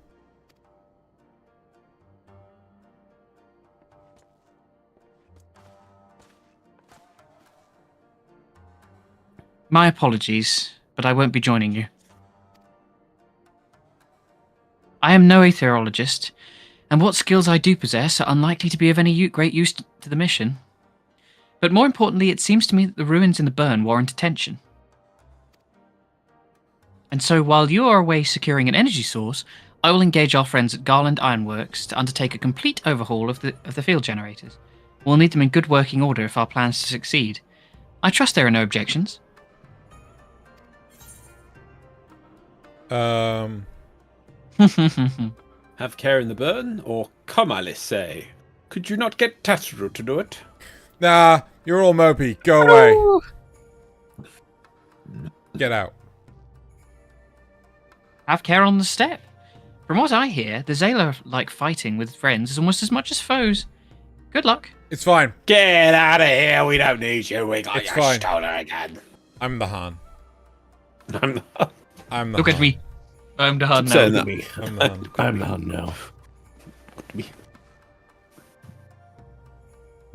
My apologies, but I won't be joining you. I am no aetherologist, and what skills I do possess are unlikely to be of any great use to the mission. But more importantly, it seems to me that the ruins in the Burn warrant attention. And so while you are away securing an energy source, I will engage our friends at Garland Ironworks to undertake a complete overhaul of the field generators. We'll need them in good working order if our plans to succeed. I trust there are no objections. Have care in the Burn, or come, Alice say. Could you not get Tatru to do it? Nah, you're all mopey. Go away. Get out. Have care on the steppe. From what I hear, the Zayla like fighting with friends as almost as much as foes. Good luck. It's fine. Get out of here, we don't need you. We got It's your fine. stoner again. I'm the Han. I'm not. I'm the Look Han. at me. I'm the Hun Saying now. that. I'm the Han. I'm the Hun now.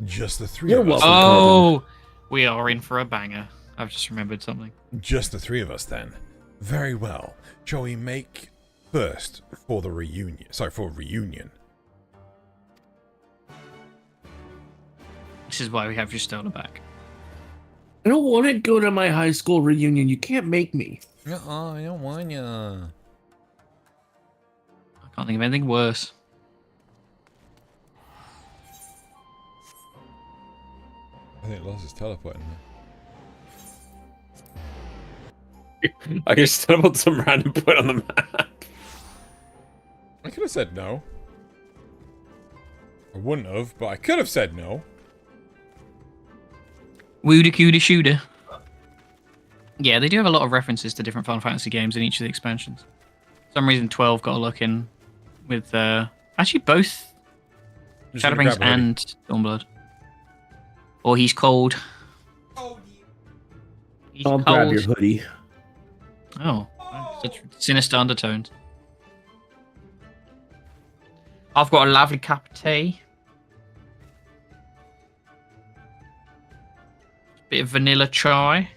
Just the three You're of us. welcome. Oh, we are in for a banger. I've just remembered something. Just the 3 of us then. Very well. Shall we make first for the reunion? Sorry, for reunion. This is why we have your stoner back. I don't want to go to my high school reunion. You can't make me. I don't want ya. I can't think of anything worse. I think Loz is teleporting. I just stumbled some random point on the map. I could have said no. I wouldn't have, but I could have said no. Wooda cooda shooter. Yeah, they do have a lot of references to different Final Fantasy games in each of the expansions. For some reason 12 got a look in with actually both I'm just gonna Shadowbring's grab a hoodie. and Stormblood. Or he's cold. He's I'll cold. grab your hoodie. Oh, such sinister undertones. I've got a lovely cup of tea. Bit of vanilla chai.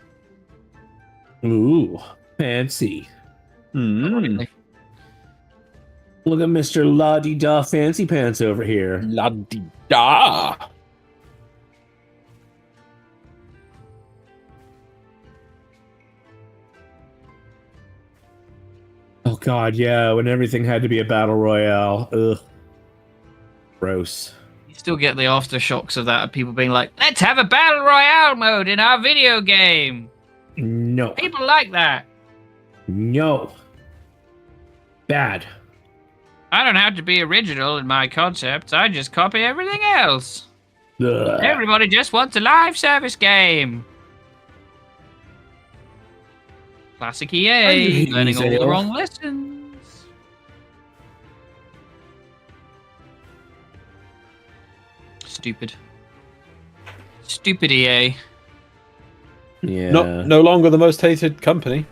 Ooh, fancy. Mm. Look at Mr. La-di-da Fancy Pants over here. La-di-da. Oh god, yeah, when everything had to be a battle royale. Ugh. Gross. You still get the aftershocks of that, of people being like, let's have a battle royale mode in our video game. No. People like that. No. Bad. I don't have to be original in my concepts. I just copy everything else. Ugh. Everybody just wants a live service game. Classic EA, learning all the wrong lessons. Stupid. Stupid EA. Yeah. No longer the most hated company.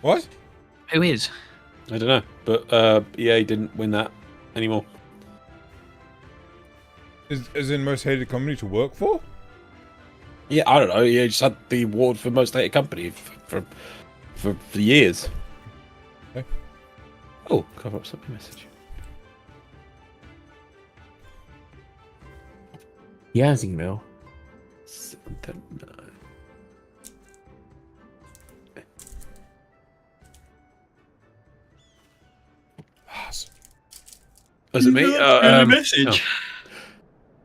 What? Who is? I don't know, but EA didn't win that anymore. Is in most hated company to work for? Yeah, I don't know. EA just had the award for most hated company for years. Okay. Oh, cover up something message. Yes, email. 7:39. Was it me? message. No.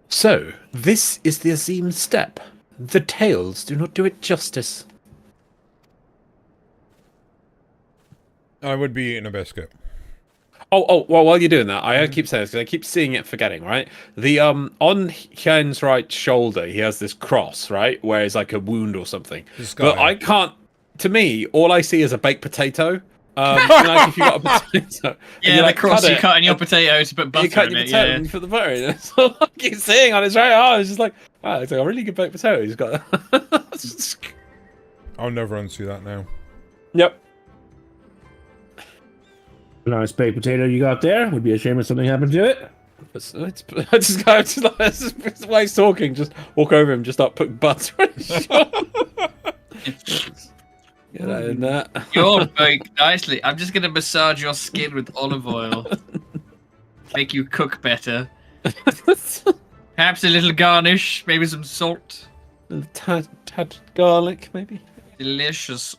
So, this is the Azim Steppe. The tales do not do it justice. I would be eating a biscuit. Well, while you're doing that, I keep saying this because I keep seeing it, forgetting, right? The on Hien's right shoulder, he has this cross, right, where it's like a wound or something. But I can't. To me, all I see is a baked potato. Like if you got a potato, yeah, the cross you cut in your potatoes, but butter you cut in your it. potato Yeah. and you put the butter in it. So I keep seeing on his right arm, it's just like, wow, it's like a really good baked potato. He's got. I'll never unsee that now. Yep. Nice baked potato you got there. Would be a shame if something happened to it. I just go, just like, that's why he's talking. Just walk over him, just start putting butter on his shoulder. Get that in that. You're baked nicely. I'm just gonna massage your skin with olive oil. Make you cook better. Perhaps a little garnish, maybe some salt. A tad garlic, maybe. Delicious.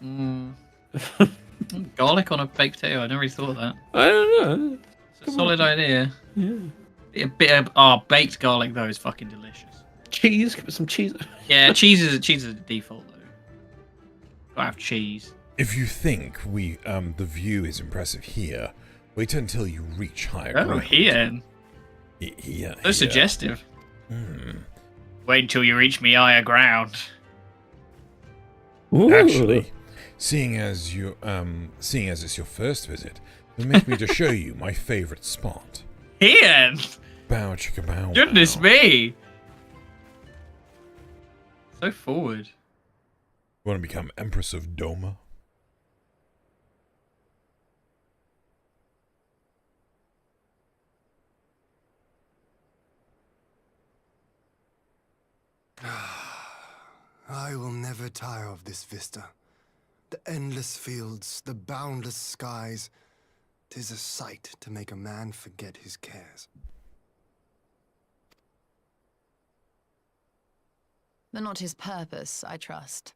Garlic on a baked potato. I never really thought of that. I don't know. It's a solid idea. Yeah. A bit of baked garlic though is fucking delicious. Cheese, give it some cheese. Yeah, cheese is a default though. Gotta have cheese. If you think the view is impressive here, wait until you reach higher Oh, ground. here. Yeah. So suggestive. Hmm. Wait until you reach me higher ground. Ooh. Actually, seeing as it's your first visit, permit me to show you my favorite spot. Ian! Bow chicka bow. Goodness wow. me! So forward. Want to become Empress of Doma? I will never tire of this vista. The endless fields, the boundless skies. 'Tis a sight to make a man forget his cares. But not his purpose, I trust.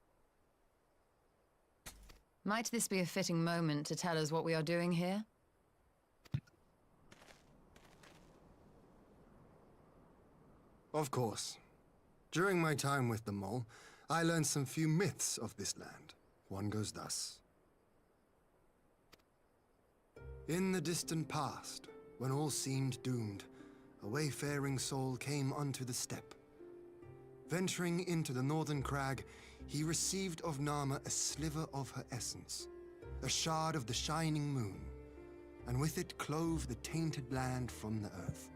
Might this be a fitting moment to tell us what we are doing here? Of course. During my time with the Mole, I learned some few myths of this land. One goes thus. In the distant past, when all seemed doomed, a wayfaring soul came unto the steppe. Venturing into the northern crag, he received of Nama a sliver of her essence, a shard of the shining moon, and with it clove the tainted land from the earth.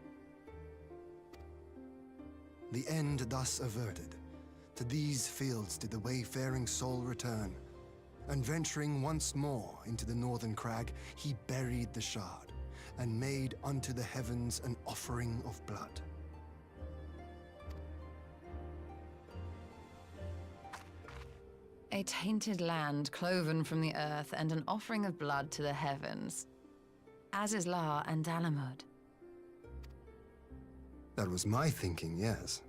The end thus averted, to these fields did the wayfaring soul return, and venturing once more into the northern crag, he buried the shard, and made unto the heavens an offering of blood. A tainted land cloven from the earth and an offering of blood to the heavens. Azizlar and Dalamud. That was my thinking, yes.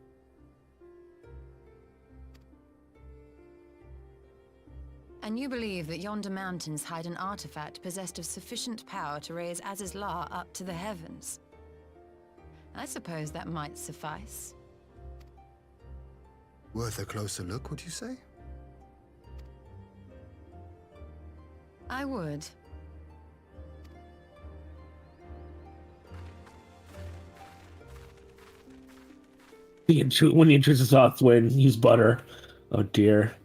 And you believe that yonder mountains hide an artifact possessed of sufficient power to raise Azizlar up to the heavens. I suppose that might suffice. Worth a closer look, would you say? I would. When the intrusive thoughts win, use butter. Oh dear.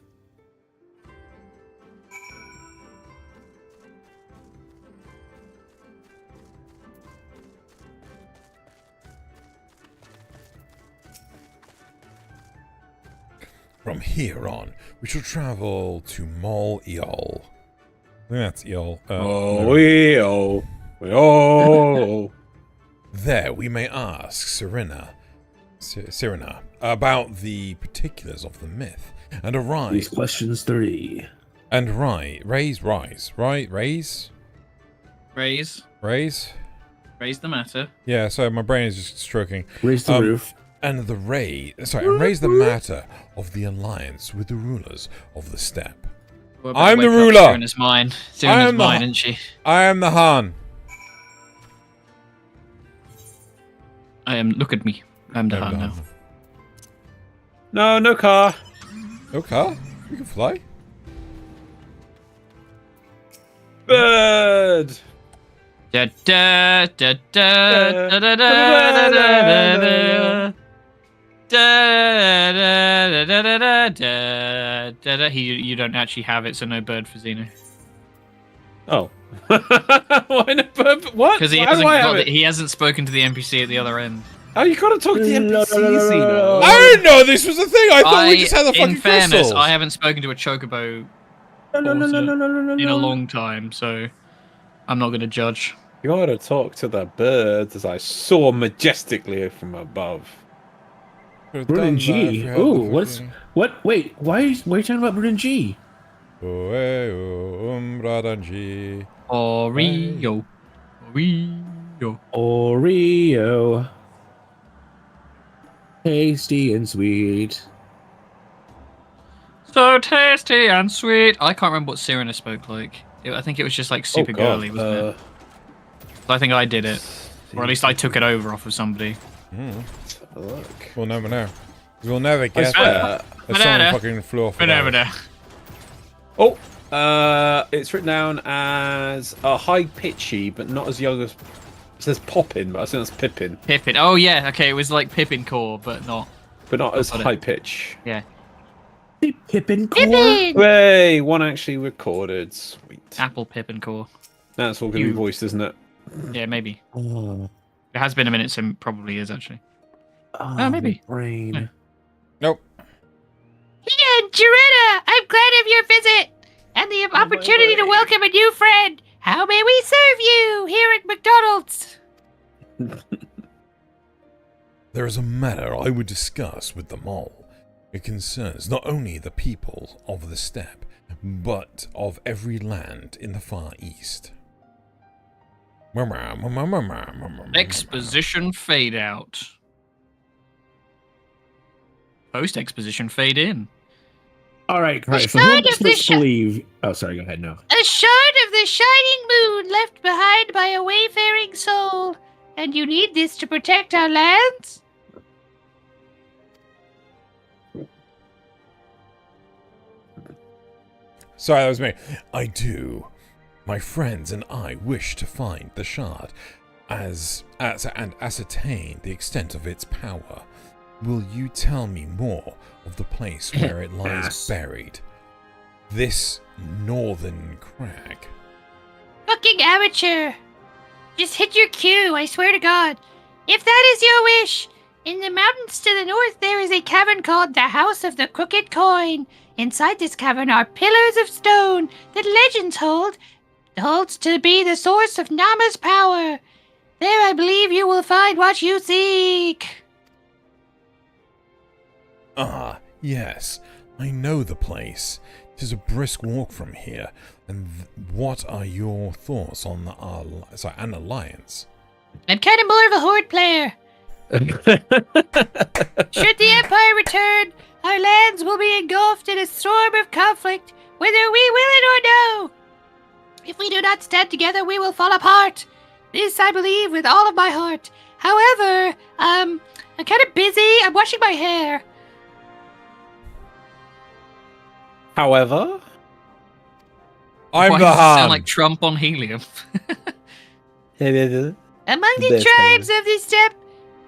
From here on, we shall travel to Mol Eol. I think that's Eol. There we may ask Serena about the particulars of the myth, and arrive. These questions 3. And raise the matter. Yeah, so my brain is just stroking. Raise the roof. And raise the matter of the alliance with the rulers of the steppe. I'm the ruler. Serena's mine. Serena's mine, isn't she? I am the Han. I am. Look at me. I'm the Han now. No car. No car? You can fly. Bird. Da da da da da da da da da da. Da, da, da, da, da, da, da, da. You don't actually have it, so no bird for Xeno. Oh. Why no bird? What? Because he hasn't spoken to the NPC at the other end. Oh, you gotta talk to the NPC, Xeno. I didn't know this was a thing. I thought we just had the fucking In fairness, crystals. I haven't spoken to a chocobo in a long time, so I'm not going to judge. You gotta talk to the birds as I soar majestically from above. Brunnen G. Ooh, what? Wait, why are you talking about Brunnen G? Oreo. Oreo. Tasty and sweet. So tasty and sweet. I can't remember what Serena spoke like. I think it was just like super girly, wasn't it? So I think I did it. Or at least I took it over off of somebody. Look. We'll never know. We'll never guess that. Someone fucking flew off. Oh, it's written down as a high pitchy, but not as young as. It says Poppin, but I think that's Pippin. Pippin. Oh yeah, okay. It was like Pippin core, but not. But not as high pitch. Yeah. Pippin core. Hey, one actually recorded. Sweet. Apple Pippin core. That's all going to be voiced, isn't it? Yeah, maybe. Oh. It has been a minute, so it probably is actually. Maybe. Brain. Yeah. Nope. Yeah, Jaretta, I'm glad of your visit and the opportunity to welcome a new friend. How may we serve you here at McDonald's? There is a matter I would discuss with the mole. It concerns not only the people of the steppe, but of every land in the Far East. Exposition fade out. Post-exposition fade in. All right. So who am I supposed to believe? Oh, sorry. Go ahead. No. A shard of the shining moon left behind by a wayfaring soul. And you need this to protect our lands? Sorry, that was me. I do. My friends and I wish to find the shard and ascertain the extent of its power. Will you tell me more of the place where it lies buried? This northern crag. Fucking amateur. Just hit your cue, I swear to God. If that is your wish, in the mountains to the north there is a cavern called the House of the Crooked Coin. Inside this cavern are pillars of stone that legends holds to be the source of Nama's power. There I believe you will find what you seek. Ah, yes, I know the place. It is a brisk walk from here. And what are your thoughts on an alliance? I'm kind of more of a horde player. Should the Empire return, our lands will be engulfed in a storm of conflict, whether we will it or no. If we do not stand together, we will fall apart. This I believe with all of my heart. However, I'm kind of busy. I'm washing my hair. However, I'm Why the does it Han. sound like Trump on helium? Among the Best tribes of the steppe,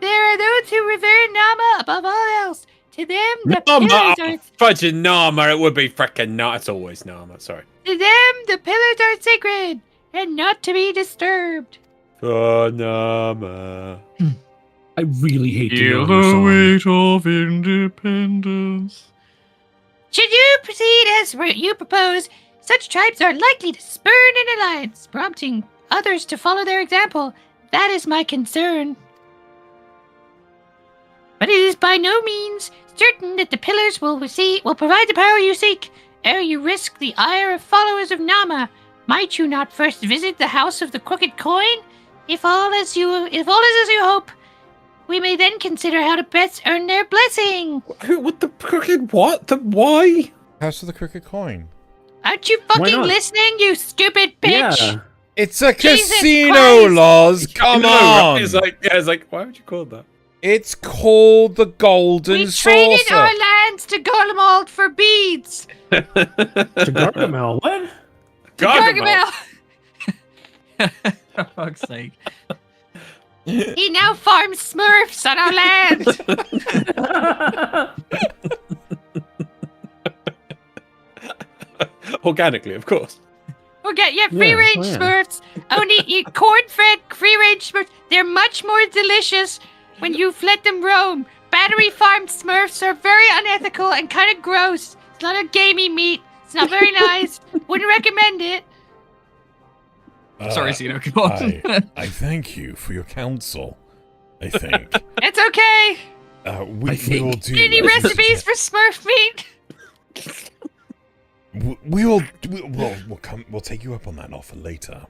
there are those who revere Nama above all else. To them, the pillars Nama! are Fudging Nama, it would be frickin' Nama. It's always Nama, sorry. to them the pillars are sacred and not to be disturbed. Oh, Nama. I really hate to Feel know the the song. weight of independence. Should you proceed as you propose, such tribes are likely to spurn an alliance, prompting others to follow their example. That is my concern. But it is by no means certain that the pillars will provide the power you seek. Ere you risk the ire of followers of Nama, might you not first visit the house of the crooked coin? If all is as you hope, we may then consider how to best earn their blessing. What the crooked what? The why? House of the Crooked Coin. Aren't you Why fucking not? listening, you stupid bitch? Yeah. It's a Jesus casino, Christ. Loz. Come No, on. It's like, why would you call it that? It's called the Golden We traded Saucer. our lands to Garlemald for beads. To Gargamel, what? Gargamel. For fuck's sake. He now farms Smurfs on our land. Organically, of course. We'll get you free-range Smurfs. Only eat corn-fed free-range Smurfs. They're much more delicious when you've let them roam. Battery-farmed Smurfs are very unethical and kind of gross. It's a lot of gamey meat. It's not very nice. Wouldn't recommend it. Sorry, Zeno, come on. I thank you for your counsel. I think. It's okay. We will do. Any as you recipes for Smurf meat? We'll take you up on that offer later.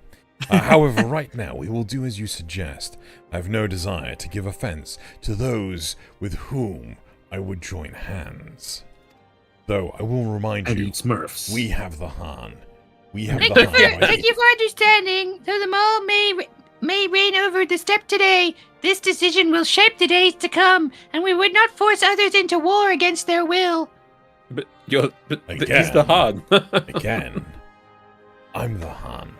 However, right now we will do as you suggest. I have no desire to give offense to those with whom I would join hands. Though I will remind you, Smurfs. We have the Han. We have Thank the you Han. thank you for understanding. Though the Maul may reign over the steppe today, this decision will shape the days to come, and we would not force others into war against their will. But he's Again. the Han. Again, I'm the Han.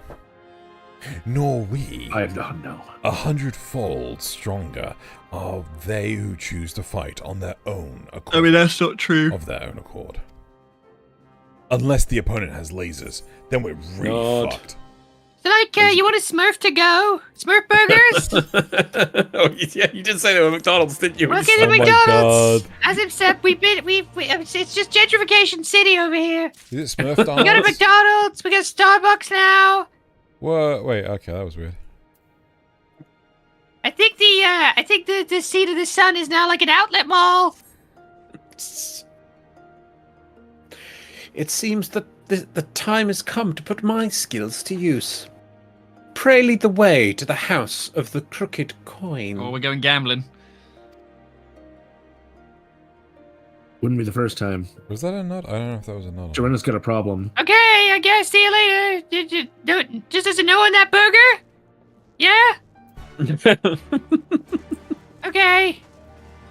Nor we. I am the Han now. 100-fold stronger are they who choose to fight on their own accord. I mean, that's not true. Of their own accord. Unless the opponent has lasers, then we're really God. fucked. So, like, you want a Smurf to go? Smurf burgers? Oh, yeah, you did say they were McDonald's, didn't you? Look at the McDonald's. As I've said, it's just gentrification city over here. Is it Smurf We got a Donald's? McDonald's. We got Starbucks now. Whoa, wait, okay, that was weird. I think the seat of the sun is now like an outlet mall. It seems that the time has come to put my skills to use. Pray lead the way to the house of the crooked coin. Oh, we're going gambling. Wouldn't be the first time. Was that a nod? I don't know if that was a nod. Joanna's got a problem. Okay, I guess. See you later. Just as a no on that burger? Yeah? Okay.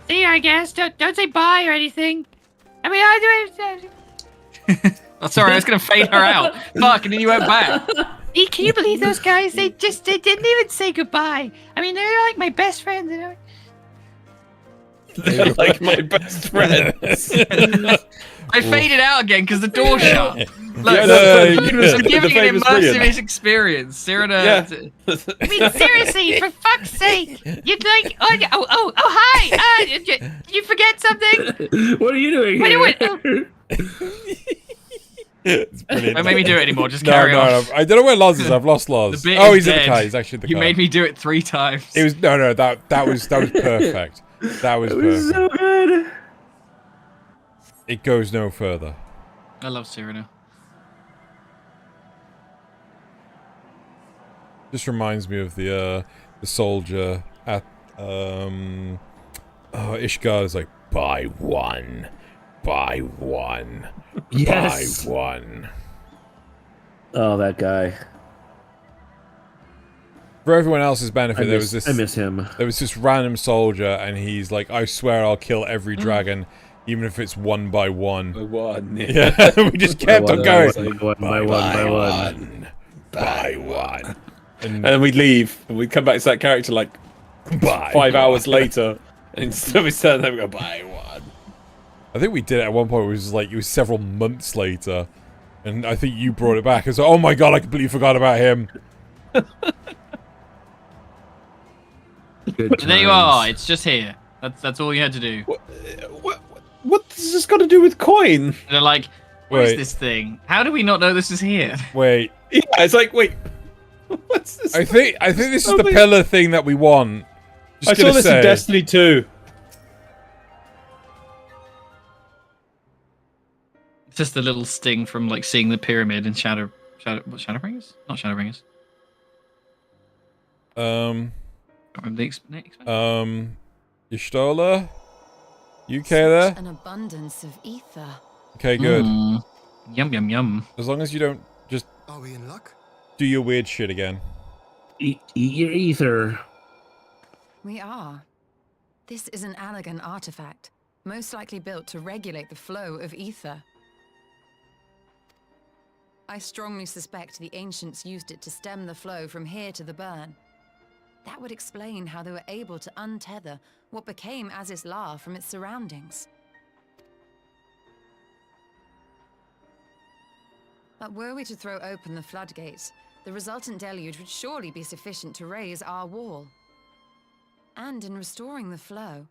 See you, I guess. Don't say bye or anything. I mean, Oh, sorry, I was going to fade her out. Fuck, and then you went back. Can you believe those guys? They didn't even say goodbye. I mean, they're like my best friends. You know? They're like my best friends. I faded out again because the door shut. Look, Yeah, no, I'm the giving fade an was immersive brilliant. experience. Cyrano, Yeah. I mean, seriously, for fuck's sake. You'd like, oh, hi. Did you forget something? What are you doing here? It's brilliant. Don't make me do it anymore. Just No, carry on. no, I don't know where Loz is. I've lost Loz. The bit Oh, is he's in the dead. car. He's actually in the You car. made me do it 3 times. It was no. That was perfect. That was It was perfect. so good. It goes no further. I love Cyrano. Just reminds me of the soldier at Ishgard is like, buy one, buy one, Yes. buy one. Oh, that guy. For everyone else's benefit, there was this. I miss him. There was this random soldier, and he's like, "I swear I'll kill every dragon, even if it's one by one." By one. Yeah, we just kept on going. By one. By one. And then we'd leave, and we'd come back to that character like 5 hours later, and still we stand there and go, buy one. I think we did it at one point. It was like, it was several months later, and I think you brought it back. It's like, oh my god, I completely forgot about him. And there you are. It's just here. That's all you had to do. What does this got to do with coin? And they're like, what is Wait. this thing? How do we not know this is here? Wait. Yeah, it's like, wait, what's this? I think this is the pillar thing that we want. Just I saw gonna this say. in Destiny 2. It's just a little sting from like seeing the pyramid in Shadowbringers? Not Shadowbringers. Y'shtola? You okay there? An abundance of ether. Okay, good. Yum yum yum. As long as you don't just Are we in luck? do your weird shit again. Eat your ether. We are. This is an Allagan artifact, most likely built to regulate the flow of ether. I strongly suspect the ancients used it to stem the flow from here to the burn. That would explain how they were able to untether what became Azys La from its surroundings. But were we to throw open the floodgates, the resultant deluge would surely be sufficient to raise our wall. And in restoring the flow,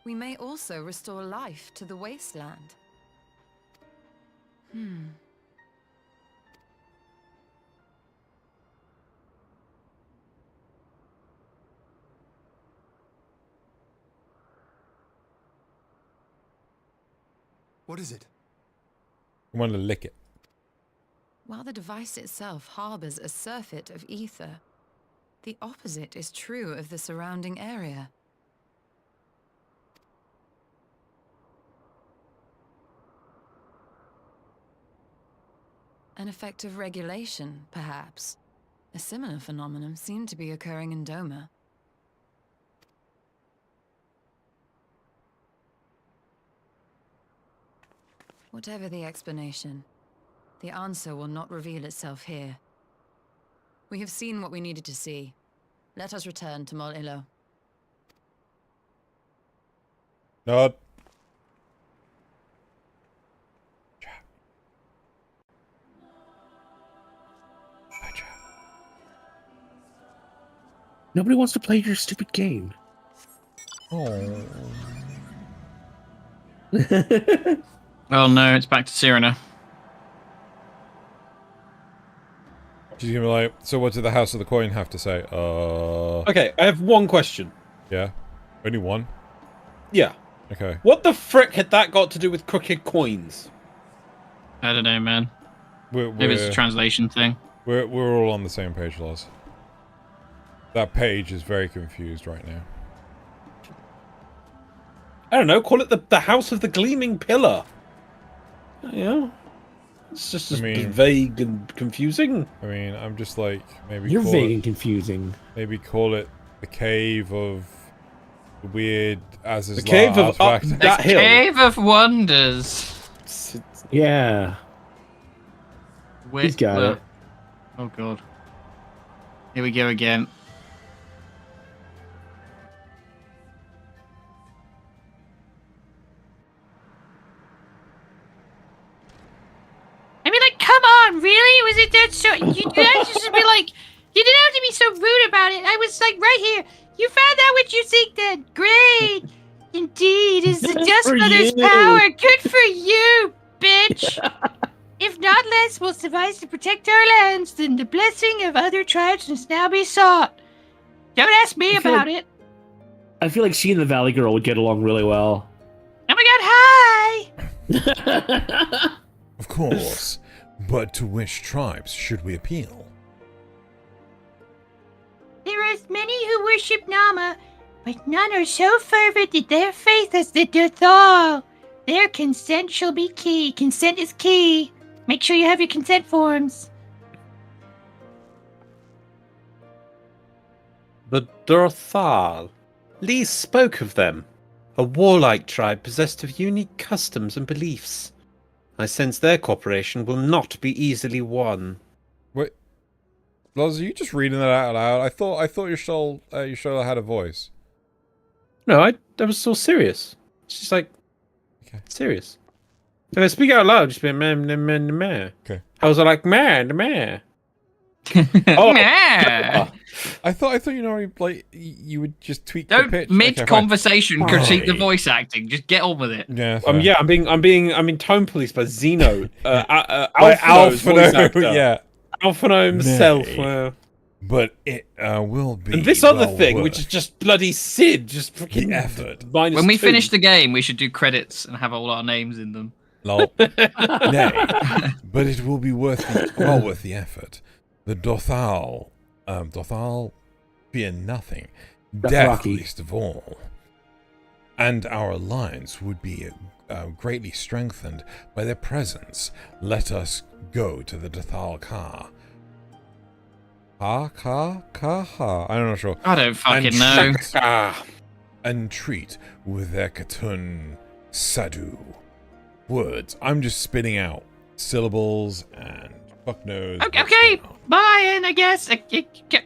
we may also restore life to the wasteland. What is it? I want to lick it. While the device itself harbors a surfeit of ether, the opposite is true of the surrounding area. An effect of regulation, perhaps. A similar phenomenon seemed to be occurring in Doma. Whatever the explanation, the answer will not reveal itself here. We have seen what we needed to see. Let us return to Mol Ilo. Nod. Nobody wants to play your stupid game. Oh. Oh no, it's back to Cyrano. She's gonna be like, so what did the House of the Coin have to say? Okay, I have one question. Yeah? Only one? Yeah. Okay. What the frick had that got to do with crooked coins? I don't know, man. We're, Maybe it's a translation thing. We're all on the same page, Loz. That page is very confused right now. I don't know, call it the House of the Gleaming Pillar. Yeah. It's just vague and confusing. I mean, I'm just like, maybe You're call vague it, and confusing. maybe call it the Cave of the Weird Azys The Cave of up artifact. that hill. Cave of Wonders. Yeah. He's got it. Oh god. Here we go again. I mean, like, come on, really? Was it that so? You guys just be like, you didn't have to be so rude about it. I was like, right here. You found out what you think then. Great. Indeed, is the Dust Brothers' power. Good for you, bitch. If not less will suffice to protect our lands, then the blessing of other tribes must now be sought. Don't ask me about it. I feel like she and the Valley Girl would get along really well. Oh my god, hi! Of course, but to which tribes should we appeal? worship Nama, but none are so fervent in their faith as the Duthal. Their consent shall be key. Consent is key. Make sure you have your consent forms. The Dorthal. Lee spoke of them. A warlike tribe possessed of unique customs and beliefs. I sense their cooperation will not be easily won. Wait, Loz, are you just reading that out loud? I thought your soul had a voice. No, I was so serious. It's just like, okay. Serious. If I speak out loud, just be man. Okay. I was like, man. Oh, I thought you know, like you would just tweak the don't pitch. mid Okay, conversation fine. critique the voice acting. Just get on with it. Yeah. Yeah, I'm being tone policed by Zeno. Alphino, yeah. Alphino himself. But it will be. And this other well thing, worth which is just bloody Sid, just freaking the effort. When we -2. finish the game, we should do credits and have all our names in them. Lol. Nay, but it will be worth the effort. The Dothal, fear nothing, death Dothraki. least of all. And our alliance would be greatly strengthened by their presence. Let us go to the Dothal Ka. I'm not sure. I don't fucking know. And treat with their Katun Sadu. Words. I'm just spitting out syllables and fuck knows. Okay, bye, and I guess,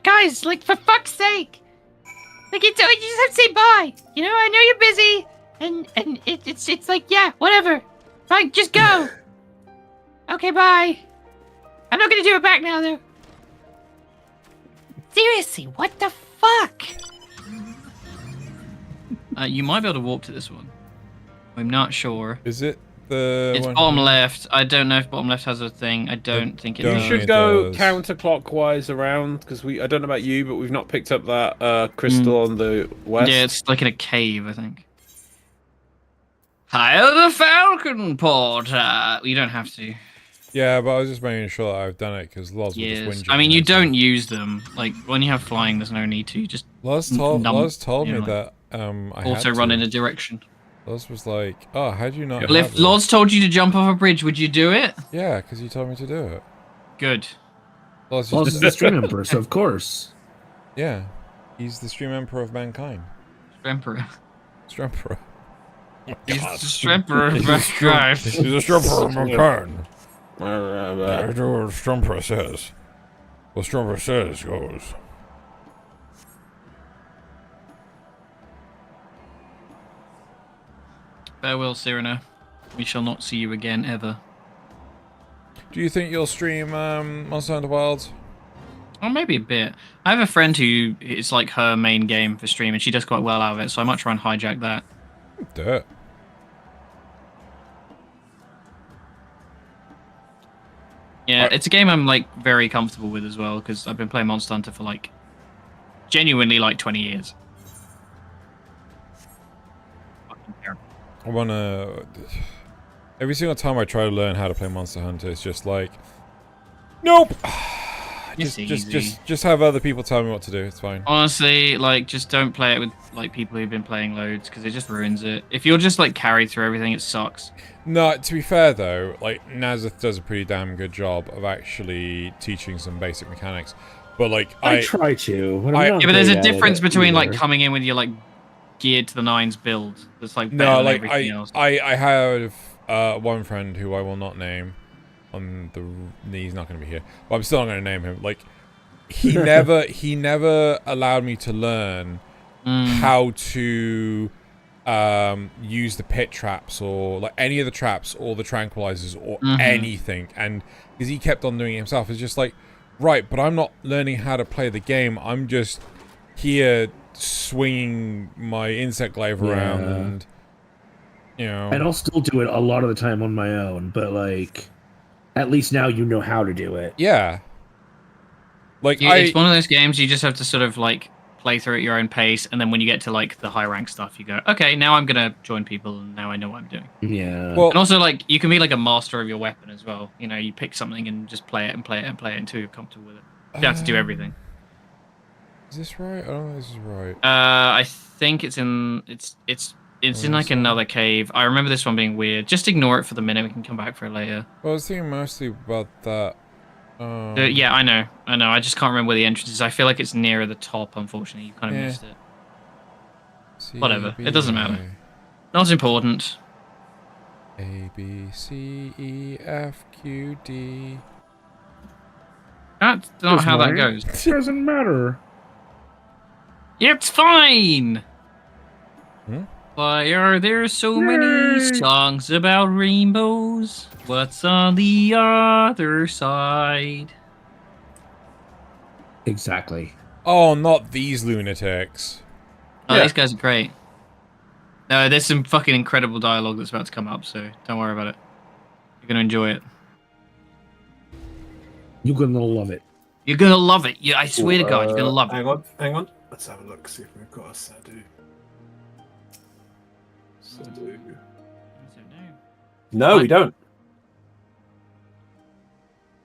guys, like, for fuck's sake. Like, you just have to say bye. You know, I know you're busy, and it's like, yeah, whatever. Fine, just go. Okay, bye. I'm not gonna do it back now, though. Seriously, what the fuck? You might be able to walk to this one. I'm not sure. Is it the? It's one? bottom left. I don't know if bottom left has a thing. I don't think it don't We does. should it go does. counterclockwise around because I don't know about you, but we've not picked up that crystal on the west. Yeah, it's like in a cave, I think. Hire the Falcon Porter. You don't have to. Yeah, but I was just making sure that I've done it because Loz will just Yes. whinge. I mean, at me you and say- don't use them. Like when you have flying, there's no need to. You just Loz told you me know, that I also had run to. in a direction. Loz was like, "Oh, how do you not?" Well, have if this?" Loz told you to jump off a bridge, would you do it? Yeah, because you told me to do it. Good. Loz Well, just this is the stream emperor, so of course. yeah, he's the stream emperor of mankind. Emperor. Stream emperor. He's the Emperor of mankind. He's a strumper of mankind. That's what Strumper says. What Strumper says goes. Farewell, Cyrano. We shall not see you again ever. Do you think you'll stream Monster Hunter Wilds? Or maybe a bit. I have a friend who it's like her main game for stream, and she does quite well out of it. So I might try and hijack that. Do it. Yeah, it's a game I'm like very comfortable with as well because I've been playing Monster Hunter for like genuinely like 20 years. Fucking terrible. I wanna. Every single time I try to learn how to play Monster Hunter, it's just like, nope. It's easy. just have other people tell me what to do. It's fine. Honestly, like just don't play it with like people who've been playing loads because it just ruins it. If you're just like carried through everything, it sucks. No, to be fair though, like Nazeth does a pretty damn good job of actually teaching some basic mechanics. But like I try to. But I'm not Yeah, but there's great a at it difference between like either. coming in with your like geared to the nines build. That's like better no, than like everything else. I have one friend who I will not name. He's not going to be here, but I'm still not going to name him. Like he never allowed me to learn how to use the pit traps or like any of the traps or the tranquilizers or anything, and because he kept on doing it himself. It's just like, right, but I'm not learning how to play the game. I'm just here swinging my insect glaive around and you know. And I'll still do it a lot of the time on my own, but like at least now you know how to do it. Yeah. Like It's one of those games you just have to sort of like play through at your own pace, and then when you get to like the high rank stuff, you go, okay, now I'm gonna join people, and now I know what I'm doing. Yeah. Well, And also, like, you can be like a master of your weapon as well. You know, you pick something and just play it and play it and play it until you're comfortable with it. You don't have to do everything. Is this right? I don't know if this is right. I think it's in in like another cave. I remember this one being weird. Just ignore it for the minute. We can come back for it later. Well, I was thinking mostly about that. Yeah, I know. I just can't remember where the entrance is. I feel like it's nearer the top. Unfortunately, you kind of missed it. Whatever. It doesn't matter. Not important. A B C E F Q D. That's not how that goes. It doesn't matter. It's fine. Hmm? Why are there so many songs about rainbows? What's on the other side? Exactly. Oh, not these lunatics. Oh, these guys are great. No, there's some fucking incredible dialogue that's about to come up, so don't worry about it. You're gonna enjoy it. You're gonna love it. You're gonna love it. I swear to God, you're gonna love it. Hang on. Let's have a look, see if we've got a Sadu. No, we don't.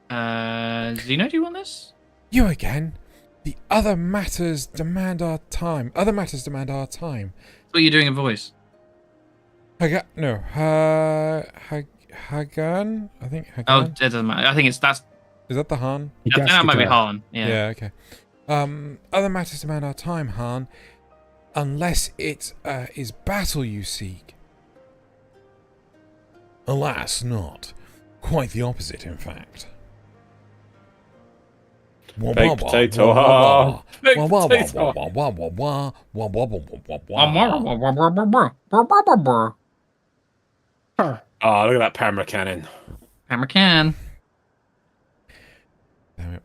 Xeno, do you want this? You again? The other matters demand our time. Other matters demand our time. What are you doing in voice? Hagan? I think Hagan. Oh, it doesn't matter. I think it's that's. Is that the Han? That might be Han. Yeah. Yeah. Okay. Other matters demand our time, Han. Unless it is battle you seek. Alas, not. Quite the opposite, in fact. Baked potato, ha! Baked potato. Oh, look at that Pamela cannon. Hammer can. Damn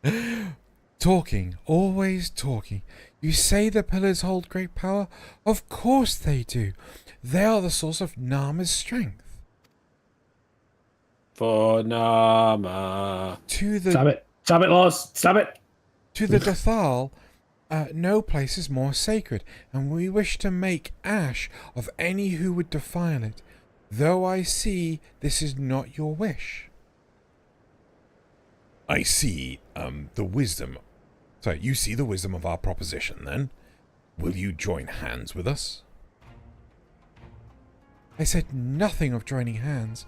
it. Talking, always talking. You say the pillars hold great power? Of course they do. They are the source of Nama's strength. For Nama. Stop it, Loz. Stop it. To the Dathal, no place is more sacred, and we wish to make ash of any who would defile it, though I see this is not your wish. I see, the wisdom. So, you see the wisdom of our proposition, then? Will you join hands with us? I said nothing of joining hands.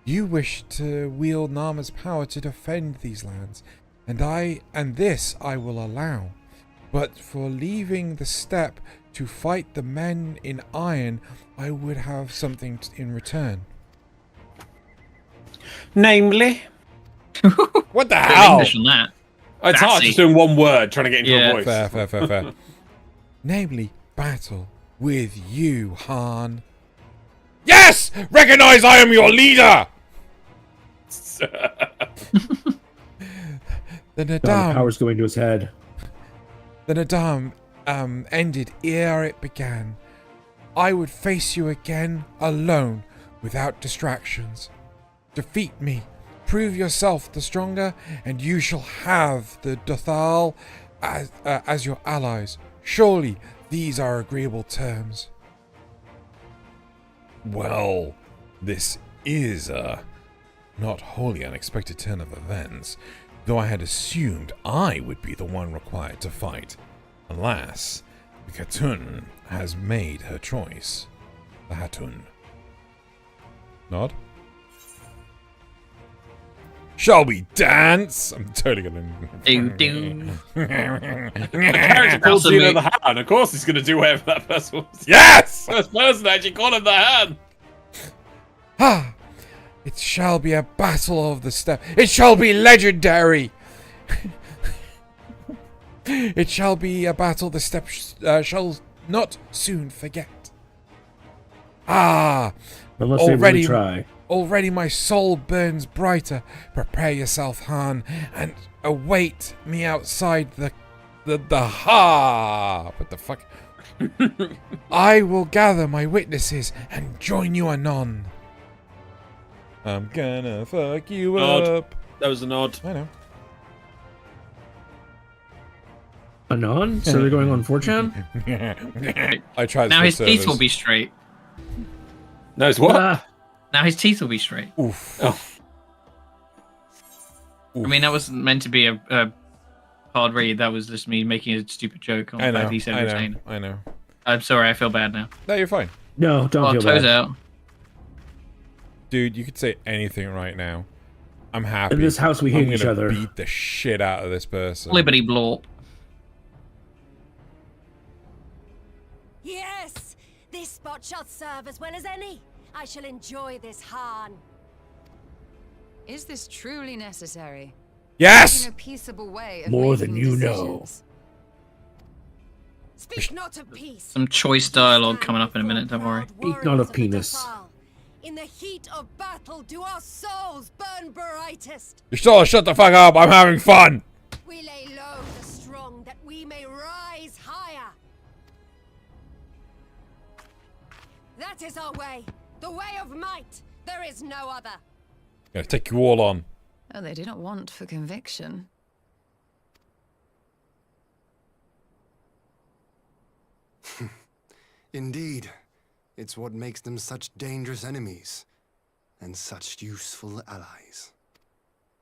You wish to wield Nama's power to defend these lands, and this I will allow. But for leaving the steppe to fight the men in iron, I would have something in return. Namely? What the hell? English on that. It's hard just doing one word, trying to get into a voice. Fair. Namely, battle with you, Han. Yes! Recognize I am your leader! The Nadam. Power's going to his head. The Nadam ended ere it began. I would face you again alone, without distractions. Defeat me, prove yourself the stronger, and you shall have the Dathal as your allies. Surely these are agreeable terms. Well, this is a not wholly unexpected turn of events, though I had assumed I would be the one required to fight. Alas, the Khatun has made her choice. The Hatun. Nod? Shall we dance? I'm totally gonna... The character called Xeno the Han. Of course he's gonna do whatever that person was. Yes! First person actually called him the Han. Ah! It shall be a battle of the steppe. It shall be legendary! It shall be a battle the steppe shall not soon forget. Ah! Unless they really try. Already my soul burns brighter. Prepare yourself, Han, and await me outside the What the fuck? I will gather my witnesses and join you anon. I'm gonna fuck you up. That was a nod. I know. Anon? So they're going on 4chan? I tried. Now his teeth will be straight. No, it's what? Now his teeth will be straight. Oof. Oh. I mean, that wasn't meant to be a hard read. That was just me making a stupid joke on I the fact know. he said I know. retainer. I know. I'm sorry, I feel bad now. No, you're fine. No, don't Oh, feel toes bad. out. Dude, you could say anything right now. I'm happy. In this house, we hate I'm each gonna other. beat the shit out of this person. Liberty blorp. Yes! This spot shall serve as well as any. I shall enjoy this harn. Is this truly necessary? Yes! In a peaceable way of More making than you know. decisions. Speak not of peace. Some choice dialogue coming up in a minute, don't worry. Speak not of penis. In the heat of battle, do our souls burn brightest. You still shut the fuck up. I'm having fun. We lay low the strong that we may rise higher. That is our way, the way of might. There is no other. Gonna take you all on. Oh, they do not want for conviction. Indeed. It's what makes them such dangerous enemies. And such useful allies.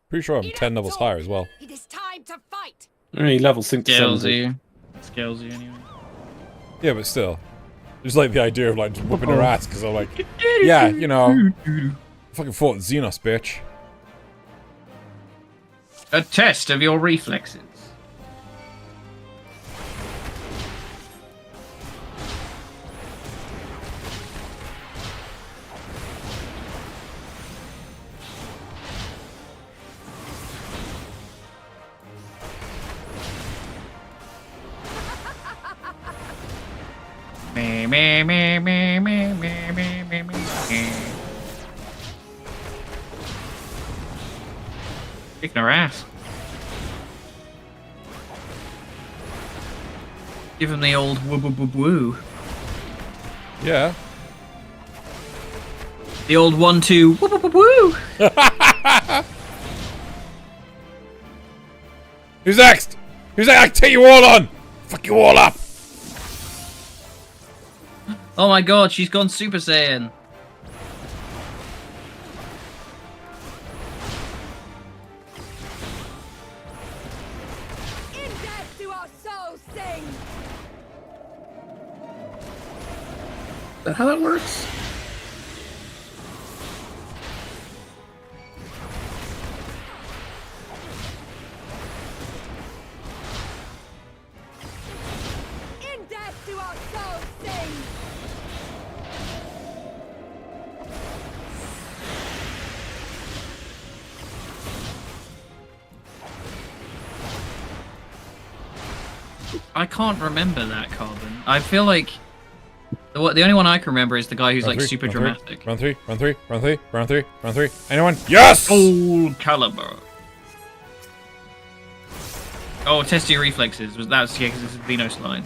Pretty sure I'm 10 levels higher as well. It is time to fight. Only level synced to Scales 70. you. Scales you anyway. Yeah, but still. Just like the idea of like just whooping her ass because I'm like, yeah, you know. Fucking fought Xenos, bitch. A test of your reflexes. Me, me, me, me, me, me, me, me, me. Kicking her ass. Give him the old woo woo woo woo. Yeah. The old 1-2 woo woo woo woo. Who's next? Who's next? I take you all on. Fuck you all up. Oh my god, she's gone Super Saiyan. In death do our souls sing. Is that how that works? In death do our souls sing. I can't remember that Carbon. I feel like the only one I can remember is the guy who's Round like three, super round three, dramatic. Round three, round three, round three, round three, round three. Anyone? Yes! Soul Calibur. Oh, test your reflexes. That's yeah, because it's a Venos line.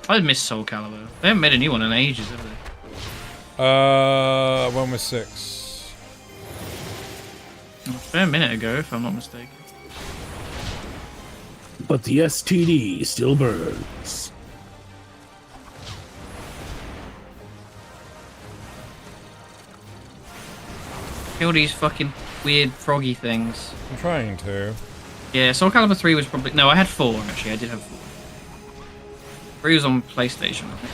I miss Soul Calibur. They haven't made a new one in ages, have they? When was 6? A fair minute ago, if I'm not mistaken. But the STD still burns. Kill these fucking weird froggy things. I'm trying to. Yeah, Soul Calibur 3 was probably... No, I had 4, actually. I did have 4. 3 was on PlayStation, I think.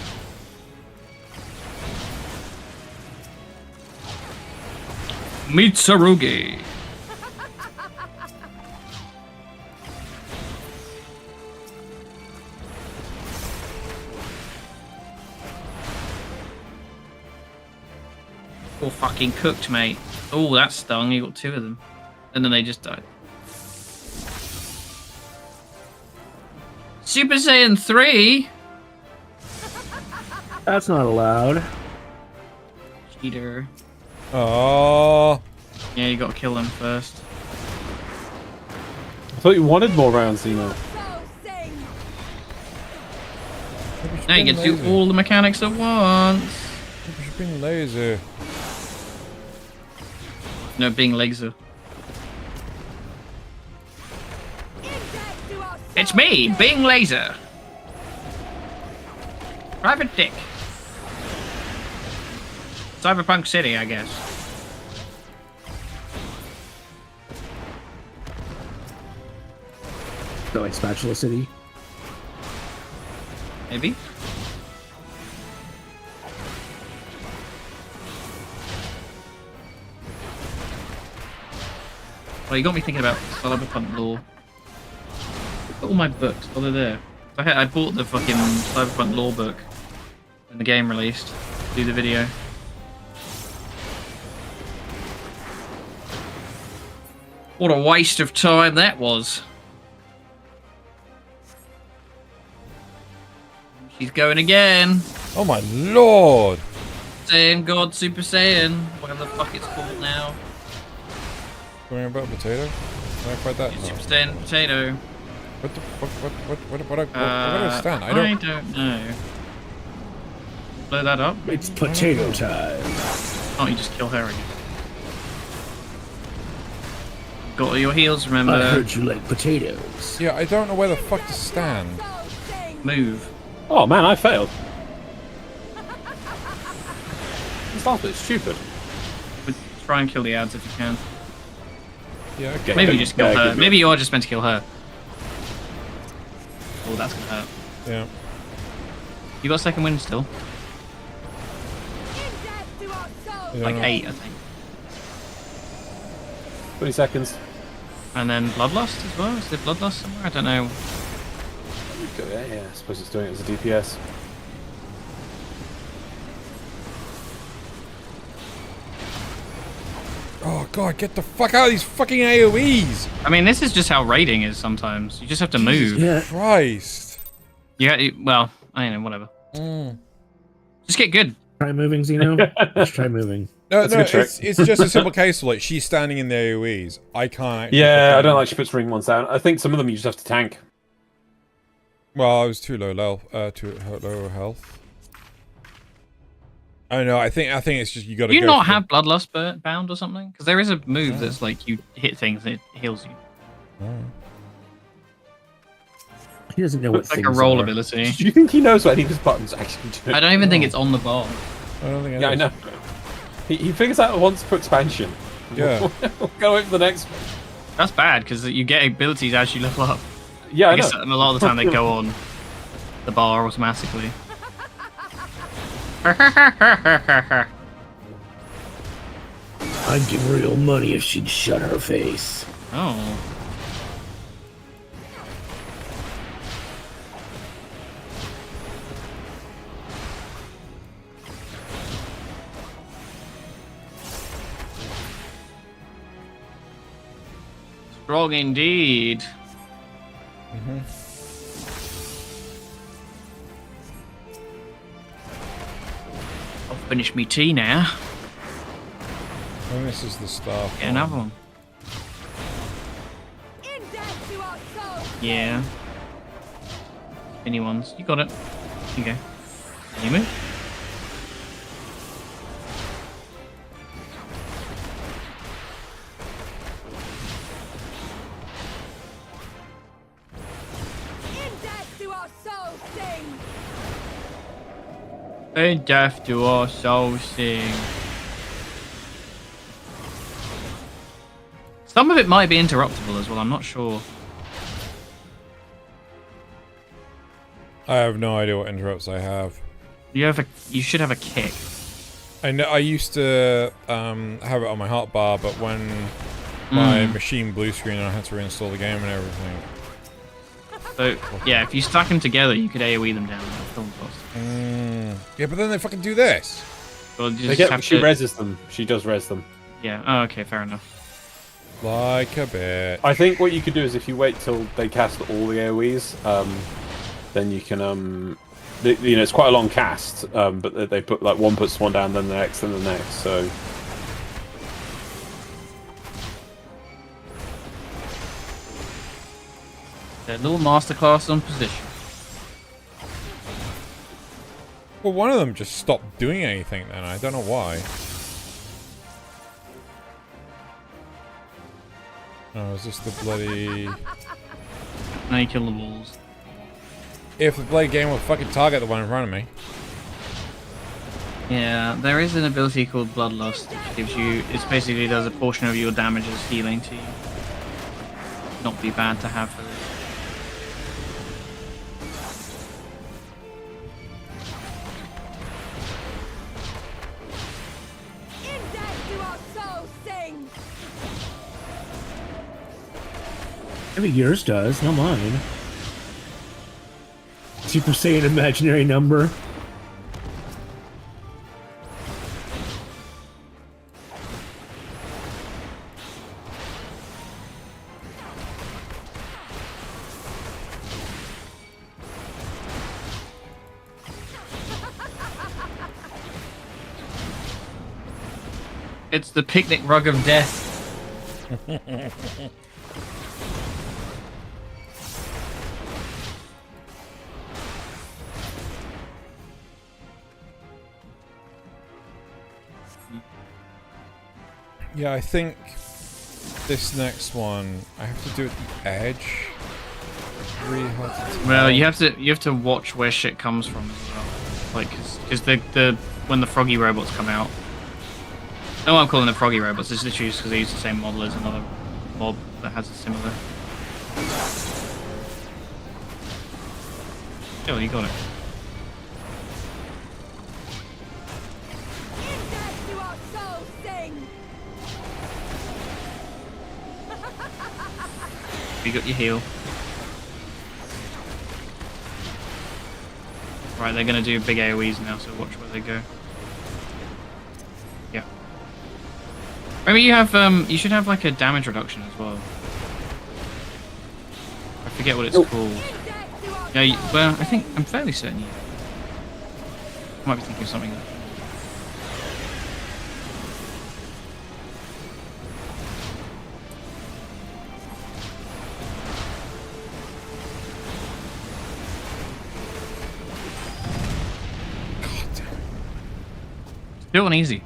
Mitsurugi. All fucking cooked, mate. Oh, that stung. You got 2 of them. And then they just died. Super Saiyan 3? That's not allowed. Cheater. Oh. Yeah, you gotta kill them first. I thought you wanted more rounds, Xeno. Now you get to do all the mechanics at once. You've been lazy. No, being laser. It's me, Bing Laser. Private Dick. Cyberpunk City, I guess. So like Spatula City. Maybe. Well, you got me thinking about Cyberpunk lore. Look at all my books. Oh, they're there. I bought the fucking Cyberpunk lore book when the game released to do the video. What a waste of time that was. She's going again. Oh my lord! Saiyan God Super Saiyan. Whatever the fuck it's called now. Talking about potato? Did I fight that? No. Super Saiyan Potato. What the fuck? What do I stand? I don't know. Blow that up. It's potato time. Oh, you just kill her again. Got all your heals, remember? I heard you like potatoes. Yeah, I don't know where the fuck to stand. Move. Oh man, I failed. This last bit's stupid. But try and kill the ads if you can. Yeah, okay. Maybe you just kill Yeah, her. Maybe you are just meant to kill her. Oh, that's gonna hurt. Yeah. You got second wind still? Like 8, I think. 20 seconds. And then Bloodlust as well? Is there Bloodlust somewhere? I don't know. Yeah, I suppose it's doing it as a DPS. Oh god, get the fuck out of these fucking AoEs! I mean, this is just how raiding is sometimes. You just have to move. Yeah. Christ. Yeah, well, I don't know, whatever. Just get good. Try moving, Xeno. Let's try moving. No, That's a good trick. it's just a simple case of like she's standing in the AoEs. I can't actually. Yeah, I don't like she puts ring ones down. I think some of them you just have to tank. Well, I was too low health. I don't know. I think it's just you got to. Do you not have Bloodlust bound or something? Because there is a move that's like you hit things and it heals you. He doesn't know what It's like things a roll are. ability. Do you think he knows what any of his buttons actually do? I don't even think it's on the bar. I don't think. Yeah, I know. He figures out once per expansion. Yeah. We'll go wait for the next one. That's bad because you get abilities as you level up. Yeah, I I guess know. a lot of the time they go on the bar automatically. I'd give real money if she'd shut her face. Oh. Strong indeed. I'll finish me tea now. And this is the stuff. Get another one. Yeah. Any ones? You got it. Here you go. Can you move? And death to our souls sing. Some of it might be interruptible as well, I'm not sure. I have no idea what interrupts I have. You should have a kick. I know I used to have it on my hotbar, but when my machine blue screen, I had to reinstall the game and everything. So yeah, if you stack them together, you could AoE them down. Yeah, but then they fucking do this. Well, you They just get, have she to- reses them. She does res them. Yeah. Oh, okay, fair enough. Like a bit. I think what you could do is if you wait till they cast all the AoEs, then you can you know, it's quite a long cast, but they put like one puts one down, then the next, then the next. So A little masterclass on position. Well, one of them just stopped doing anything then. I don't know why. Oh, is this the bloody... Now you kill the walls. If the bloody game will fucking target the one in front of me. Yeah, there is an ability called Bloodlust, which gives you. It's basically does a portion of your damage as healing to you. Not be bad to have for this. Maybe yours does, not mine. Super Saiyan imaginary number. It's the picnic rug of death. Yeah, I think this next one I have to do at the edge. It's really hard to tell. Well, you have to watch where shit comes from as well. Like, because the when the froggy robots come out. No, I'm calling them froggy robots. It's literally just because they use the same model as another mob that has a similar. Oh, you got it. You got your heal. Right, they're gonna do big AoEs now, so watch where they go. Yeah. Maybe you have you should have like a damage reduction as well. I forget what it's called. Yeah, well, I think I'm fairly certain you might be thinking of something. Still an easy.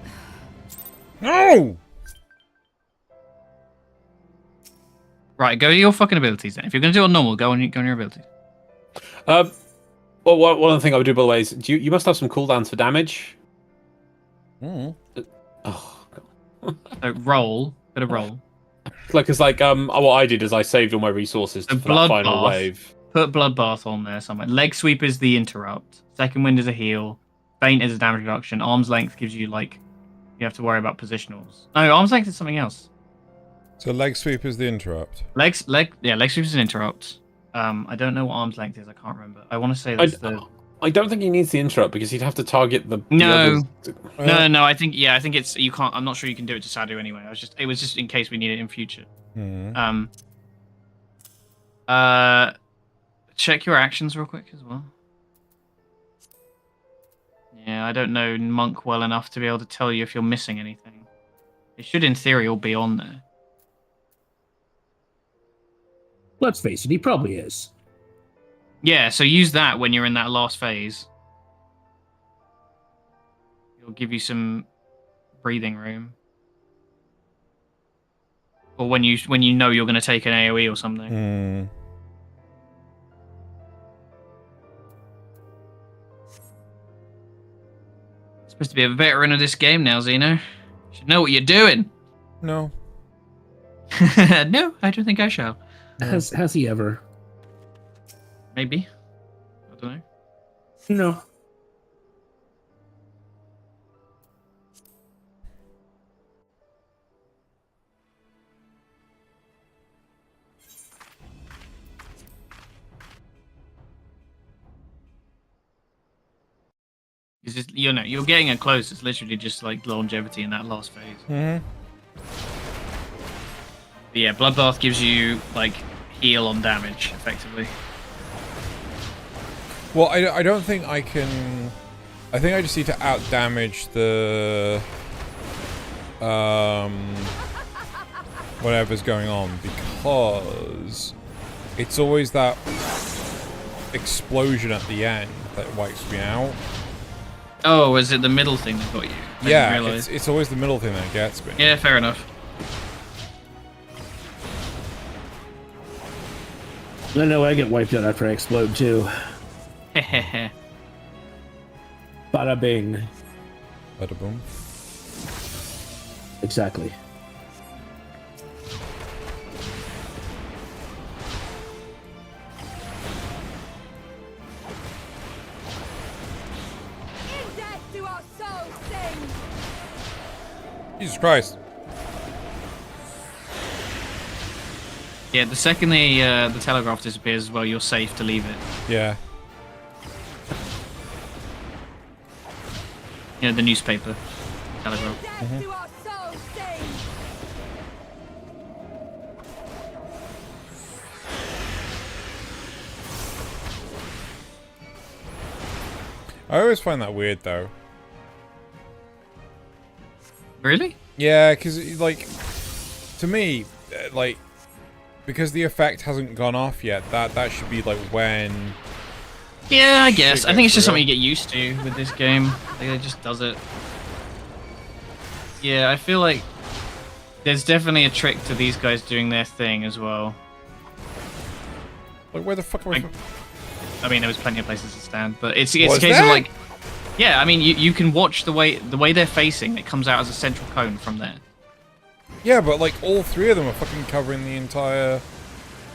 No! Right, go to your fucking abilities then. If you're going to do it on normal, go on your abilities. Well, one other thing I would do, by the way, is you must have some cooldowns for damage. Mm. Oh, God. So roll. Bit of roll. Like, it's like, what I did is I saved all my resources for that final wave. Put Bloodbath on there somewhere. Leg Sweep is the interrupt. Second Wind is a heal. Feint is a damage reduction. Arm's Length gives you, like, you have to worry about positionals. No, Arm's Length is something else. So leg sweep is the interrupt. Leg Sweep is an interrupt. I don't know what Arm's Length is. I can't remember. I want to say that's I don't think he needs the interrupt because he'd have to target the. No. The No. I think it's you can't. I'm not sure you can do it to Sadu anyway. It was just in case we need it in future. Mm. Check your actions real quick as well. Yeah, I don't know Monk well enough to be able to tell you if you're missing anything. It should, in theory, all be on there. Let's face it, he probably is. Yeah, so use that when you're in that last phase. It'll give you some breathing room. Or when you know you're going to take an AoE or something. Mm. Supposed to be a veteran of this game now, Xeno. You should know what you're doing. No. No, I don't think I shall. Has he ever? Maybe. I don't know. No. It's just, you're getting it close. It's literally just like longevity in that last phase. Mm-hmm. But yeah, Bloodbath gives you like heal on damage, effectively. Well, I don't think I can. I think I just need to out damage the whatever's going on, because it's always that explosion at the end that wipes me out. Oh, is it the middle thing that got you? Yeah, it's always the middle thing that gets me. Yeah, fair enough. I know I get wiped out after I explode too. Hehehe. Bada bing. Bada boom. Exactly. In death do our souls sing. Jesus Christ. Yeah, the second the telegraph disappears as well, you're safe to leave it. Yeah. You know, the newspaper telegraph. Death do our souls sing. I always find that weird, though. Really? Yeah, because, like, to me, like, because the effect hasn't gone off yet, that should be, like, when... Yeah, I guess. I think it's just real. something you get used to with this game. Like, it just does it. Yeah, I feel like there's definitely a trick to these guys doing their thing as well. Like, where the fuck are we... I mean, there was plenty of places to stand, but it's a Was case there? of like, yeah. I mean, you can watch the way they're facing. It comes out as a central cone from there. Yeah, but, like, all three of them are fucking covering the entire...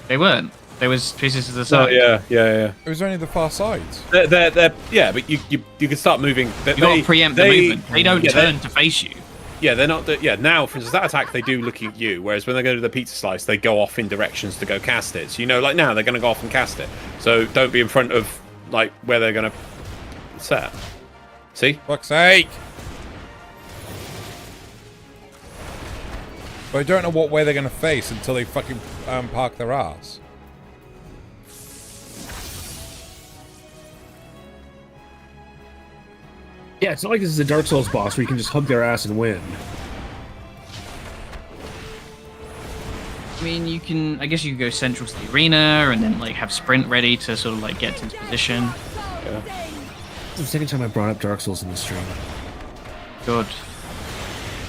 They weren't. There was pieces to the No, side. yeah. It was only the far sides. They're yeah, but you can start moving. You got to preempt the movement. They don't turn to face you. Yeah, they're not. Yeah, now for instance, that attack they do looking at you, whereas when they go to the pizza slice, they go off in directions to go cast it. So you know, like now they're going to go off and cast it. So don't be in front of like where they're going to set. See? Fuck's sake! But I don't know what way they're going to face until they fucking park their ass. Yeah, it's not like this is a Dark Souls boss where you can just hug their ass and win. I mean, you can. I guess you can go central to the arena and then like have sprint ready to sort of like get to its position. Yeah. It's the second time I brought up Dark Souls in the stream. Good.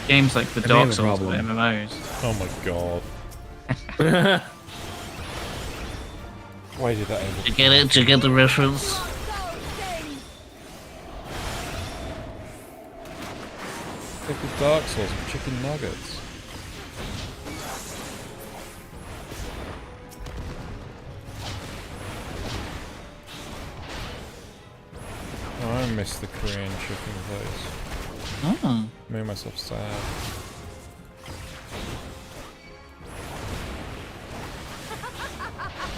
Games like the I may Dark have a Souls of problem. MMOs. Oh my god. Why did that ever... You get it? You get the reference? Fucking Dark Souls with chicken nuggets. Oh, I miss the Korean chicken place. Oh. Made myself sad.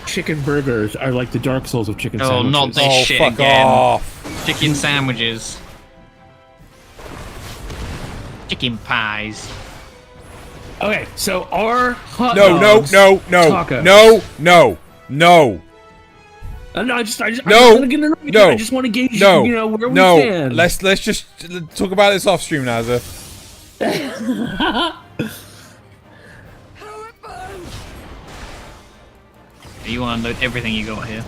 Chicken burgers are like the Dark Souls of chicken Oh, sandwiches. not this shit fuck again. off. Chicken sandwiches. Chicken pies. Okay, so our hot No, dogs, no. tacos. No. No, I just No, want to get an idea. no, I just want to gauge, no, you know, where we no. stand. Let's just talk about this off stream, Nazza. You want to load everything you got here.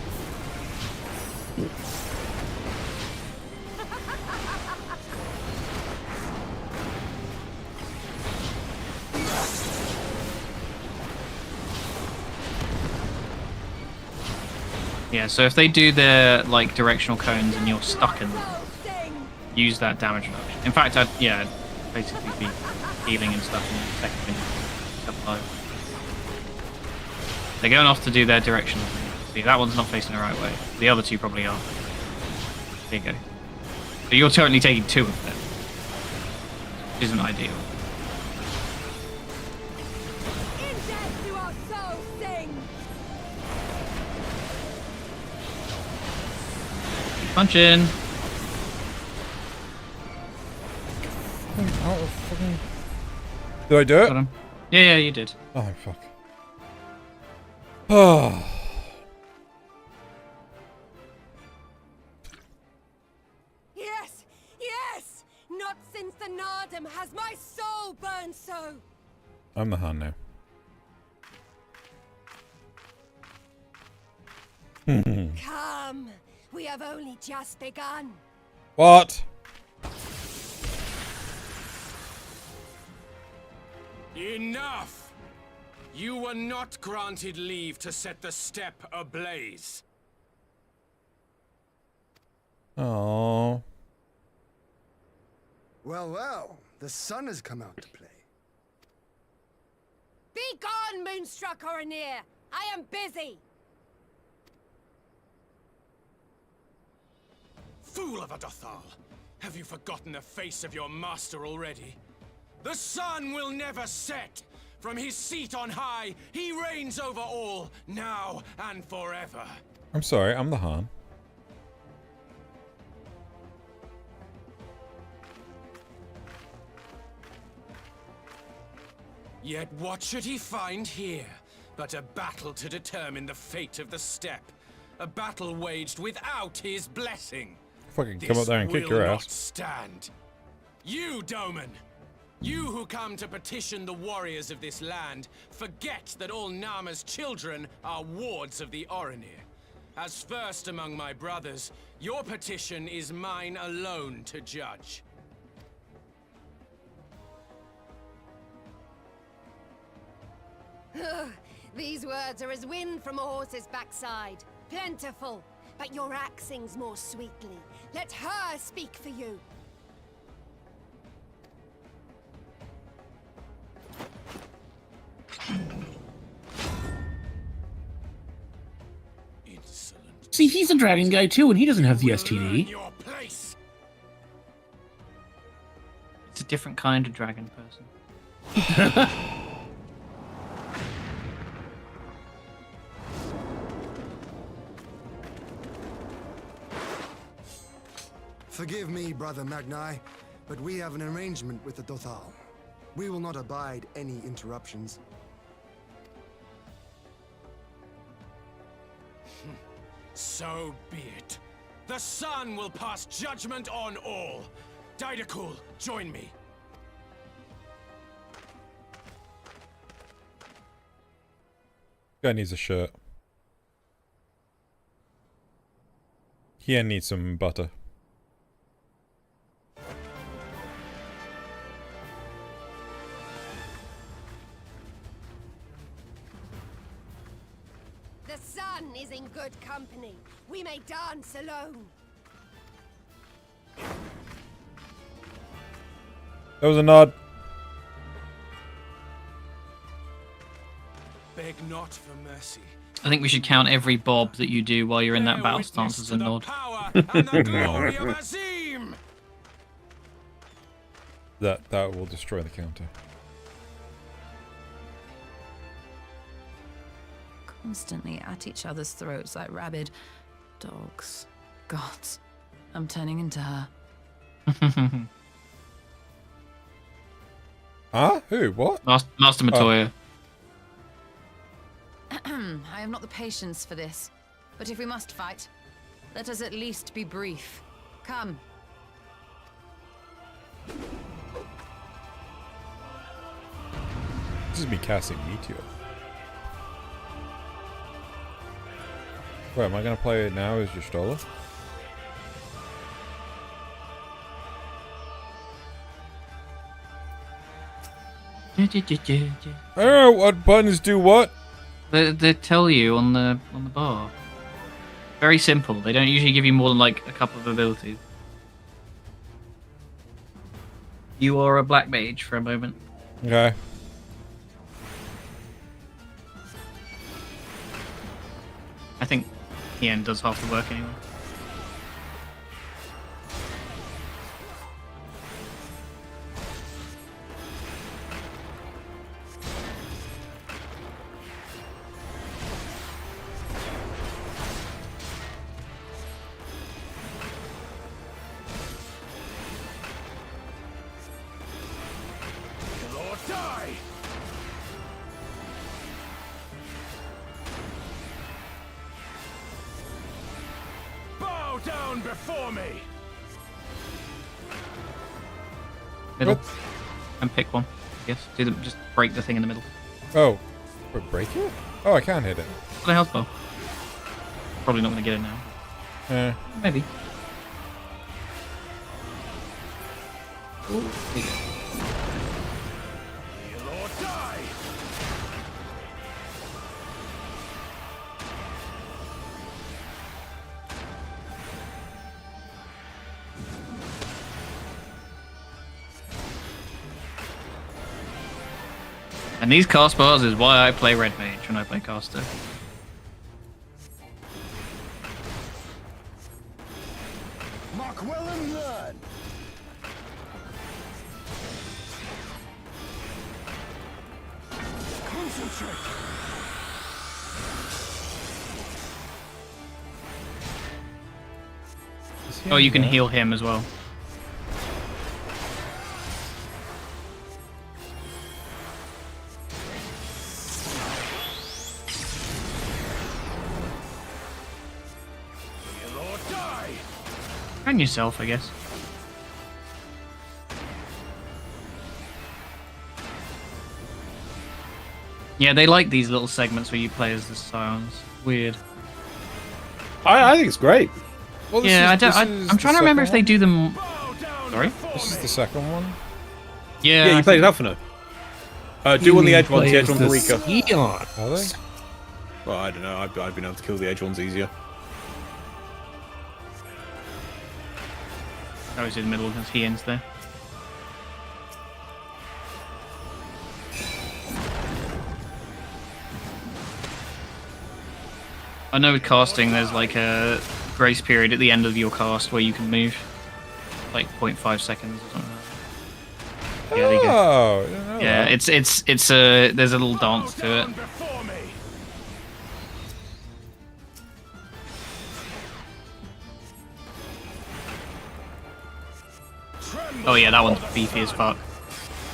Yeah, so if they do their like directional cones and you're stuck in them, use that damage reduction. In fact, I'd basically be healing and stuff in a second when you're stuff alive. They're going off to do their directional thing. See, that one's not facing the right way. The other two probably are. There you go. So you're totally taking two of them. Which isn't ideal. In death do our souls sing. Punch in. Out of fucking... Did I do it? Got him. Yeah, you did. Oh, fuck. Oh. Yes! Not since the Nardum has my soul burned so! I'm the Han now. Come! We have only just begun. What? Enough! You were not granted leave to set the steppe ablaze. Oh. Well, well, the sun has come out to play. Be gone, Moonstruck Oronir! I am busy! Fool of a Dothal! Have you forgotten the face of your master already? The sun will never set! From his seat on high, he reigns over all, now and forever. I'm sorry, I'm the Han. Yet what should he find here but a battle to determine the fate of the steppe? A battle waged without his blessing. Fucking come up there and kick your will ass. not stand. You, Doman! You who come to petition the warriors of this land, forget that all Nama's children are wards of the Oronir. As first among my brothers, your petition is mine alone to judge. These words are as wind from a horse's backside. Plentiful, but your axe sings more sweetly. Let her speak for you. See, he's a dragon guy too, and he doesn't have the STD. It's a different kind of dragon person. Forgive me, Brother Magni, but we have an arrangement with the Dothal. We will not abide any interruptions. So be it. The sun will pass judgment on all. Didakul, join me. Guy needs a shirt. He needs some butter. The sun is in good company. We may dance alone. That was a nod. Beg not for mercy. I think we should count every bob that you do while you're in that battle stance as a nod. That will destroy the counter. Constantly at each other's throats like rabid dogs. Gods, I'm turning into her. Huh? Who? What? Master Matoya. I have not the patience for this. But if we must fight, let us at least be brief. Come. This is me casting Meteor. Wait, am I gonna play it now as Y'shtola? I don't know what buttons do what. They tell you on the bar. Very simple. They don't usually give you more than like a couple of abilities. You are a black mage for a moment. Okay. I think Ian does half the work anyway. Lord, die! Bow down before me! Middle. And pick one. Yes. Do them. Just break the thing in the middle. Oh. But break it? Oh, I can hit it. What the hell's bow? Probably not going to get it now. Maybe. Ooh, there you go. Lord, die! And these cast bars is why I play Red Mage when I play caster. Mark well and learn. Concentrate. Oh, you can heal him as well. And yourself, I guess. Yeah, they like these little segments where you play as the Scions. Weird. I think it's great. Well, Yeah, I'm trying to remember if they do them. Sorry? This is the second one? Yeah. Yeah, you played Alphino. Do on the edge ones, the edge ones are weaker. Scion. Are they? Well, I don't know. I've been able to kill the edge ones easier. I was in the middle because he ends there. I know with casting there's like a grace period at the end of your cast where you can move. Like 0.5 seconds or something like that. Yeah, there you go. Oh, I didn't know Yeah, that. it's a there's a little dance to it. Oh yeah, that one's beefy as fuck.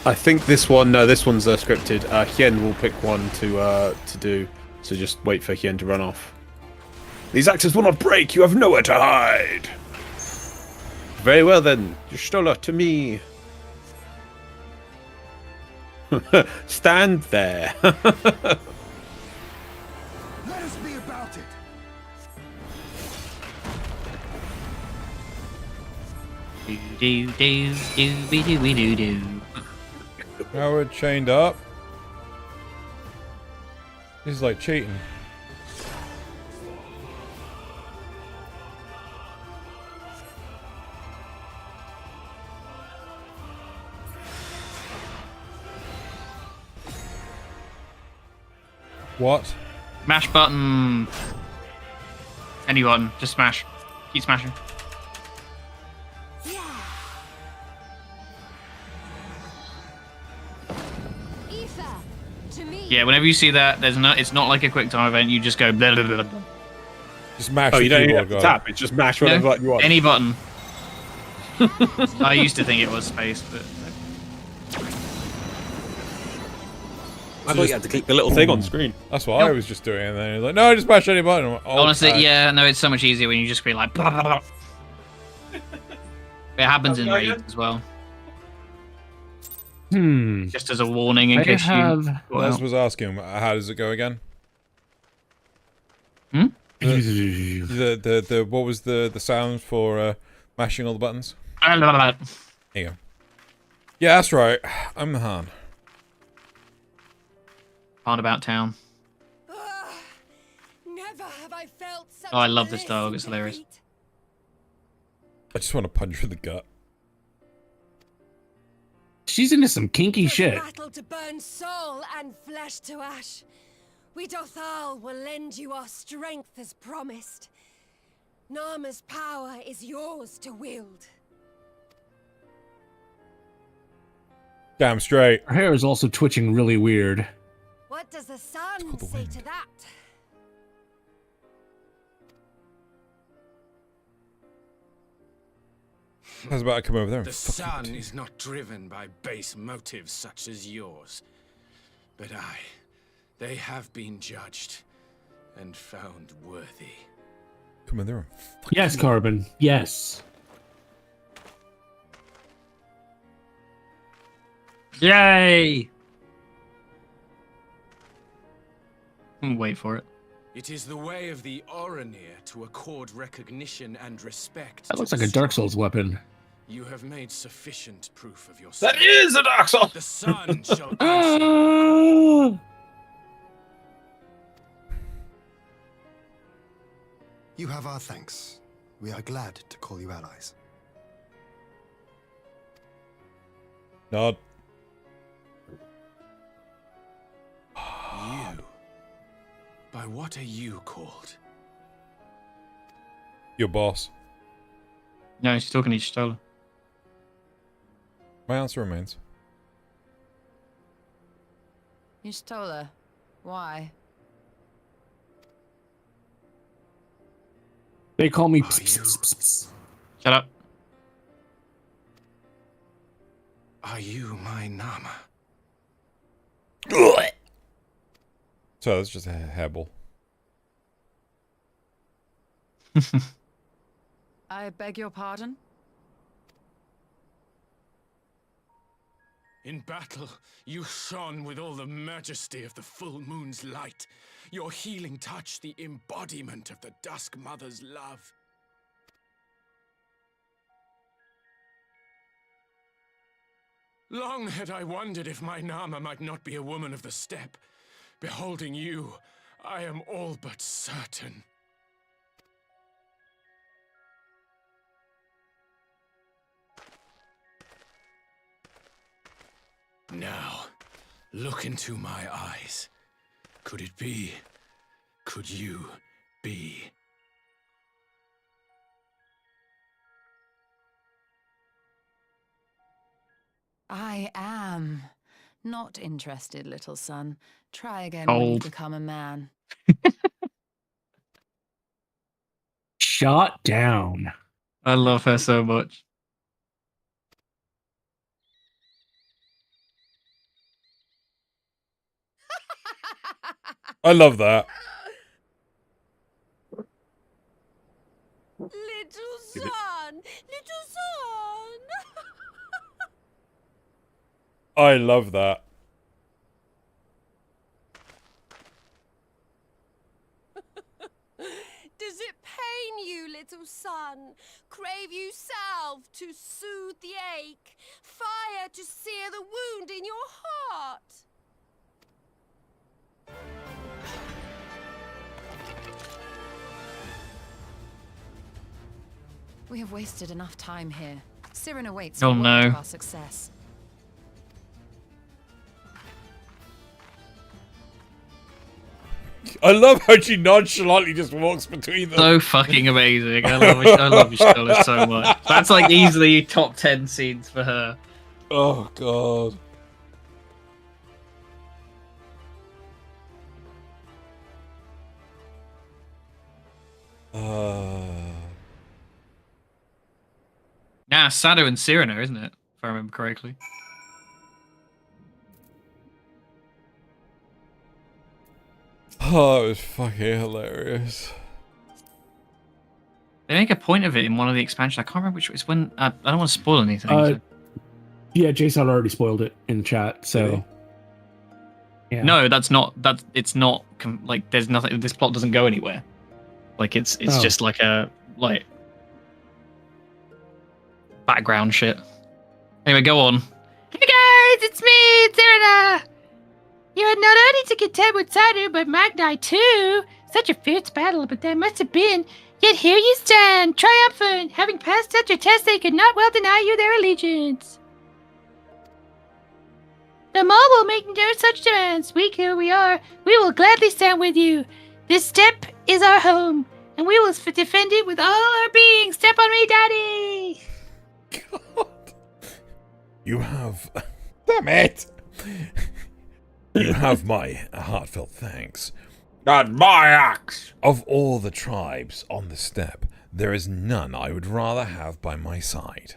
I think this one, no, this one's scripted. Hien will pick one to do, so just wait for Hien to run off. These axes will not break. You have nowhere to hide. Very well then, Stola, to me. Stand there. Let us be about it. Do do do do do do do. Now we're chained up. This is like cheating. What? Mash button. Any button, just smash. Keep smashing. Yeah, whenever you see that, there's no. It's not like a quick time event. You just go. Blah, blah, blah, blah. Just mash. Oh, the you don't even keyboard, have to guy. tap. It's just mash whatever button you want. Any button. I used to think it was space, but I thought you had to click the little thing on screen. That's what I was just doing, and then he's like, "No, just mash any button." I'm like, oh, honestly, God. yeah, no, it's so much easier when you just be like. Blah, blah, blah. It happens in raids as well. Just as a warning in case you. Les was asking, how does it go again? Hmm? The what was the sound for mashing all the buttons? Blah, blah, blah. There you go. Yeah, that's right. I'm the Han. Part about town. Never have I felt such Oh, I love this bliss dog. It's in hilarious. defeat. I just want to punch her in the gut. She's into some kinky shit. Battle to burn soul and flesh to ash. We Dothal will lend you our strength as promised. Narma's power is yours to wield. Damn straight. Her hair is also twitching really weird. What does the sun the say wind. to that? I was about to come over there and The fuck you sun too. is not driven by base motives such as yours. But they have been judged and found worthy. Come in there and fuck Yes, Carbon. Yes. Yay! Wait for it. It is the way of the Oronir to accord recognition and respect. That to looks the like a Dark strong. Souls weapon. You have made sufficient proof of yourself. That is a Dark Soul. The sun shall answer. You have our thanks. We are glad to call you allies. Nod. By what are you called? Your boss. No, she's talking to Y'shtola. My answer remains. Y'shtola, why? They call me. Shut up. Are you my Nama? So that's just a hairball. I beg your pardon? In battle, you shone with all the majesty of the full moon's light. Your healing touch, the embodiment of the Dusk Mother's love. Long had I wondered if my Nama might not be a woman of the steppe. Beholding you, I am all but certain. Now, look into my eyes. Could it be? Could you be? I am not interested, little son. Try again Cold. when you become a man. Shot down. I love her so much. I love that. Little son! Little son! I love that. Does it pain you, little son? Crave you salve to soothe the ache? Fire to sear the wound in your heart? We have wasted enough time here. Siren awaits Oh, the word no. of our success. I love how she nonchalantly just walks between them. So fucking amazing. I love Y'shtola so much. That's like easily top 10 scenes for her. Oh god. Nah, Sado and Cyrano, isn't it? If I remember correctly. Oh, it was fucking hilarious. They make a point of it in one of the expansions. I can't remember which. It's when I don't want to spoil anything. so- Yeah, Jason already spoiled it in the chat. So. Yeah. No, that's not. It's not. Like, there's nothing. This plot doesn't go anywhere. Like, it's Oh. just like a background shit. Anyway, go on. Hey guys, it's me, Cyrano! You had not only to contend with Sadu, but Magni too. Such a fierce battle, but there must have been. Yet here you stand, triumphant, having passed such a test they could not well deny you their allegiance. The Maul will make no such demands. Weak who we are, we will gladly stand with you. This steppe is our home, and we will defend it with all our being. Step on me, Daddy! You have... Damn it! You have my heartfelt thanks. And my axe! Of all the tribes on the steppe, there is none I would rather have by my side.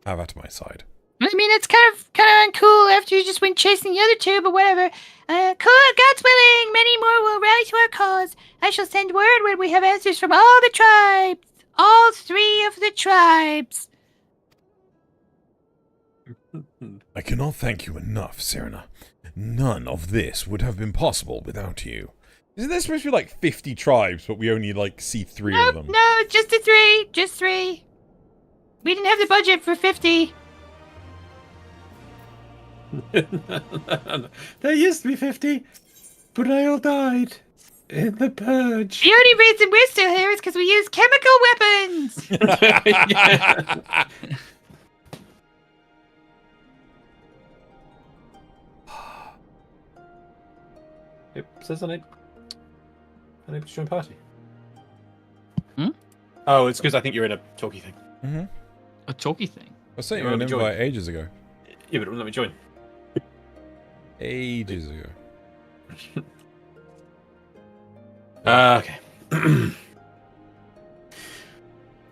Have at my side. I mean, it's kind of uncool after you just went chasing the other two, but whatever. Cool, God's willing, many more will rally to our cause. I shall send word when we have answers from all the tribes. All 3 of the tribes. I cannot thank you enough, Cyrano. None of this would have been possible without you. Isn't there supposed to be like 50 tribes, but we only like see 3 of them? No, just the 3. Just 3. We didn't have the budget for 50. There used to be 50, but they all died in the purge. The only reason we're still here is because we use chemical weapons. Yeah. It says on it. Unable to join party. Hmm? Oh, it's because I think you're in a talkie thing. Mm-hmm. A talkie thing? I sent you Well, an let me join. invite ages ago. Yeah, but it wouldn't let me join. Ages ago. Okay.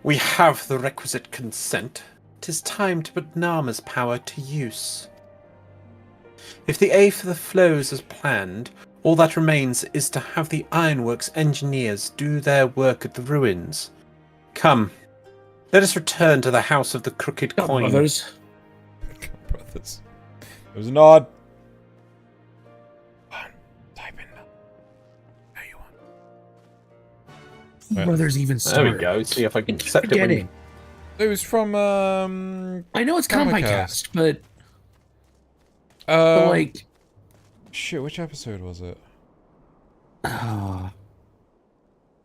We have the requisite consent. 'Tis time to put Narma's power to use. If the Aether flows as planned, all that remains is to have the Ironworks engineers do their work at the ruins. Come, let us return to the House of the Crooked Coin. Brothers. Brothers. There was a nod. Type in. There you want. Brothers even There we start. go. See if I can accept it. When Forgetting. It was from I know it's Compicast, but but like shit, which episode was it?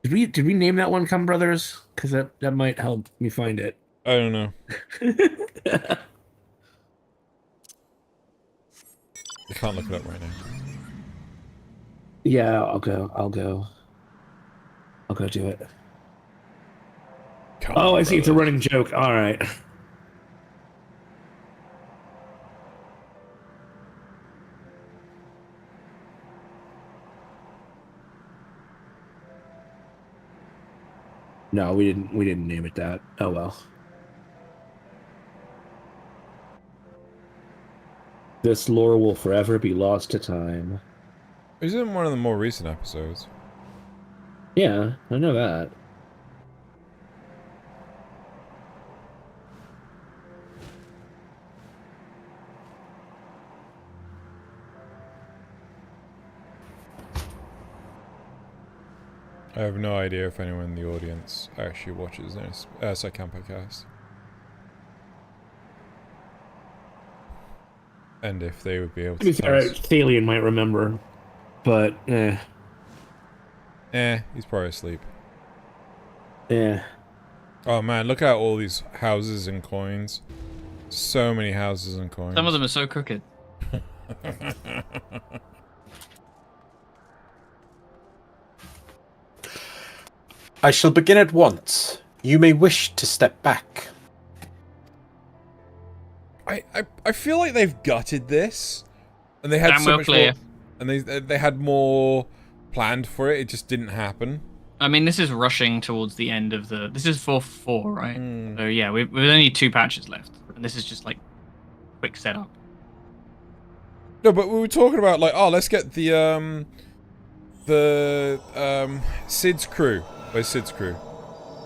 did we name that one Come Brothers? Because that might help me find it. I don't know. I can't look it up right now. Yeah, I'll go do it. Come I see. It's a Brothers. running joke. All right. No, we didn't name it that. Oh well. This lore will forever be lost to time. It was in one of the more recent episodes. Yeah, I know that. I have no idea if anyone in the audience actually watches this. Psycampocast. And if they would be able To be to fair, tell us. Thalian might remember, but He's probably asleep. Yeah. Oh man, look at all these houses and coins. So many houses and coins. Some of them are so crooked. I shall begin at once. You may wish to step back. I feel like they've gutted this, and they had Damn so well much clear. more, and they had more planned for it. It just didn't happen. I mean, this is rushing towards the end of the. This is 4.4, right? So yeah, we've only 2 patches left, and this is just like quick setup. No, but we were talking about like, oh, let's get the Sid's crew by Sid's crew.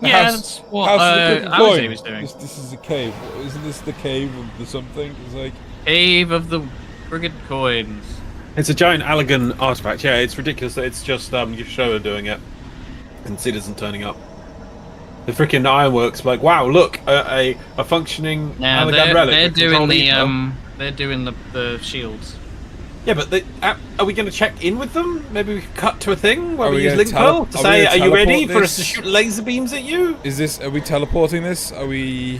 The Yeah, house- that's what House of the Crooked Alistair Coin. was doing. This is a cave. Isn't this the cave of the something? It's like Cave of the Crooked Coins. It's a giant Allegan artifact. Yeah, it's ridiculous that it's just Yashoa doing it, and Sid isn't turning up. The freaking Ironworks, like, wow, look, a functioning Now Allegan relic. they're that doing control the ether. they're doing the shields. Yeah, but are we going to check in with them? Maybe we could cut to a thing where Are we we use gonna Link Pearl to are we say, gonna are you ready teleport for us to this? shoot laser beams at you? Is this? Are we teleporting this? Are we?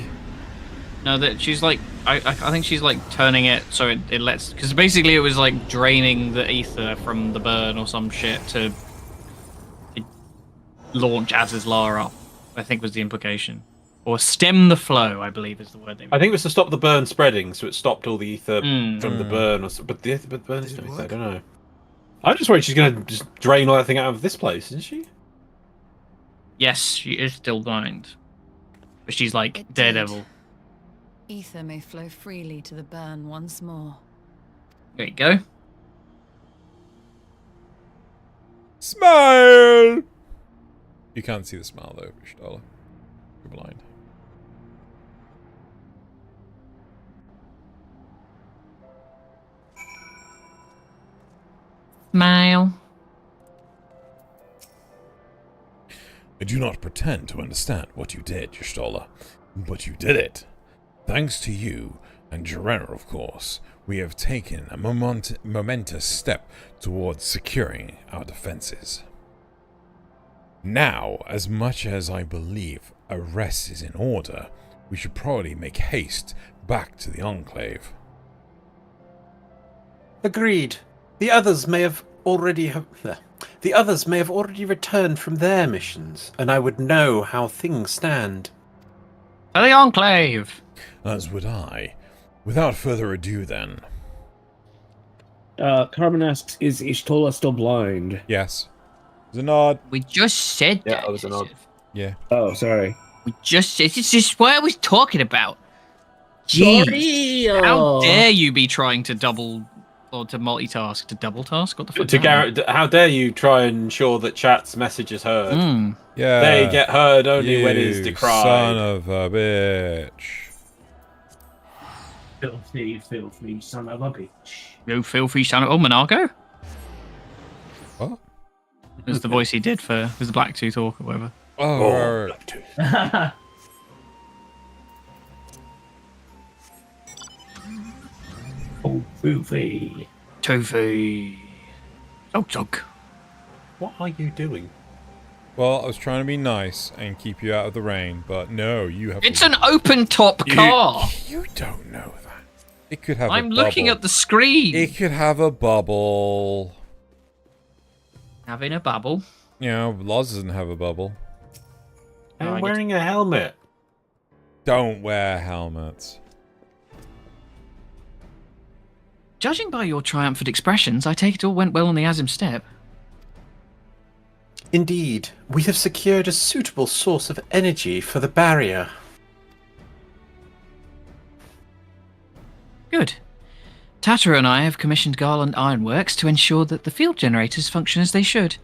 No, that she's like I think she's like turning it so it lets, because basically it was like draining the ether from the burn or some shit to launch Azizlar up, I think was the implication. Or stem the flow, I believe is the word they I think it was to stop the burn spreading, so it stopped all the ether Mm. from the burn. But the burn is I don't know. I'm just worried she's going to just drain all that thing out of this place, isn't she? Yes, she is still blind. But she's like It did. Daredevil. Ether may flow freely to the burn once more. There you go. Smile. You can't see the smile though, Y'shtola. You're blind. Smile. I do not pretend to understand what you did, Y'shtola, but you did it. Thanks to you, and Jarena, of course, we have taken a momentous step towards securing our defenses. Now, as much as I believe a rest is in order, we should probably make haste back to the Enclave. Agreed. The others may have already have. The others may have already returned from their missions, and I would know how things stand. To the Enclave! As would I. Without further ado, then. Carmen asks, is Ishtola still blind? Yes. It was a nod. We just said Yeah, that. I was a nod. Yeah. Oh, sorry. We just said. It's just what I was talking about. Jeez. Sorry. How dare you be trying to double or to multitask? To double task? What the fuck? How dare you try and ensure that chat's message is heard? Yeah. They get heard only when it is decried. Son of a bitch. Filthy son of a bitch. You filthy son of... Oh, Monaco? What? It was the voice he did for... It was the Blacktooth Orc or whatever. Oh, Blacktooth. Oh, filthy. Tofu. Zog. What are you doing? Well, I was trying to be nice and keep you out of the rain, but no, you have. It's an open-top car! You don't know that. It could have. I'm a looking bubble. at the screen! It could have a bubble. Having a bubble. You know, Loz doesn't have a bubble. I'm wearing a helmet. Don't wear helmets. Judging by your triumphant expressions, I take it all went well on the Azim step. Indeed, we have secured a suitable source of energy for the barrier. Good. Tatra and I have commissioned Garland Ironworks to ensure that the field generators function as they should.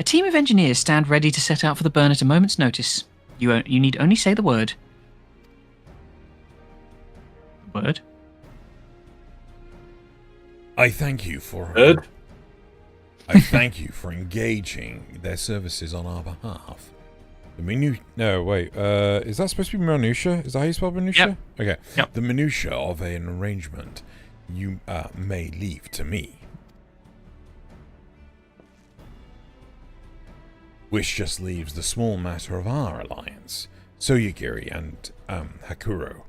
A team of engineers stand ready to set out for the burn at a moment's notice. You need only say the word. Word? I thank you for... Good. I thank you for engaging their services on our behalf. No, wait. Is that supposed to be minutia? Is that how you spell minutia? Yep. Okay. Yep. The minutiae of an arrangement you may leave to me. Which just leaves the small matter of our alliance, Soyagiri and Hakuro.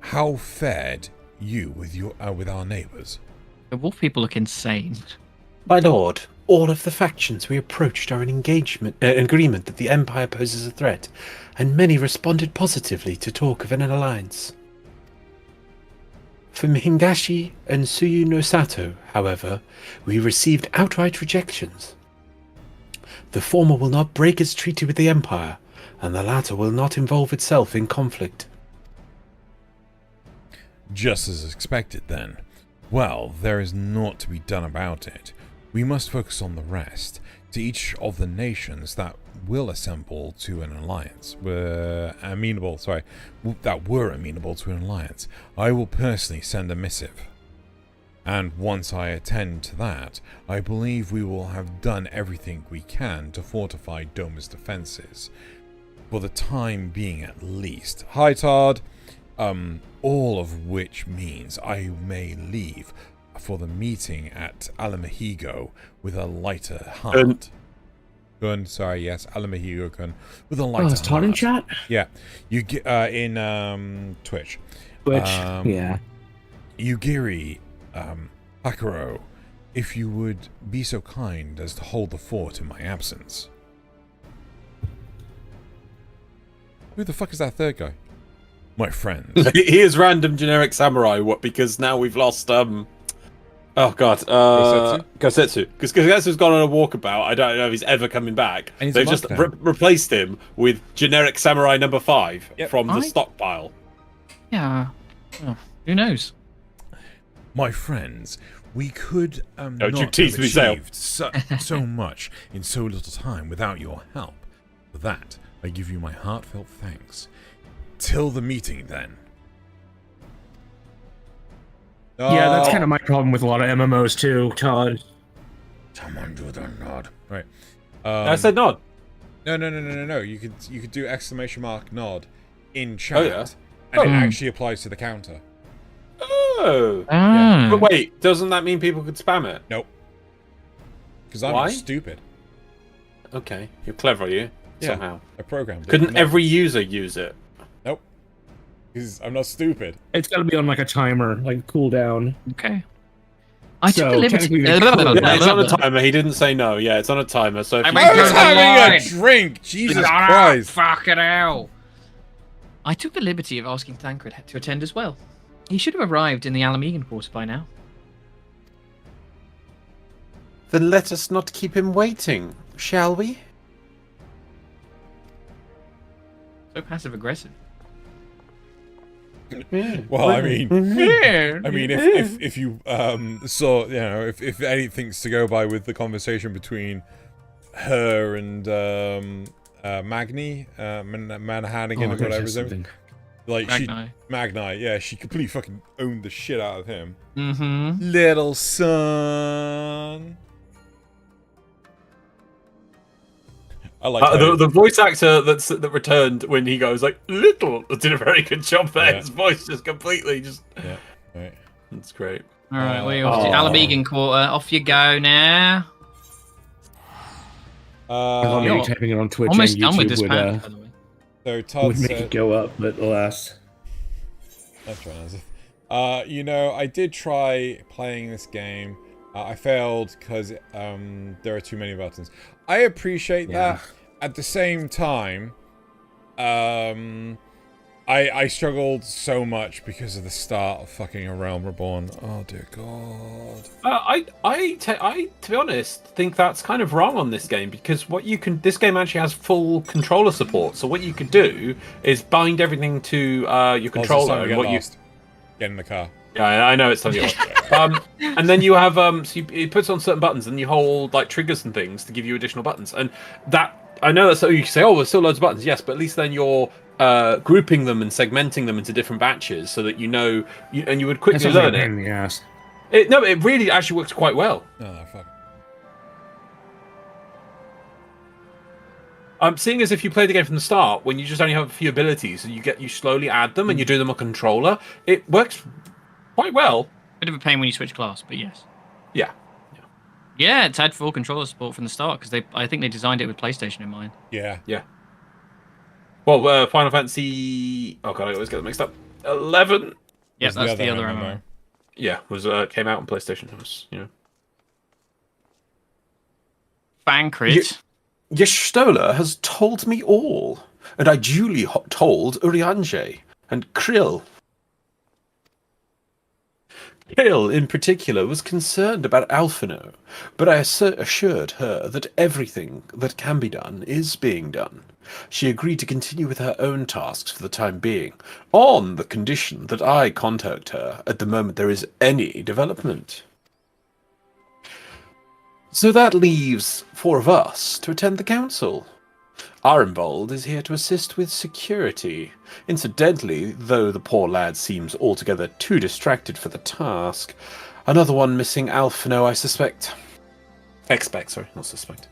How fared you with our neighbours? The wolf people look insane. My lord, all of the factions we approached are in agreement that the Empire poses a threat, and many responded positively to talk of an alliance. From Hingashi and Tsuyu no Sato, however, we received outright rejections. The former will not break its treaty with the Empire, and the latter will not involve itself in conflict. Just as expected, then. Well, there is naught to be done about it. We must focus on the rest. To each of the nations that will assemble to an alliance, that were amenable to an alliance, I will personally send a missive. And once I attend to that, I believe we will have done everything we can to fortify Doma's defenses. For the time being at least. Hi, Todd. All of which means I may leave for the meeting at Alamahigo with a lighter heart. Kun, sorry, yes, Alamahigo Kun. With a lighter heart. Is Todd in chat? Yeah. You get in Twitch. Yeah. Yugiri, Hakuro, if you would be so kind as to hold the fort in my absence. Who the fuck is that third guy? My friends. He is random generic samurai. What? Because now we've lost. Oh god. Gosetsu. Because Gosetsu's gone on a walkabout. I don't know if he's ever coming back. And he's They've a just monk now. replaced him with generic samurai number 5 Yep. from the stockpile. Yeah. Oh, who knows? My friends, we could you not have tease me, Sale. achieved so much in so little time without your help. For that, I give you my heartfelt thanks. Till the meeting, then. Yeah, that's kind of my problem with a lot of MMOs too, Todd. Someone do the nod. Right. I said nod. No. You could do exclamation mark nod in chat, yeah. and it actually applies to the counter. Oh. Ah. But wait, doesn't that mean people could spam it? Nope. Because I'm Why? stupid. Okay, you're clever, are you? Yeah, Somehow. I programmed it. Couldn't No. every user use it? Nope. Because I'm not stupid. It's got to be on like a timer, like cooldown. Okay. I took a liberty. technically they Yeah, could. it's on a timer. He didn't say no. Yeah, it's on a timer. So if I you mean, I was There's a having a line. drink. Jesus Shut up, Christ. Fucking hell. I took the liberty of asking Tancred to attend as well. He should have arrived in the Alamegan quarter by now. then let us not keep him waiting, shall we? So passive aggressive. Well, I mean, Yeah. if you saw, you know, if anything's to go by with the conversation between her and Magni, Manhannigan, Oh, or whatever that's his name, something. like Magni. Magni, yeah, she completely fucking owned the shit out of him. Mm-hmm. Little son. I like The voice actor that returned when he goes like little did a very good job there. Yeah. His voice just completely just. Yeah, right. That's great. All right, we're off to Alamegan quarter. Off you go now. I thought maybe You're typing it on Twitch almost and done with YouTube this would, pack, by the way. So Todd would make said, it go up, but alas. that's right. You know, I did try playing this game. I failed because there are too many buttons. I appreciate that. At the same time, I struggled so much because of the start of fucking A Realm Reborn. Oh dear God. I to be honest think that's kind of wrong on this game, because this game actually has full controller support. So what you could do is bind everything to your controller. And what you get in the car. Yeah, I know it's time to get lost. And then you have so it puts on certain buttons, and you hold like triggers and things to give you additional buttons. And that I know that's so you can say, oh, there's still loads of buttons. Yes, but at least then you're grouping them and segmenting them into different batches, so that you know, and you would quickly learn it. Yes. It really actually works quite well. Oh fuck. I'm seeing as if you play the game from the start, when you just only have a few abilities, and you slowly add them, and you do them on controller. It works quite well. Bit of a pain when you switch class, but yes. Yeah. Yeah, it's had full controller support from the start because I think they designed it with PlayStation in mind. Yeah. Yeah. Well, Final Fantasy. Oh god, I always get them mixed up. 11. Yeah, Was that's the other MMO. Yeah, came out on PlayStation. It was, Bancrit. Y'shtola has told me all, and I duly told Urianger and Krill. Krill, in particular, was concerned about Alphino, but I assured her that everything that can be done is being done. She agreed to continue with her own tasks for the time being, on the condition that I contact her at the moment there is any development. So that leaves 4 of us to attend the council. Arenbold is here to assist with security. Incidentally, though the poor lad seems altogether too distracted for the task, another one missing Alphino, I suspect. Expect, sorry, not suspect.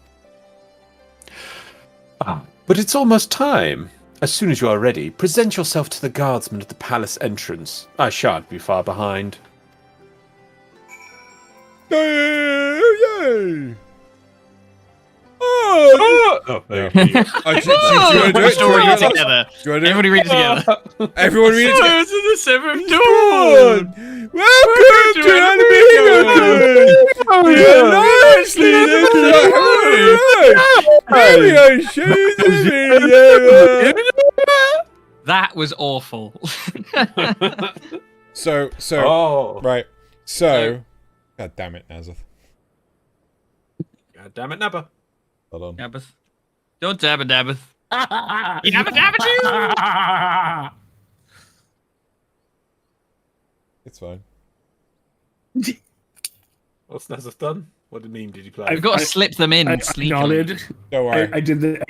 But it's almost time. As soon as you are ready, present yourself to the guardsman at the palace entrance. I shan't be far behind. Yay! Oh, there you go. Everybody read it together. Everyone read it together. To the seventh dawn. Welcome to That was awful. Right. So, God damn it, Nazeth. God damn it, Nappa. Hold on. Dabbeth. Don't dab it, Dabbeth. Yabba dabba doo! It's fine. What's Nazeth done? What meme did you play? I've got to slip them in. I nodded. Don't worry. I did the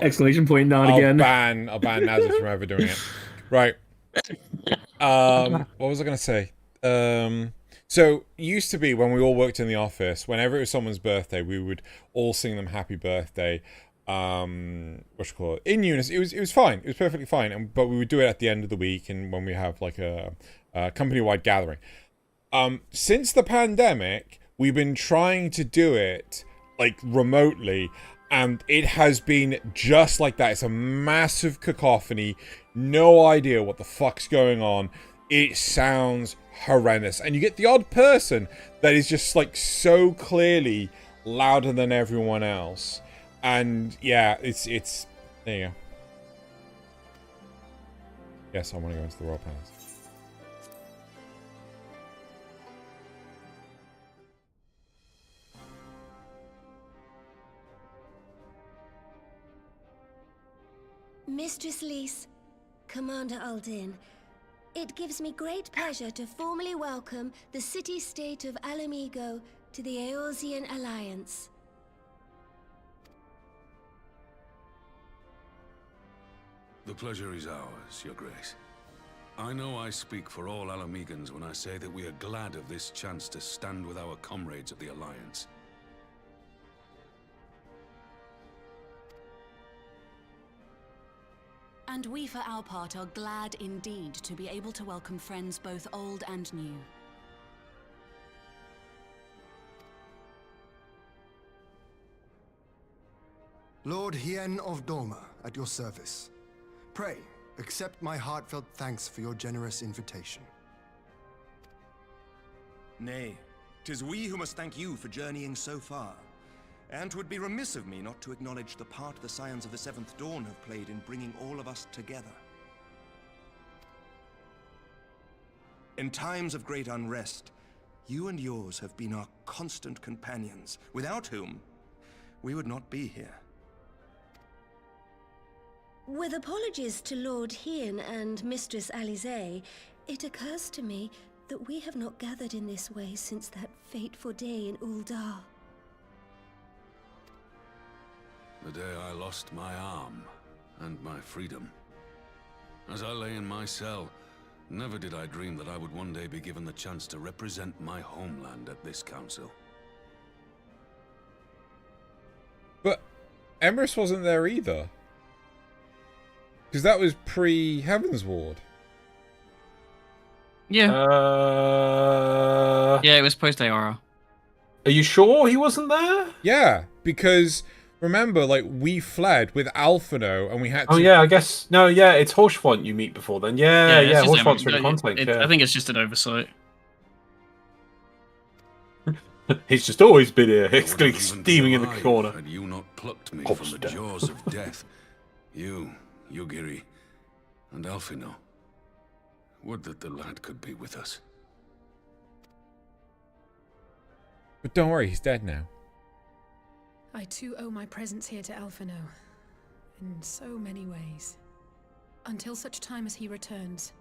exclamation point nod again. I'll ban Nazeth from ever doing it. Right. What was I going to say? So, it used to be when we all worked in the office, whenever it was someone's birthday, we would all sing them happy birthday. In unison. It was fine. It was perfectly fine. But we would do it at the end of the week and when we have like a company-wide gathering. Since the pandemic, we've been trying to do it like remotely, and it has been just like that. It's a massive cacophony. No idea what the fuck's going on. it sounds horrendous. And you get the odd person that is just like so clearly louder than everyone else. And yeah, it's there you go. Yes, I want to go into the Royal Palace. Mistress Lys, Commander Aldin, it gives me great pleasure to formally welcome the city-state of Ala Mhigo to the Eorzean Alliance. The pleasure is ours, Your Grace. I know I speak for all Ala Mhigans when I say that we are glad of this chance to stand with our comrades of the Alliance. And we, for our part, are glad indeed to be able to welcome friends both old and new. Lord Hien of Doma, at your service. Pray, accept my heartfelt thanks for your generous invitation. Nay, 'tis we who must thank you for journeying so far. And 'twould be remiss of me not to acknowledge the part the Scions of the Seventh Dawn have played in bringing all of us together. In times of great unrest, you and yours have been our constant companions, without whom we would not be here. With apologies to Lord Hien and Mistress Alisaie, it occurs to me that we have not gathered in this way since that fateful day in Ul'dah. The day I lost my arm and my freedom. As I lay in my cell, never did I dream that I would one day be given the chance to represent my homeland at this council. But Emrys wasn't there either. Because that was pre-Heavensward. Yeah. Yeah, it was post-Aora. Are you sure he wasn't there? Yeah, because remember, like, we fled with Alphino and we had to... Oh, yeah, I guess... No, yeah, it's Horschfont you meet before then. Yeah, Horschfont's in conflict, yeah. I think it's just an oversight. He's just always been here, steaming in the corner. Had you not plucked me from the jaws of death, you, Yugiri, and Alphino. Would that the lad could be with us. But don't worry, he's dead now. I too owe my presence here to Alphino, in so many ways. Until such time as he returns,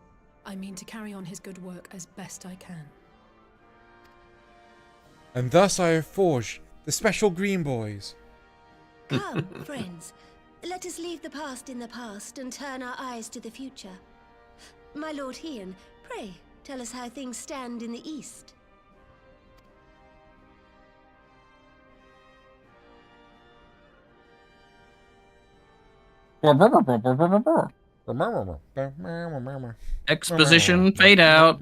I mean to carry on his good work as best I can. And thus I have forged the special Green Boys. Come, friends. Let us leave the past in the past and turn our eyes to the future. My Lord Hien, pray, tell us how things stand in the east. Exposition fade out.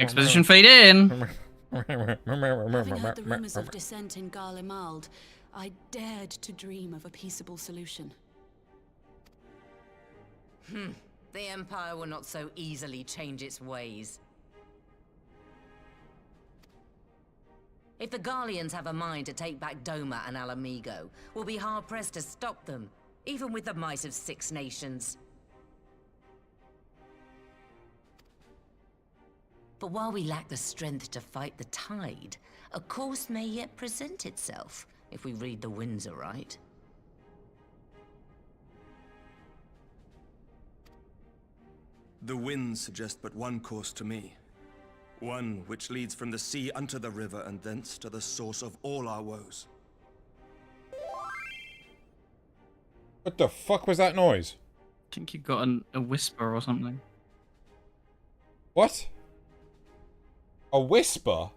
Exposition fade in. Having heard the rumors of dissent in Garl Emald, I dared to dream of a peaceable solution. The Empire will not so easily change its ways. If the Garleans have a mind to take back Doma and Ala Mhigo, we'll be hard-pressed to stop them, even with the might of 6 nations. But while we lack the strength to fight the tide, a course may yet present itself, if we read the winds aright. The winds suggest but one course to me. One which leads from the sea unto the river and thence to the source of all our woes. What the fuck was that noise? I think you got a whisper or something. What? A whisper?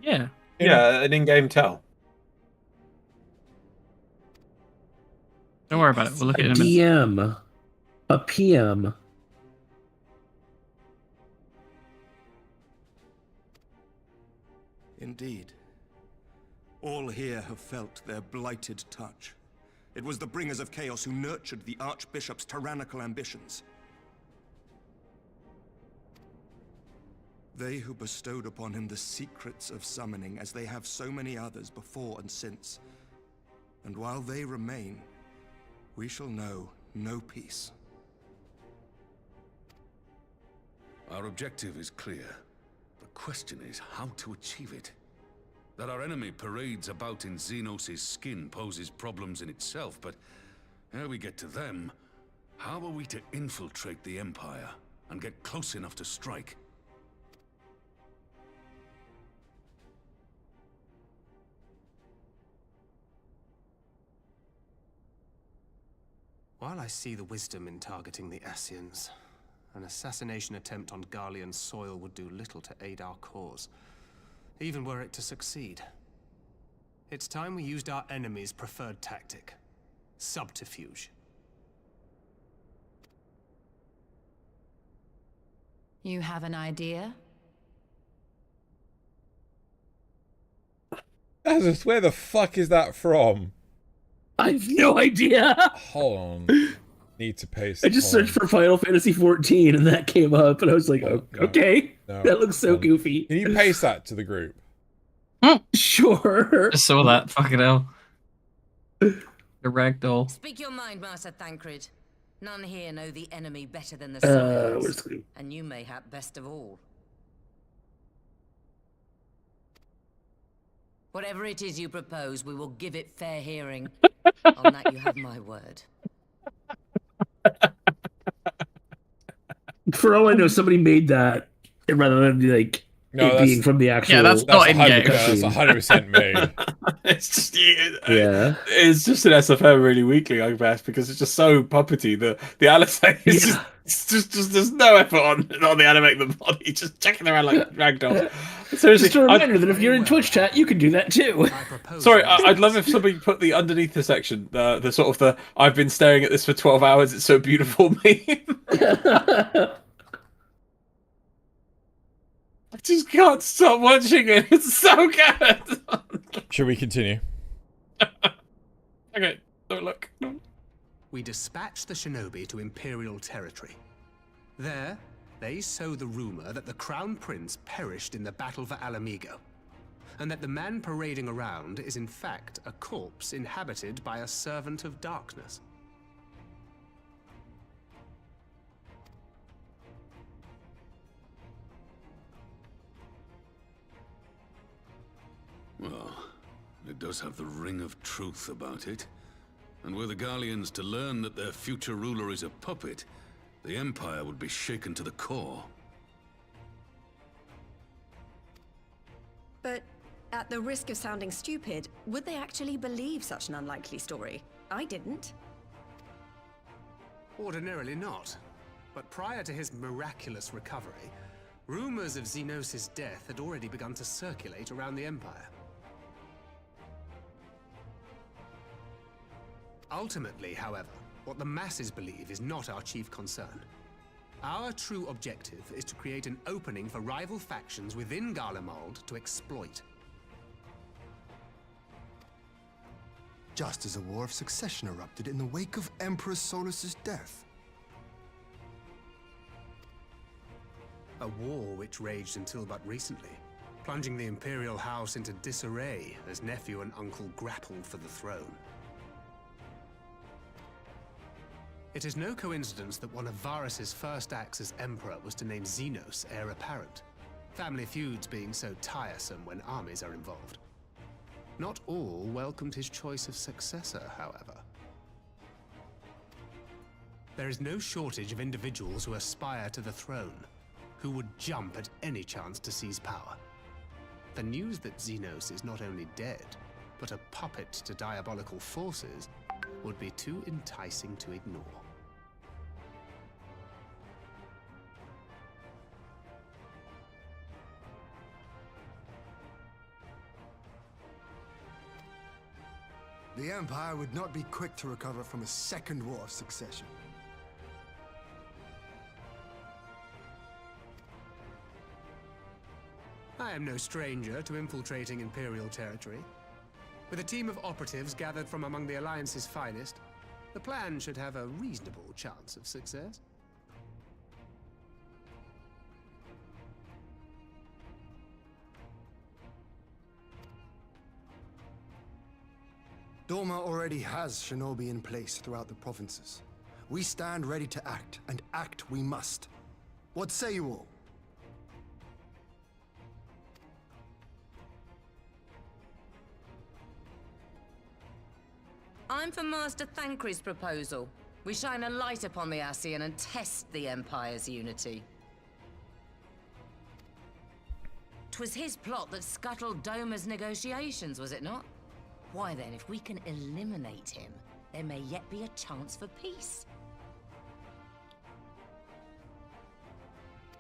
Yeah. Yeah, an in-game tell. Don't worry about it. We'll look at it in a minute. DM. A PM. Indeed. All here have felt their blighted touch. It was the bringers of chaos who nurtured the Archbishop's tyrannical ambitions. They who bestowed upon him the secrets of summoning, as they have so many others before and since. And while they remain, we shall know no peace. Our objective is clear. The question is how to achieve it. That our enemy parades about in Xenos' skin poses problems in itself, but ere we get to them, how are we to infiltrate the Empire and get close enough to strike? While I see the wisdom in targeting the Ascians, an assassination attempt on Garlean soil would do little to aid our cause, even were it to succeed. It's time we used our enemy's preferred tactic: subterfuge. You have an idea? Azus, where the fuck is that from? I have no idea. Hold on. Need to paste. I just searched for Final Fantasy 14 and that came up, and I was like, oh, okay, that looks so goofy. Can you paste that to the group? Sure. I saw that. Fucking hell. The ragdoll. Speak your mind, Master Thancred. None here know the enemy better than the Scions, and you mayhap best of all. Whatever it is you propose, we will give it fair hearing. On that you have my word. For all I know, somebody made that rather than like it being from the actual. Yeah, that's not in game. That's 100% me. It's just Yeah. It's just an SFM really weakly, I guess, because it's just so puppety. The Alisane is just there's no effort on the animating the body, just checking around like ragdoll. Seriously, Just a reminder that if you're in Twitch chat, you can do that too. Sorry, I'd love if somebody put the underneath the section, the sort of the I've been staring at this for 12 hours, it's so beautiful meme. I just can't stop watching it. It's so good. Should we continue? Okay, don't look. We dispatched the shinobi to Imperial territory. There, they sow the rumor that the Crown Prince perished in the battle for Alamigo, and that the man parading around is in fact a corpse inhabited by a servant of darkness. Well, it does have the ring of truth about it. And were the Garleans to learn that their future ruler is a puppet, the Empire would be shaken to the core. But at the risk of sounding stupid, would they actually believe such an unlikely story? I didn't. Ordinarily not. But prior to his miraculous recovery, rumors of Xenos' death had already begun to circulate around the Empire. Ultimately, however, what the masses believe is not our chief concern. Our true objective is to create an opening for rival factions within Garlemald to exploit. Just as a war of succession erupted in the wake of Emperor Solus's death. A war which raged until but recently, plunging the Imperial House into disarray as nephew and uncle grappled for the throne. It is no coincidence that one of Varys' first acts as Emperor was to name Xenos heir apparent, family feuds being so tiresome when armies are involved. Not all welcomed his choice of successor, however. There is no shortage of individuals who aspire to the throne, who would jump at any chance to seize power. The news that Xenos is not only dead, but a puppet to diabolical forces would be too enticing to ignore. The Empire would not be quick to recover from a second war of succession. I am no stranger to infiltrating Imperial territory. With a team of operatives gathered from among the Alliance's finest, the plan should have a reasonable chance of success. Doma already has shinobi in place throughout the provinces. We stand ready to act, and act we must. What say you all? I'm for Master Thancred's proposal. We shine a light upon the Ascian and test the Empire's unity. 'Twas his plot that scuttled Doma's negotiations, was it not? Why then, if we can eliminate him, there may yet be a chance for peace.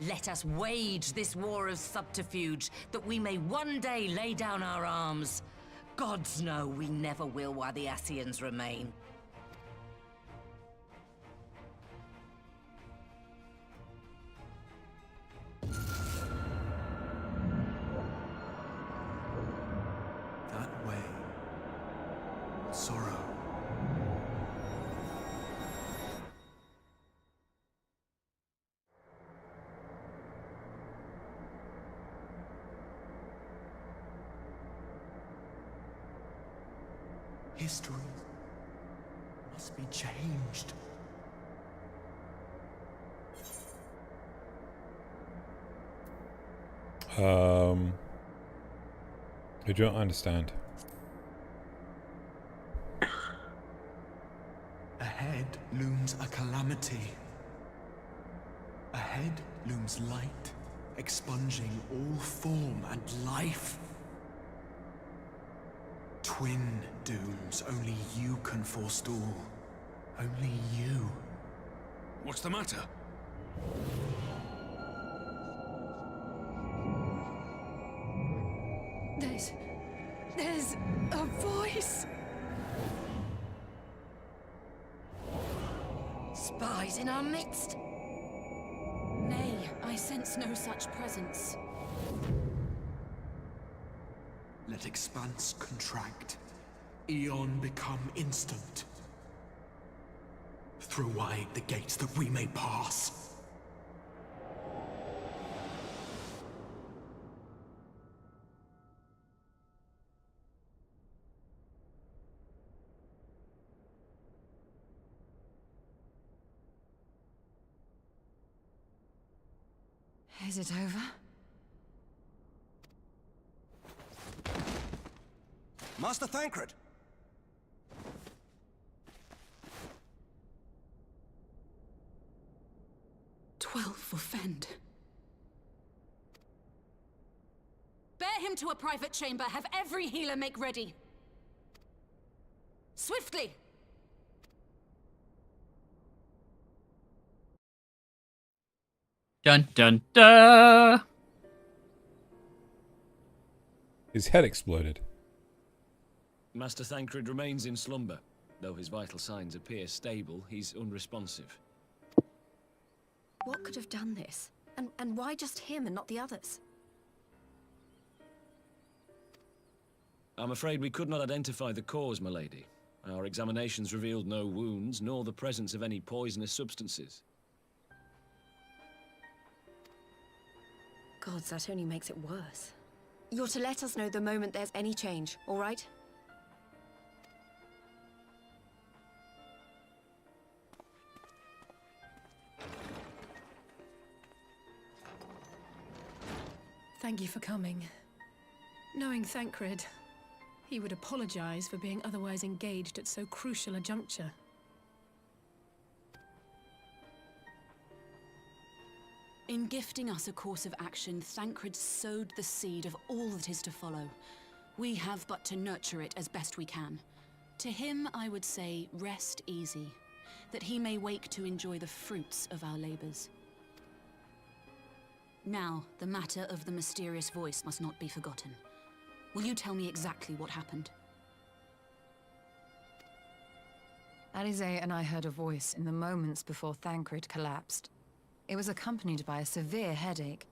Let us wage this war of subterfuge, that we may one day lay down our arms. Gods know we never will while the Ascians remain. That way. Sorrow. History must be changed. I don't understand. Ahead looms a calamity. Ahead looms light, expunging all form and life. Twin dooms only you can forestall. Only you. What's the matter? There's a voice. Spies in our midst? Nay, I sense no such presence. Let expanse contract. Eon become instant. Throw wide the gates that we may pass. Is it over? Master Thancred! For Fend. Bear him to a private chamber. Have every healer make ready. Swiftly! Dun dun dun! His head exploded. Master Thancred remains in slumber. Though his vital signs appear stable, he's unresponsive. What could have done this? And why just him and not the others? I'm afraid we could not identify the cause, my lady. Our examinations revealed no wounds, nor the presence of any poisonous substances. Gods, that only makes it worse. You're to let us know the moment there's any change, all right? Thank you for coming. Knowing Thancred, he would apologize for being otherwise engaged at so crucial a juncture. In gifting us a course of action, Thancred sowed the seed of all that is to follow. We have but to nurture it as best we can. To him, I would say, rest easy, that he may wake to enjoy the fruits of our labors. Now, the matter of the mysterious voice must not be forgotten. Will you tell me exactly what happened? Alize and I heard a voice in the moments before Thancred collapsed. It was accompanied by a severe headache,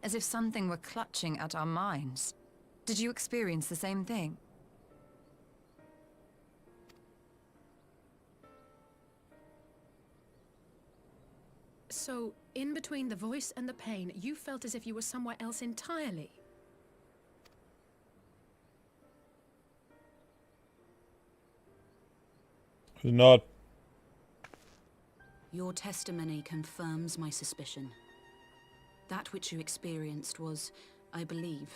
as if something were clutching at our minds. Did you experience the same thing? So, in between the voice and the pain, you felt as if you were somewhere else entirely. Nod. Your testimony confirms my suspicion. That which you experienced was, I believe,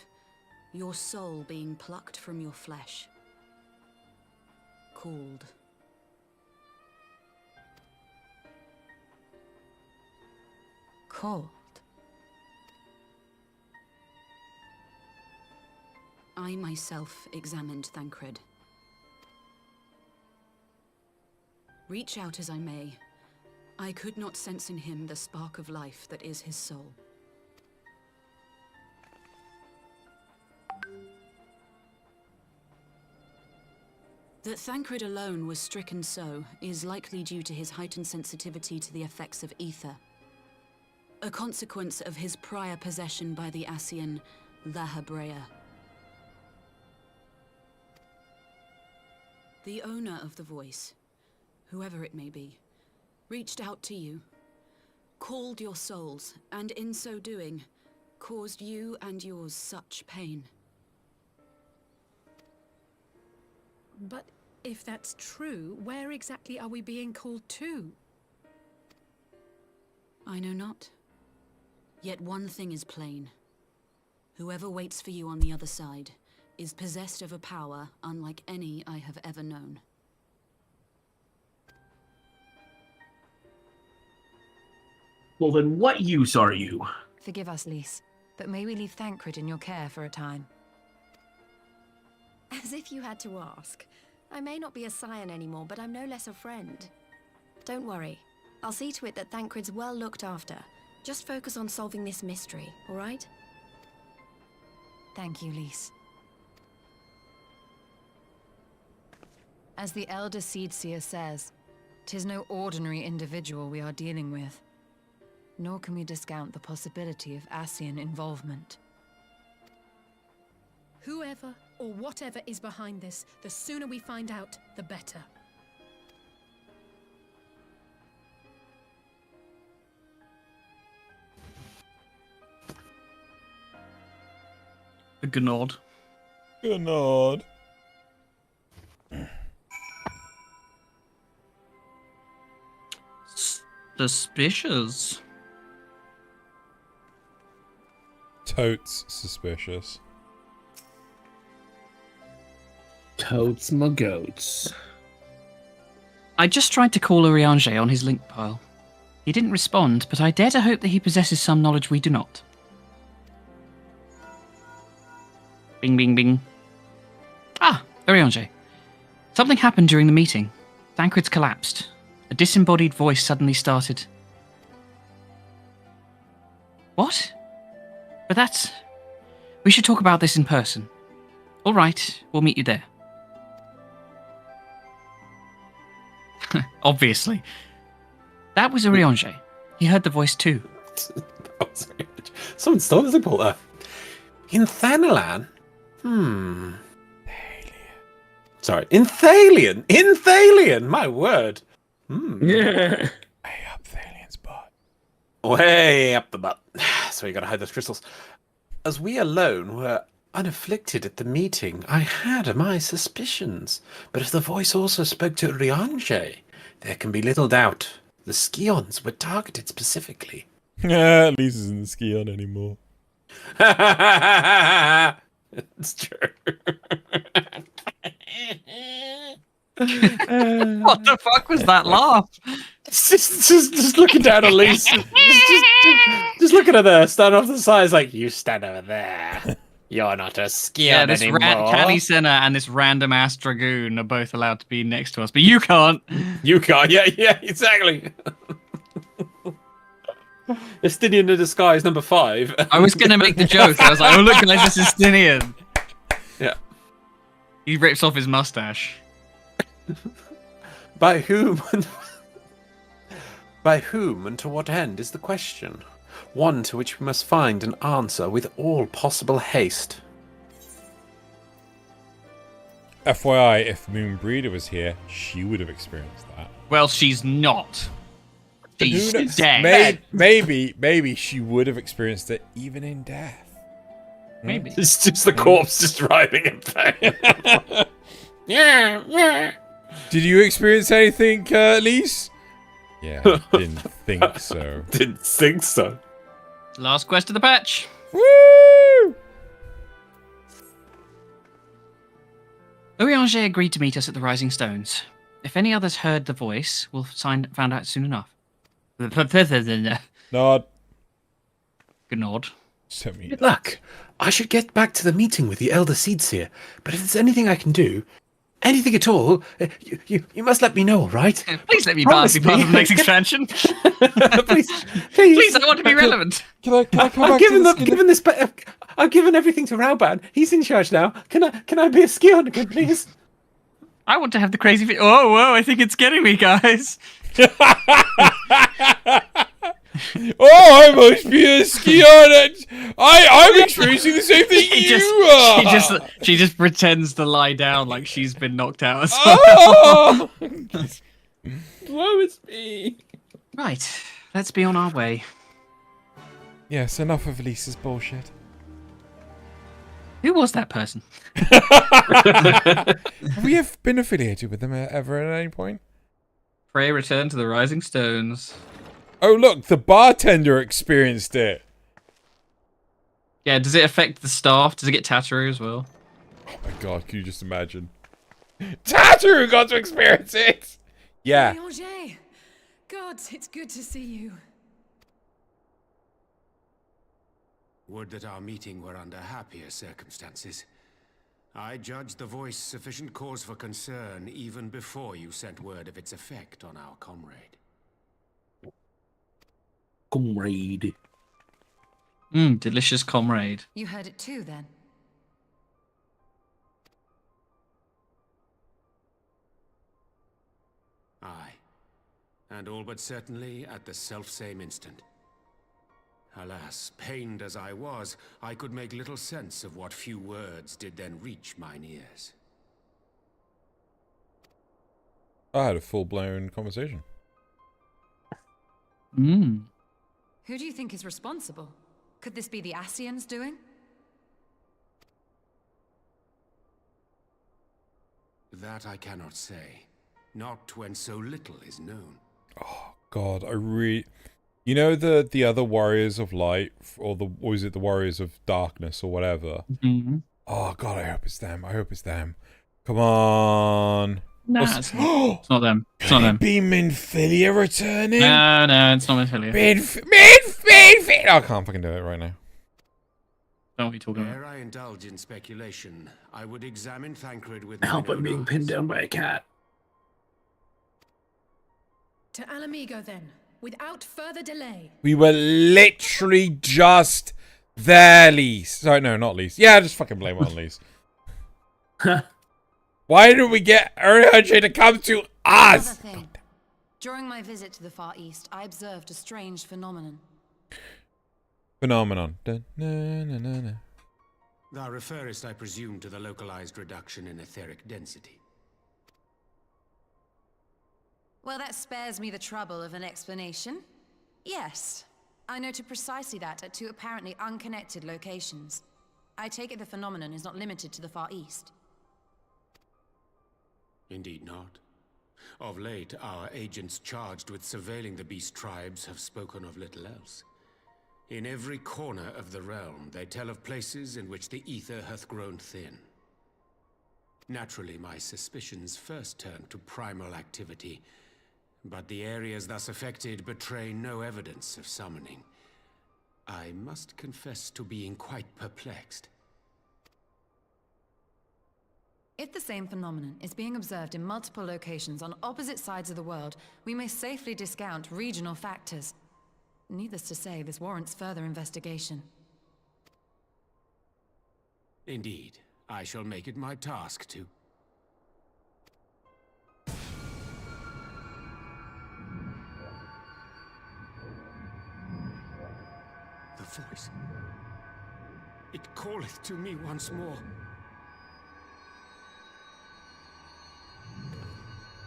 your soul being plucked from your flesh. Called. Called? I myself examined Thancred. Reach out as I may, I could not sense in him the spark of life that is his soul. That Thancred alone was stricken so is likely due to his heightened sensitivity to the effects of ether, a consequence of his prior possession by the Ascian Lahabrea. The owner of the voice, whoever it may be, reached out to you, called your souls, and in so doing, caused you and yours such pain. But if that's true, where exactly are we being called to? I know not. Yet one thing is plain. Whoever waits for you on the other side is possessed of a power unlike any I have ever known. Well, then what use are you? Forgive us, Lys, but may we leave Thancred in your care for a time? As if you had to ask. I may not be a scion anymore, but I'm no less a friend. Don't worry. I'll see to it that Thancred's well looked after. Just focus on solving this mystery, all right? Thank you, Lys. As the Elder Seedseer says, 'tis no ordinary individual we are dealing with. Nor can we discount the possibility of Ascian involvement. Whoever or whatever is behind this, the sooner we find out, the better. A Gnod. Gnod. Suspicious. Totes suspicious. Totes my goats. I just tried to call Urianger on his link pile. He didn't respond, but I dare to hope that he possesses some knowledge we do not. Bing, bing, bing. Ah, Urianger. Something happened during the meeting. Thancred's collapsed. A disembodied voice suddenly started. What? But that's... We should talk about this in person. All right, we'll meet you there. Obviously. That was Urianger. He heard the voice too. Someone stole the report there. In Thanalan? Sorry, in Thalion! In Thalion! My word! Yeah. Way up Thalian's butt. Way up the butt. So you gotta hide those crystals. As we alone were unafflicted at the meeting, I had my suspicions. But if the voice also spoke to Urianger, there can be little doubt. The Scions were targeted specifically. At least isn't the Scion anymore. It's true. What the fuck was that laugh? Just looking down at Lys. Just looking at her, standing off to the side. It's like, you stand over there. You're not a Scion Yeah, this anymore. Canny Senna and this random ass Dragoon are both allowed to be next to us, but you can't. You can't. Yeah, exactly. Estinian in disguise, number 5. I was gonna make the joke. I was like, oh look guys, this is Estinian. Yeah. He rips off his mustache. By whom? By whom and to what end is the question? One to which we must find an answer with all possible haste. FYI, if Moonbreeder was here, she would have experienced that. Well, she's not. She's dead. Maybe she would have experienced it even in death. Maybe. It's just the corpse just writhing in pain. Yeah. Did you experience anything, Lise? Yeah, didn't think so. Didn't think so. Last quest of the patch. Woo! Urianger agreed to meet us at the Rising Stones. If any others heard the voice, we'll find out soon enough. Nod. Good nod. Good luck. I should get back to the meeting with the Elder Seedseer, but if there's anything I can do, anything at all, you must let me know, all right? Please let me Promise be part of the next expansion. Please, Please, I want to be relevant. Can I come I've back given to the I've given everything to Rauban. He's in charge now. Can I be a Scion again, please? I want to have the crazy. Oh, whoa! I think it's getting me, guys. Oh, I must be a Scion. I'm experiencing the same thing you are. She just pretends to lie down like she's been knocked out as well. Oh! Woe is me. Right, let's be on our way. Yes, enough of Lisa's bullshit. Who was that person? Have we have been affiliated with them ever at any point? Pray return to the Rising Stones. Oh, look, the bartender experienced it. Yeah, does it affect the staff? Does it get Tataru as well? Oh my god, can you just imagine? Tataru got to experience it! Yeah. Urianger! God, it's good to see you. Would that our meeting were under happier circumstances. I judged the voice sufficient cause for concern even before you sent word of its effect on our comrade. Comrade. Delicious comrade. You heard it too, then? Aye. And all but certainly at the selfsame instant. Alas, pained as I was, I could make little sense of what few words did then reach mine ears. I had a full-blown conversation. Mm. Who do you think is responsible? Could this be the Ascians doing? That I cannot say. Not when so little is known. Oh, God, I really... You know the other Warriors of Light, or was it the Warriors of Darkness, or whatever? Mm-hmm. Oh, God, I hope it's them. I hope it's them. Come on. Nah, it's not them. It's not them. Be Minfilia returning? No, it's not Minfilia. Minfilia! I can't fucking do it right now. Don't know what you're talking Ere about. I indulge in speculation, I would examine Thancred with Help mine him own being eyes. pinned down by a cat. To Alamigo, then, without further delay. We were literally just there, Lise. Sorry, no, not Lise. Yeah, just fucking blame it on Lise. Why didn't we get Urianger to come to us? Another thing. During my visit to the Far East, I observed a strange phenomenon. Phenomenon. Dun, na, na, na, na. Thou referest, I presume, to the localized reduction in etheric density. Well, that spares me the trouble of an explanation. Yes, I noted precisely that at two apparently unconnected locations. I take it the phenomenon is not limited to the Far East. Indeed not. Of late, our agents charged with surveilling the beast tribes have spoken of little else. In every corner of the realm, they tell of places in which the ether hath grown thin. Naturally, my suspicions first turned to primal activity, but the areas thus affected betray no evidence of summoning. I must confess to being quite perplexed. If the same phenomenon is being observed in multiple locations on opposite sides of the world, we may safely discount regional factors. Needless to say, this warrants further investigation. Indeed, I shall make it my task to. The voice. It calleth to me once more.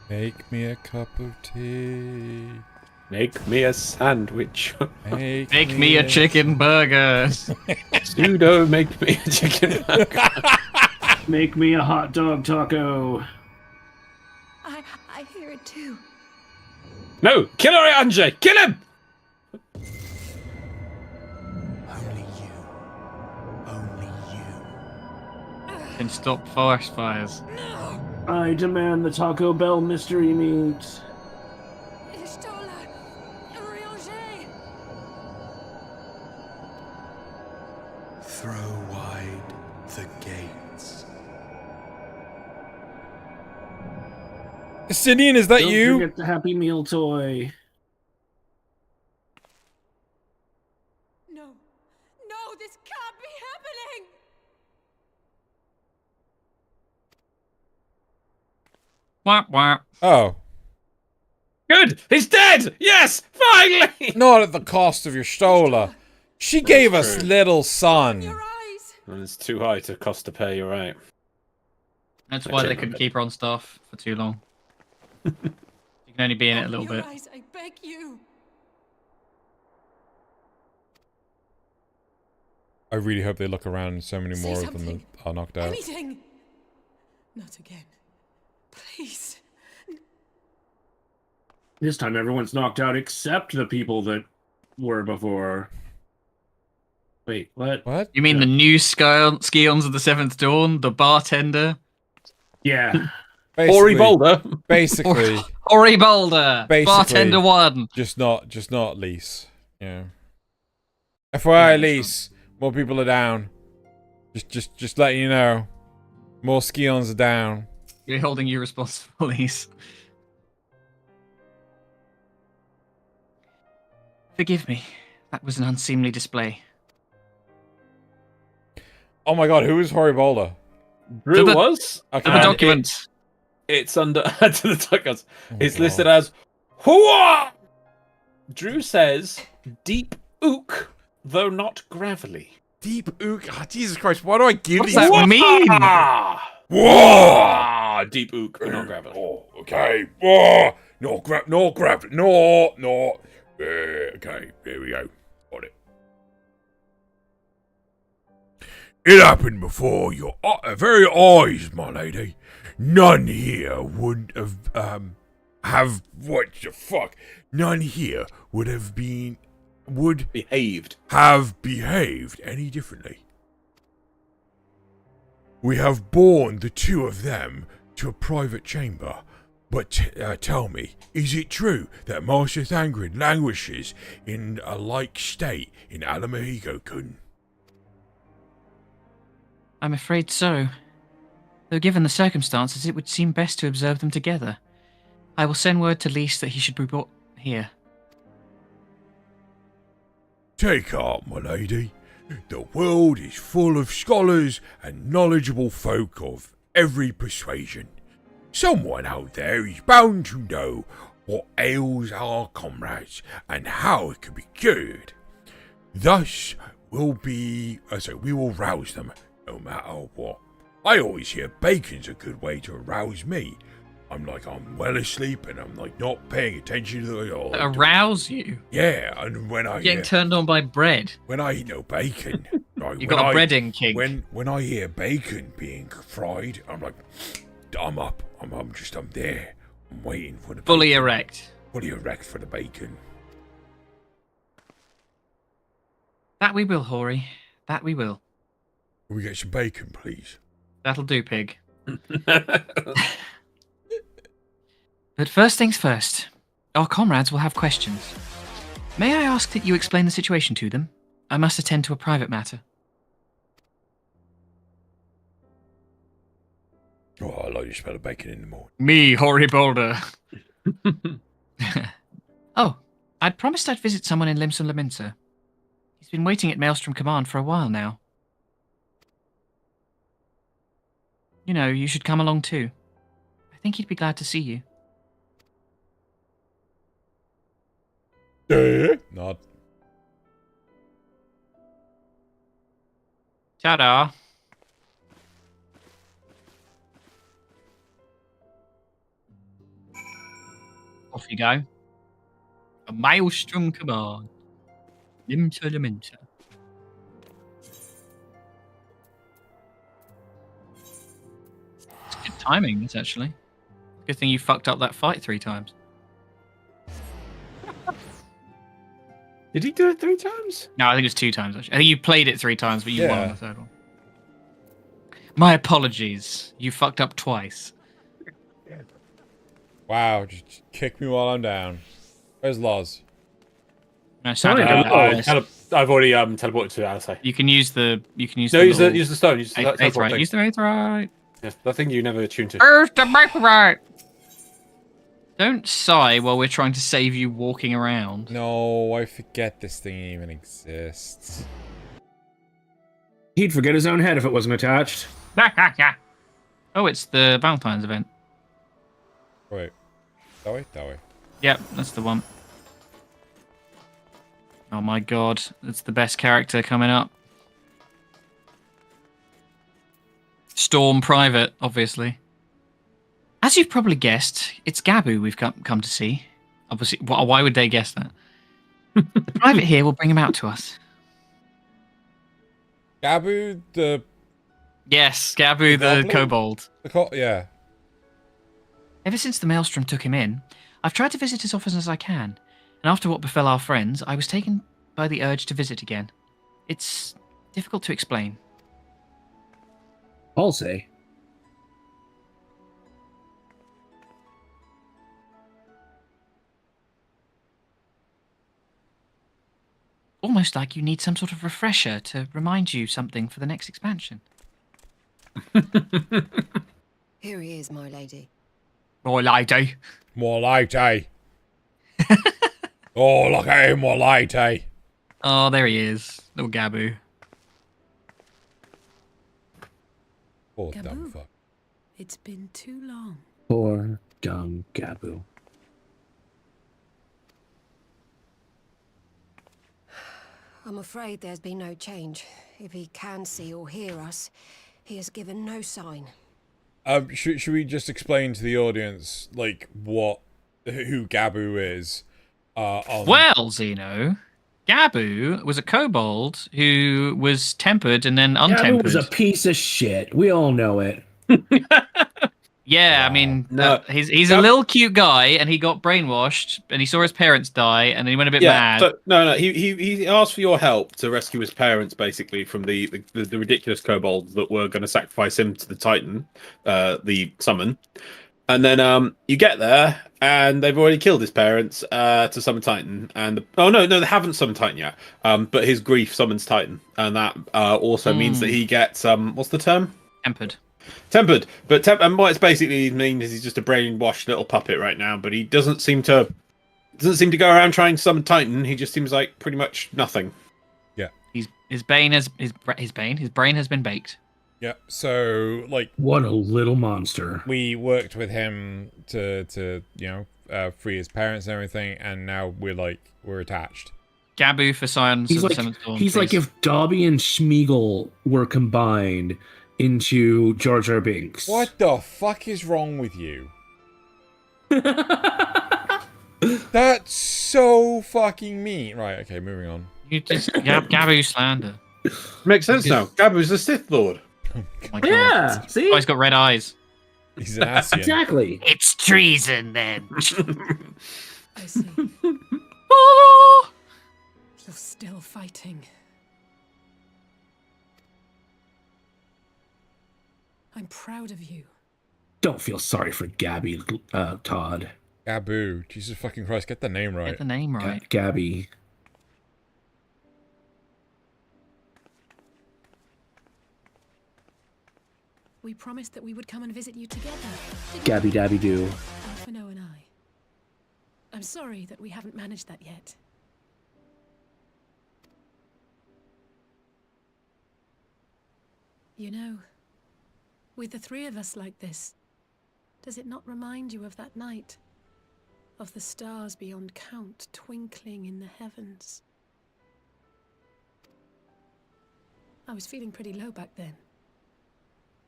Make me a cup of tea. Make me a sandwich. Make me a chicken burger. Pseudo, make me a chicken burger. Make me a hot dog taco. it too. No! Kill Anjay! Kill him! Can stop forest fires. I demand the Taco Bell mystery meat. Throw wide the gates. Sidian, is that Don't you? forget the Happy Meal toy. No, this can't be happening! Wah, wah. Oh. Good! He's dead! Yes! Finally! Not at the cost of your Stola. She gave us little son. And it's too high to cost to pay, you're right. That's why they couldn't keep her on staff for too long. You can only be in it a little bit. Eyes, I beg you. I really hope they look around and so many more of them are knocked out. Anything. Not again. Please. This time everyone's knocked out except the people that were before. Wait, what? What? You mean the new Scions of the Seventh Dawn? The bartender? Yeah. Ori Boulder. Basically. Ori Boulder. Bartender 1. Just not Lise. Yeah. FYI, Lise. More people are down. Just letting you know. More Scions are down. You're holding you responsible, Lise. Forgive me. That was an unseemly display. Oh my god, who is Hori Boulder? Drew was? Okay. The document. It's under to the documents. It's listed as Hooah! Drew says deep ook, though not gravelly. Deep ook? Oh, Jesus Christ, why do I give What's these? that mean? Whoa! Deep ook, but not gravelly. Oh, okay. Whoa! No gravel. No. Okay, there we go. Got it. It happened before your very eyes, my lady. None here would have what the fuck? None here would have behaved any differently. We have borne the two of them to a private chamber. But tell me, is it true that Master Thangred languishes in a like state in Ala Mhigo-kun? I'm afraid so. Though given the circumstances, it would seem best to observe them together. I will send word to Lise that he should be brought here. Take heart, my lady. The world is full of scholars and knowledgeable folk of every persuasion. Someone out there is bound to know what ails our comrades and how it can be cured. Thus, we will rouse them no matter what. I always hear bacon's a good way to arouse me. I'm well asleep and I'm not paying attention to it all. Arouse you? Yeah, and when I getting turned on by bread. When I eat no bacon, right, You got a breading kink. When I hear bacon being fried, I'm like, I'm up. I'm there. I'm waiting for the Fully bacon. erect. Fully erect for the bacon. That we will, Hori. That we will. Can we get some bacon, please? That'll do, pig. But first things first. Our comrades will have questions. May I ask that you explain the situation to them? I must attend to a private matter. Oh, I like the smell of bacon in the morning. Me, Hori Boulder. Oh, I'd promised I'd visit someone in Limsa Laminsa. He's been waiting at Maelstrom Command for a while now. You know, you should come along too. I think he'd be glad to see you. Nod. Ta-da. Off you go. A Maelstrom Command. Limsa Laminsa. It's good timing, this actually. Good thing you fucked up that fight 3 times. Did he do it 3 times? No, I think it was 2 times, actually. I think you played it 3 times, but you won on Yeah. the 3rd one. My apologies. You fucked up twice. Wow, just kick me while I'm down. Where's Loz? No, sadly, I've already teleported to Alisei. You can use the. You can use. No, the use little- the stone. Use the Eighth teleport right. thing. Use the 8th right. Yes, that thing you never tuned to. Where's the right? Don't sigh while we're trying to save you walking around. No, I forget this thing even exists. He'd forget his own head if it wasn't attached. Oh, it's the Valentine's event. Wait. That way? That way. Yep, that's the one. Oh my god, it's the best character coming up. Storm Private, obviously. As you've probably guessed, it's Gabu we've come to see. Obviously, why would they guess that? The private here will bring him out to us. Gabu, the... Yes, Gabu the goblin? kobold. Yeah. Ever since the Maelstrom took him in, I've tried to visit as often as I can. And after what befell our friends, I was taken by the urge to visit again. It's difficult to explain. I'll say. Almost like you need some sort of refresher to remind you something for the next expansion. Here he is, my lady. More lady. More lady. Oh, look at him, more lady. Oh, there he is. Little Gabu. Poor Gabu. dumb fuck. It's been too long. Poor dumb Gabu. I'm afraid there's been no change. If he can see or hear us, he has given no sign. Should we just explain to the audience, like, who Gabu is? Well, Zeno, Gabu was a kobold who was tempered and then untempered. Gabu was a piece of shit. We all know it. Yeah, I mean, No. he's a little cute guy, and he got brainwashed, and he saw his parents die, and he went a bit mad. So, no. He asked for your help to rescue his parents, basically, from the ridiculous kobolds that were going to sacrifice him to the Titan, the summon. And then you get there, and they've already killed his parents to summon Titan. And no, they haven't summoned Titan yet. But his grief summons Titan, and that also means that he gets what's the term? Tempered. But and what it's basically means is he's just a brainwashed little puppet right now. But he doesn't seem to go around trying to summon Titan. He just seems like pretty much nothing. Yeah. His brain has been baked. Yeah, so, like... What a little monster. We worked with him to free his parents and everything, and now we're attached. Gabu for Scions He's of like the Seventh Dawn. he's like please. if Dobby and Schmeagol were combined into Jar Jar Binks. What the fuck is wrong with you? That's so fucking mean. Right, okay, moving on. You just Gabu slander. Makes sense now. Gabu's the Sith Lord. Oh my God. Yeah, see? Oh, he's got red eyes. He's an Asian. Exactly. It's treason then. I see. Oh! You're still fighting. I'm proud of you. Don't feel sorry for Gabby, Todd. Gabu. Jesus fucking Christ, get the name right. Get the name right. Gabby. We promised that we would come and visit you together. Gabby Dabby Doo. Alphino and I. I'm sorry that we haven't managed that yet. You know, with the three of us like this, does it not remind you of that night? Of the stars beyond count twinkling in the heavens? I was feeling pretty low back then.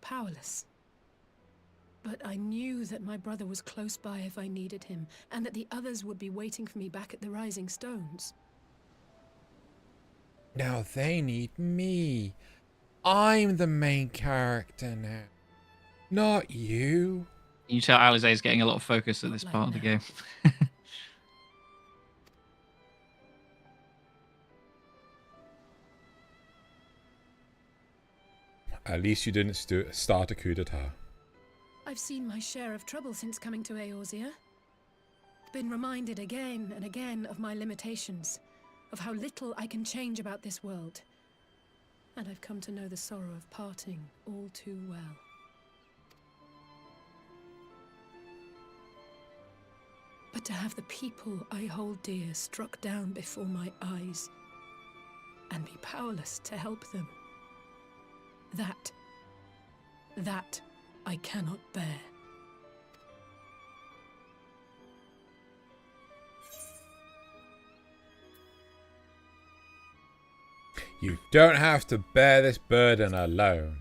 Powerless. But I knew that my brother was close by if I needed him, and that the others would be waiting for me back at the Rising Stones. Now they need me. I'm the main character now. Not you. You tell Alize is getting a lot of focus at this part of the game. At least you didn't start a coup d'etat. I've seen my share of trouble since coming to Eorzea. Been reminded again and again of my limitations, of how little I can change about this world. And I've come to know the sorrow of parting all too well. But to have the people I hold dear struck down before my eyes, and be powerless to help them, that I cannot bear. You don't have to bear this burden alone.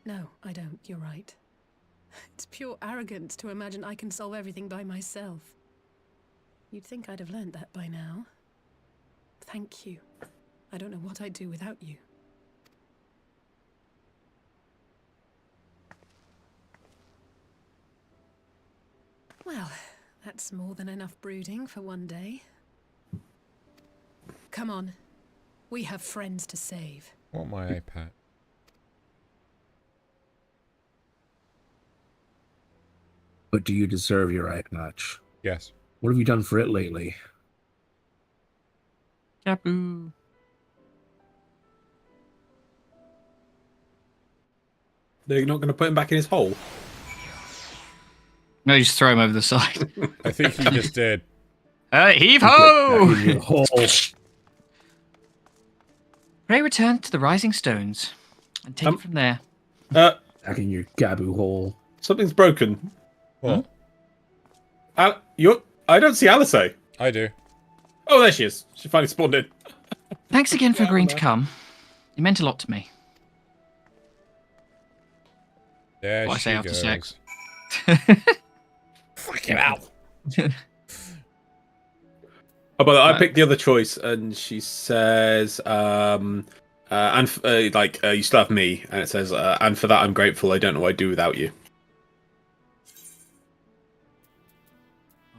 No, I don't. You're right. It's pure arrogance to imagine I can solve everything by myself. You'd think I'd have learned that by now. Thank you. I don't know what I'd do without you. Well, that's more than enough brooding for one day. Come on. We have friends to save. Want my iPad? But do you deserve your eye patch? Yes. What have you done for it lately? Kapu. They're not going to put him back in his hole. No, you just throw him over the side. I think he just did. Heave ho! Pray return to the Rising Stones and take it from there. Back in your Gabu hole. Something's broken. What? I don't see Alice. I do. Oh, there she is. She finally spawned in. Thanks again for agreeing to come. It meant a lot to me. There What I she say after goes. sex. Fucking hell. Oh, but I picked the other choice, and she says, you still have me, and it says, and for that I'm grateful. I don't know what I'd do without you.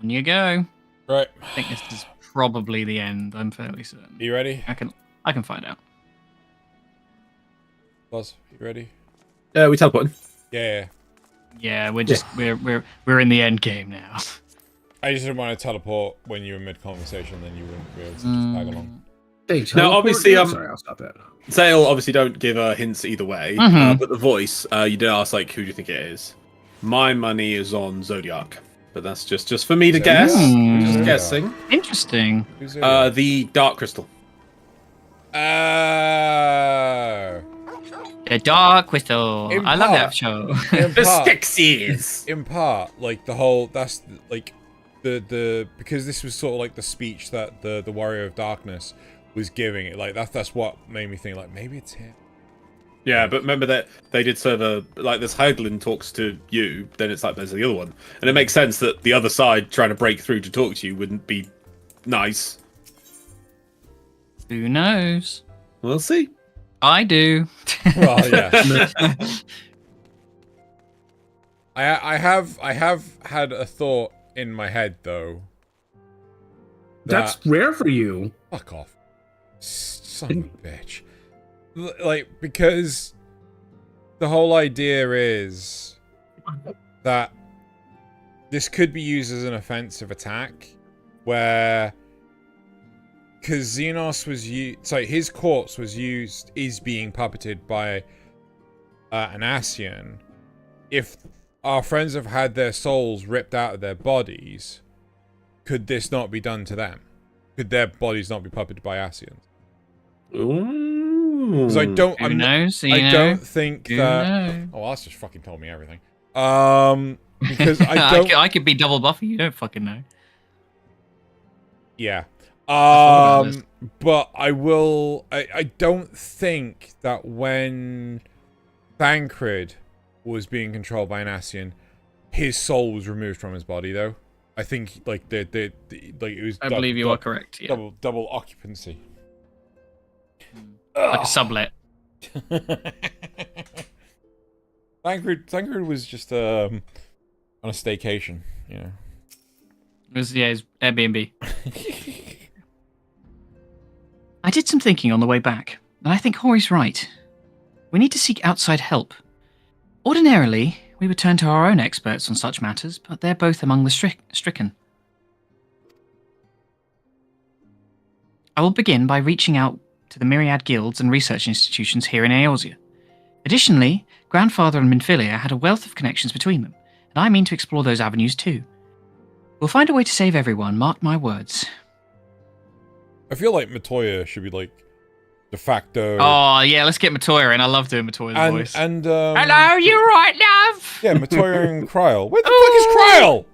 On you go. Right. I think this is probably the end. I'm fairly certain. You ready? I can find out. Buzz, you ready? We teleporting. Yeah. Yeah, we're just we're in the end game now. I just didn't want to teleport when you were mid conversation, then you wouldn't be able to just tag along. Now, obviously, sorry, I'll stop it. Zale obviously don't give hints either way, Mhm. but the voice, you did ask like, who do you think it is? My money is on Zodiac, but that's just for me to guess. Hmm. Just guessing. Interesting. The Dark Crystal. The Dark Crystal. In I love part- that show. in part- Stixies. In part, like the whole that's like the because this was sort of like the speech that the Warrior of Darkness was giving it. Like that's what made me think like maybe it's him. Yeah, but remember that they did serve this Heidelin talks to you, then it's like there's the other one. And it makes sense that the other side trying to break through to talk to you wouldn't be nice. Who knows? We'll see. I do. Well, yeah. I have had a thought in my head though. That's rare for you. Fuck off. Son of a bitch. Like, because the whole idea is that this could be used as an offensive attack where because Xenos was used, sorry, his corpse is being puppeted by an Ascian. If our friends have had their souls ripped out of their bodies, could this not be done to them? Could their bodies not be puppeted by Ascians? Because I don't. Who knows? I don't think that. Oh, well, that's just fucking told me everything. Because I don't. I could be double buffy. You don't fucking know. Yeah. But I will. I don't think that when Thancred was being controlled by an Ascian, his soul was removed from his body, though. I think like the like it was. I believe you are correct. Yeah. Double occupancy. like a sublet. Thancred was just on a staycation, you know. It was, yeah, his Airbnb. I did some thinking on the way back, and I think Hori's right. We need to seek outside help. Ordinarily, we would turn to our own experts on such matters, but they're both among the stricken. I will begin by reaching out to the myriad guilds and research institutions here in Eorzea. Additionally, Grandfather and Minfilia had a wealth of connections between them, and I mean to explore those avenues too. We'll find a way to save everyone, mark my words. I feel like Matoya should be like de facto. Oh yeah, let's get Matoya in. I love doing Matoya's voice. And hello, you right, love? Yeah, Matoya and Kryl. Where the fuck is Kryl?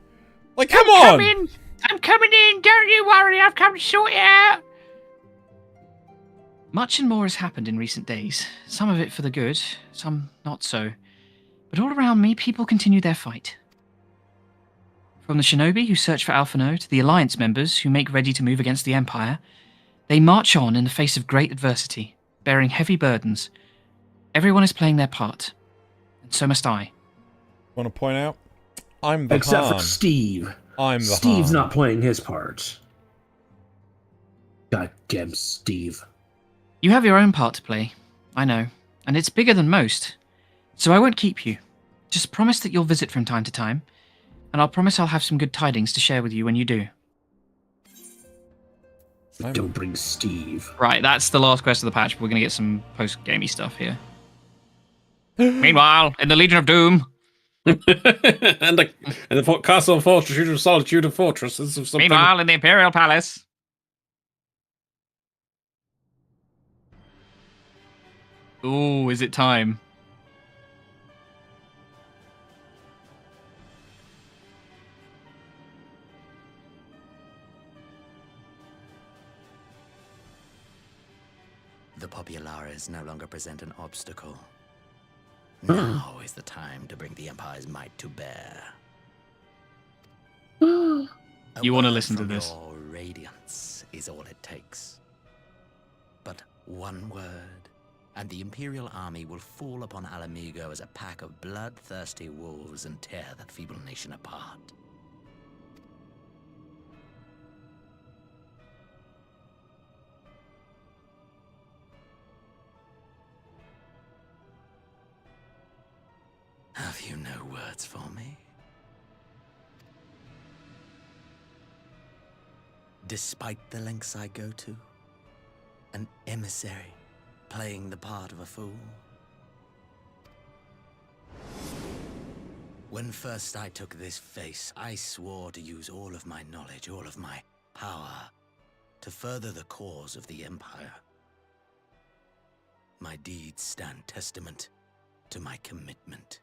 Like, come on! I'm coming in. Don't you worry. I've come to sort it out. Much and more has happened in recent days. Some of it for the good, some not so. But all around me, people continue their fight. From the shinobi who search for Alphinaud to the Alliance members who make ready to move against the Empire, they march on in the face of great adversity, bearing heavy burdens. Everyone is playing their part, and so must I. Want to point out? I'm the Except Han. for Steve. I'm the Steve's Han. not playing his part. Goddamn Steve. You have your own part to play, I know, and it's bigger than most. So I won't keep you. Just promise that you'll visit from time to time, and I'll promise I'll have some good tidings to share with you when you do. Don't bring Steve. Right, that's the last quest of the patch. We're going to get some post-gamey stuff here. Meanwhile, in the Legion of Doom... and the Castle Fortress of Solitude and Fortresses of something. Meanwhile, in the Imperial Palace... Ooh, is it time? The Populares no longer present an obstacle. Now is the time to bring the Empire's might to bear. You want to listen to this? Your radiance is all it takes. But one word, and the Imperial army will fall upon Alamigo as a pack of bloodthirsty wolves and tear that feeble nation apart. Have you no words for me? Despite the lengths I go to, an emissary playing the part of a fool. When first I took this face, I swore to use all of my knowledge, all of my power, to further the cause of the Empire. My deeds stand testament to my commitment.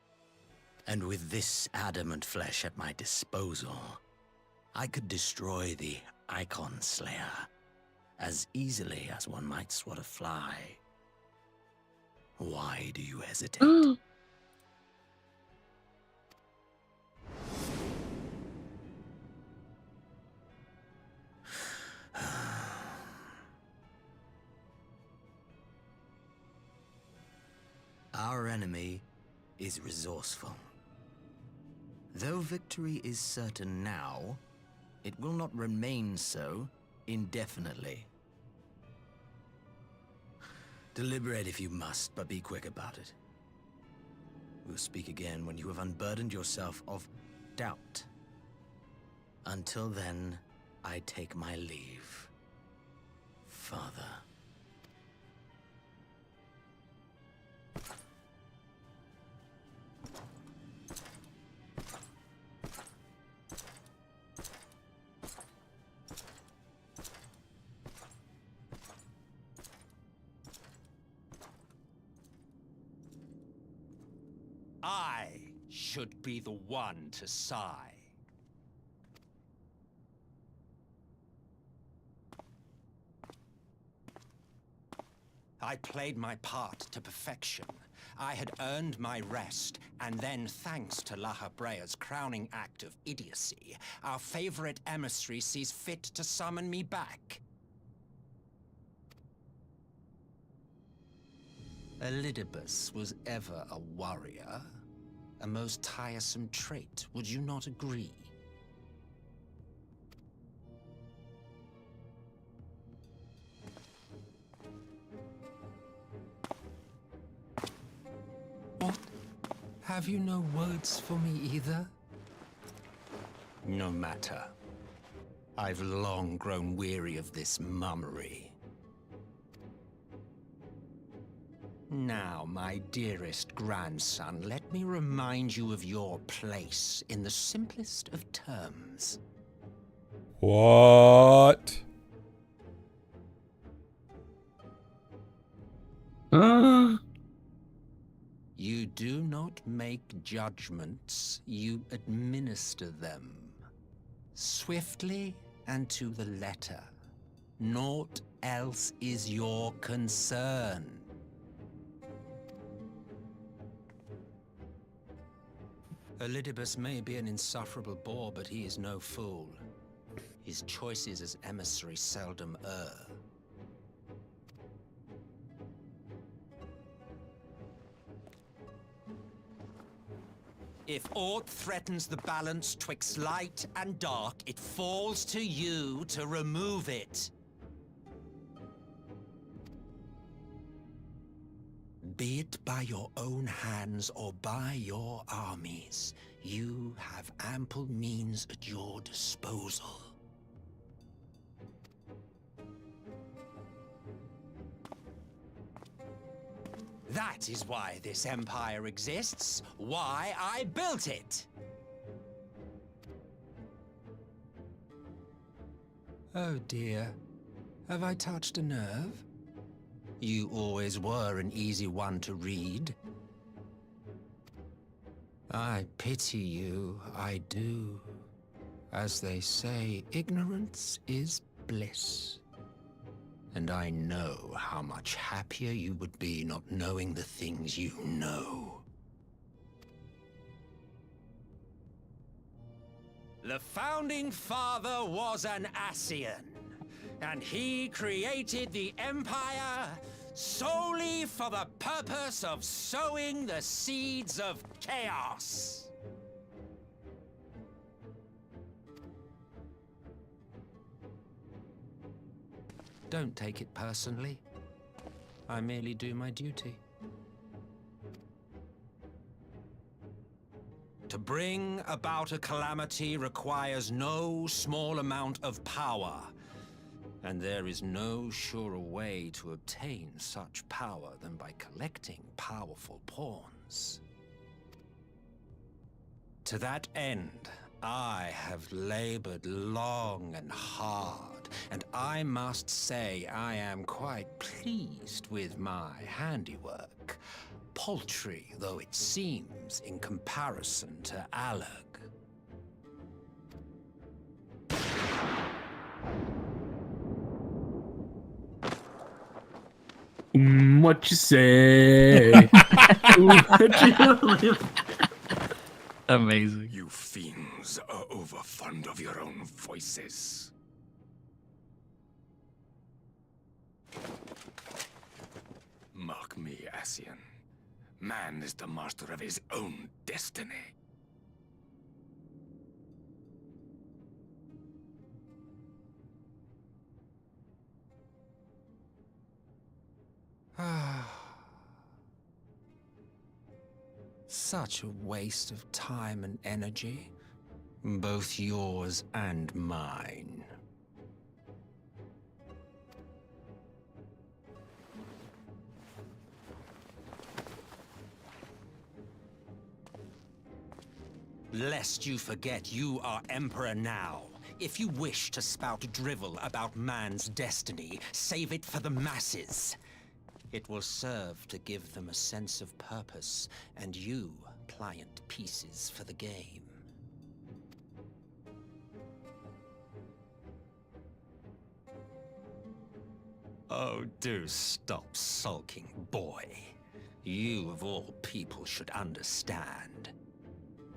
And with this adamant flesh at my disposal, I could destroy the Icon Slayer as easily as one might swat a fly. Why do you hesitate? Our enemy is resourceful. Though victory is certain now, it will not remain so indefinitely. Deliberate if you must, but be quick about it. We'll speak again when you have unburdened yourself of doubt. Until then, I take my leave, Father. I should be the one to sigh. I played my part to perfection. I had earned my rest, and then, thanks to La Habrea's crowning act of idiocy, our favorite emissary sees fit to summon me back. Elidibus was ever a warrior. A most tiresome trait, would you not agree? What? Have you no words for me either? No matter. I've long grown weary of this mummery. Now, my dearest grandson, let me remind you of your place in the simplest of terms. What? You do not make judgments, you administer them. Swiftly and to the letter. Naught else is your concern. Elidibus may be an insufferable bore, but he is no fool. His choices as emissary seldom err. If aught threatens the balance twixt light and dark, it falls to you to remove it. Be it by your own hands or by your armies, you have ample means at your disposal. That is why this empire exists, why I built it. Oh dear, have I touched a nerve? You always were an easy one to read. I pity you, I do. As they say, ignorance is bliss. And I know how much happier you would be not knowing the things you know. The Founding Father was an Ascian, and he created the Empire solely for the purpose of sowing the seeds of chaos. Don't take it personally. I merely do my duty. To bring about a calamity requires no small amount of power, and there is no surer way to obtain such power than by collecting powerful pawns. To that end, I have labored long and hard, and I must say I am quite pleased with my handiwork, paltry though it seems in comparison to Alec. What you say? Amazing. You fiends are overfond of your own voices. Mark me, Ascian. Man is the master of his own destiny. Such a waste of time and energy, both yours and mine. Lest you forget, you are Emperor now. If you wish to spout drivel about man's destiny, save it for the masses. It will serve to give them a sense of purpose, and you, pliant pieces for the game. Oh, do stop sulking, boy. You, of all people, should understand.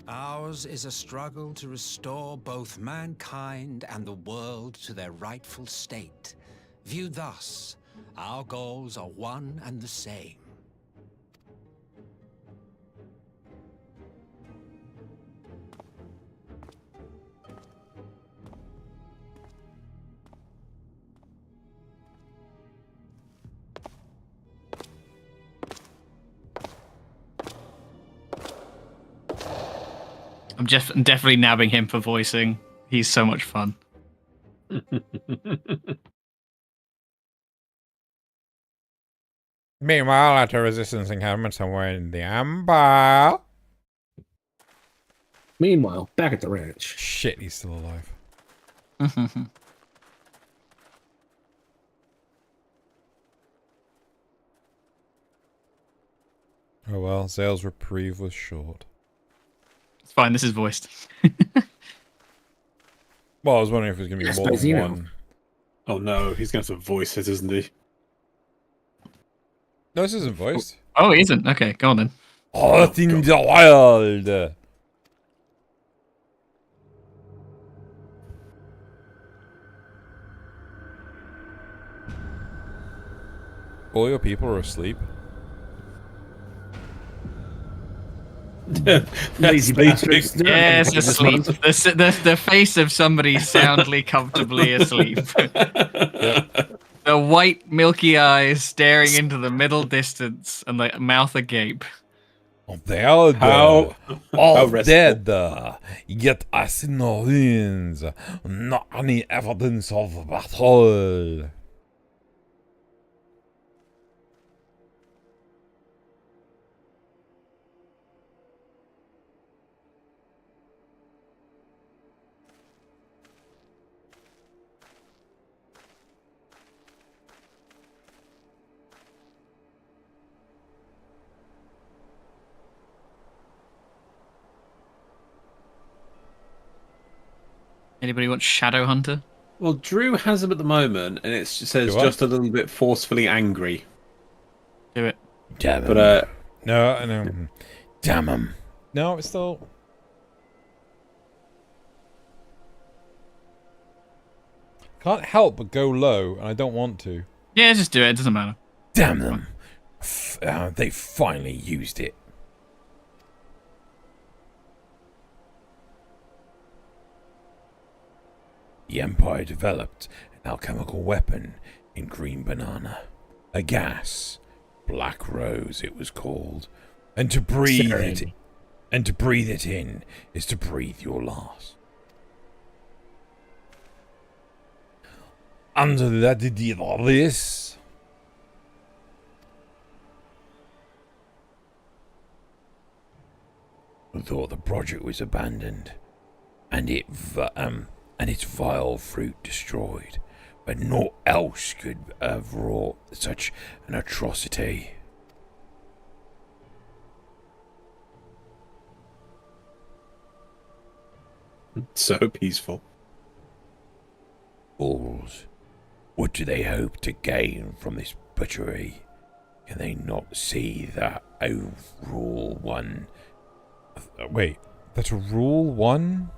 Ours is a struggle to restore both mankind and the world to their rightful state. Viewed thus, our goals are one and the same. I'm just definitely nabbing him for voicing. He's so much fun. Meanwhile, at a resistance encampment somewhere in the Empire. Meanwhile, back at the ranch. Shit, he's still alive. Oh well, Zale's reprieve was short. It's fine, this is voiced. Well, I was wondering if it was going to be more than one. Oh no, he's going to voice it, isn't he? No, this isn't voiced. Oh, he isn't? Okay, go on then. Out in the wild! All your people are asleep. Lazy bastards. Yes, asleep. The face of somebody soundly, comfortably asleep. The white, milky eyes staring into the middle distance and the mouth agape. They are How all restful. dead, yet I see no ruins, not any evidence of battle. Anybody want Shadowhunter? Well, Drew has him at the moment, and it says Do I? just a little bit forcefully angry. Do it. Damn him. But No. Damn him. No, it's still... Can't help but go low, and I don't want to. Yeah, just do it. It doesn't matter. Damn them. They finally used it. The Empire developed an alchemical weapon in Green Banana. A gas. Black Rose it was called. And to breathe it in is to breathe your last. Under that they did all this. I thought the project was abandoned, and its vile fruit destroyed, but naught else could have wrought such an atrocity. So peaceful. Fools, what do they hope to gain from this butchery? Can they not see that Rule 1... Wait, that's Rule 1?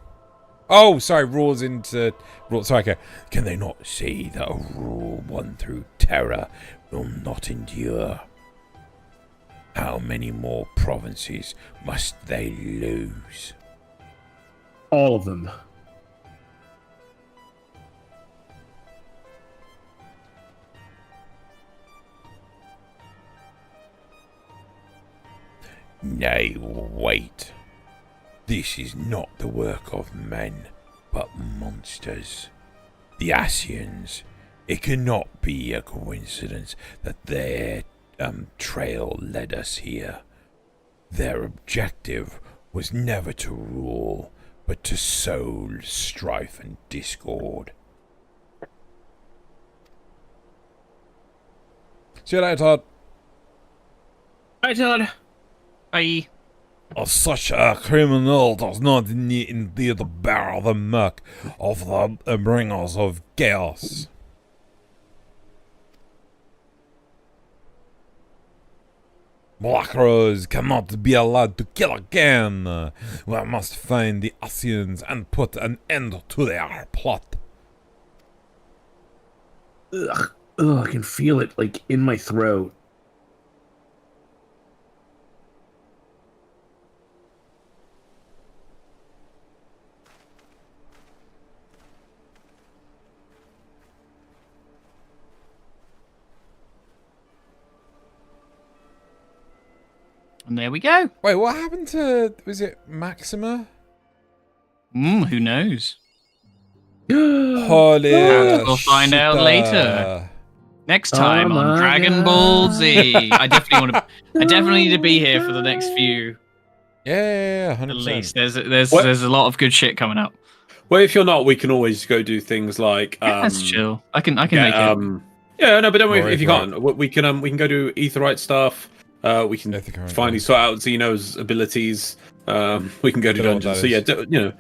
Oh, sorry, rules into... Sorry, okay. Can they not see that Rule 1 through terror will not endure? How many more provinces must they lose? All of them. Nay, wait. This is not the work of men, but monsters. The Ascians. It cannot be a coincidence that their trail led us here. Their objective was never to rule, but to sow strife and discord. See you later, Todd. Bye, Todd. Bye. Such a criminal does not indeed bear the mark of the bringers of chaos. Black Rose cannot be allowed to kill again. We must find the Ascians and put an end to their plot. Ugh, I can feel it, like, in my throat. And there we go. Wait, what happened to... Was it Maxima? Who knows? Holy We'll find out later. Next time on Dragon Ball Z. I definitely need to be here for the next few. Yeah, 100%. At least there's a lot of good shit coming up. Well, if you're not, we can always go do things like. That's chill. I can make it. Yeah, no, but don't worry Right, if you can't. We can go do Aetheryte stuff. We can finally sort out Xeno's abilities. We can go to dungeons. So yeah, you know.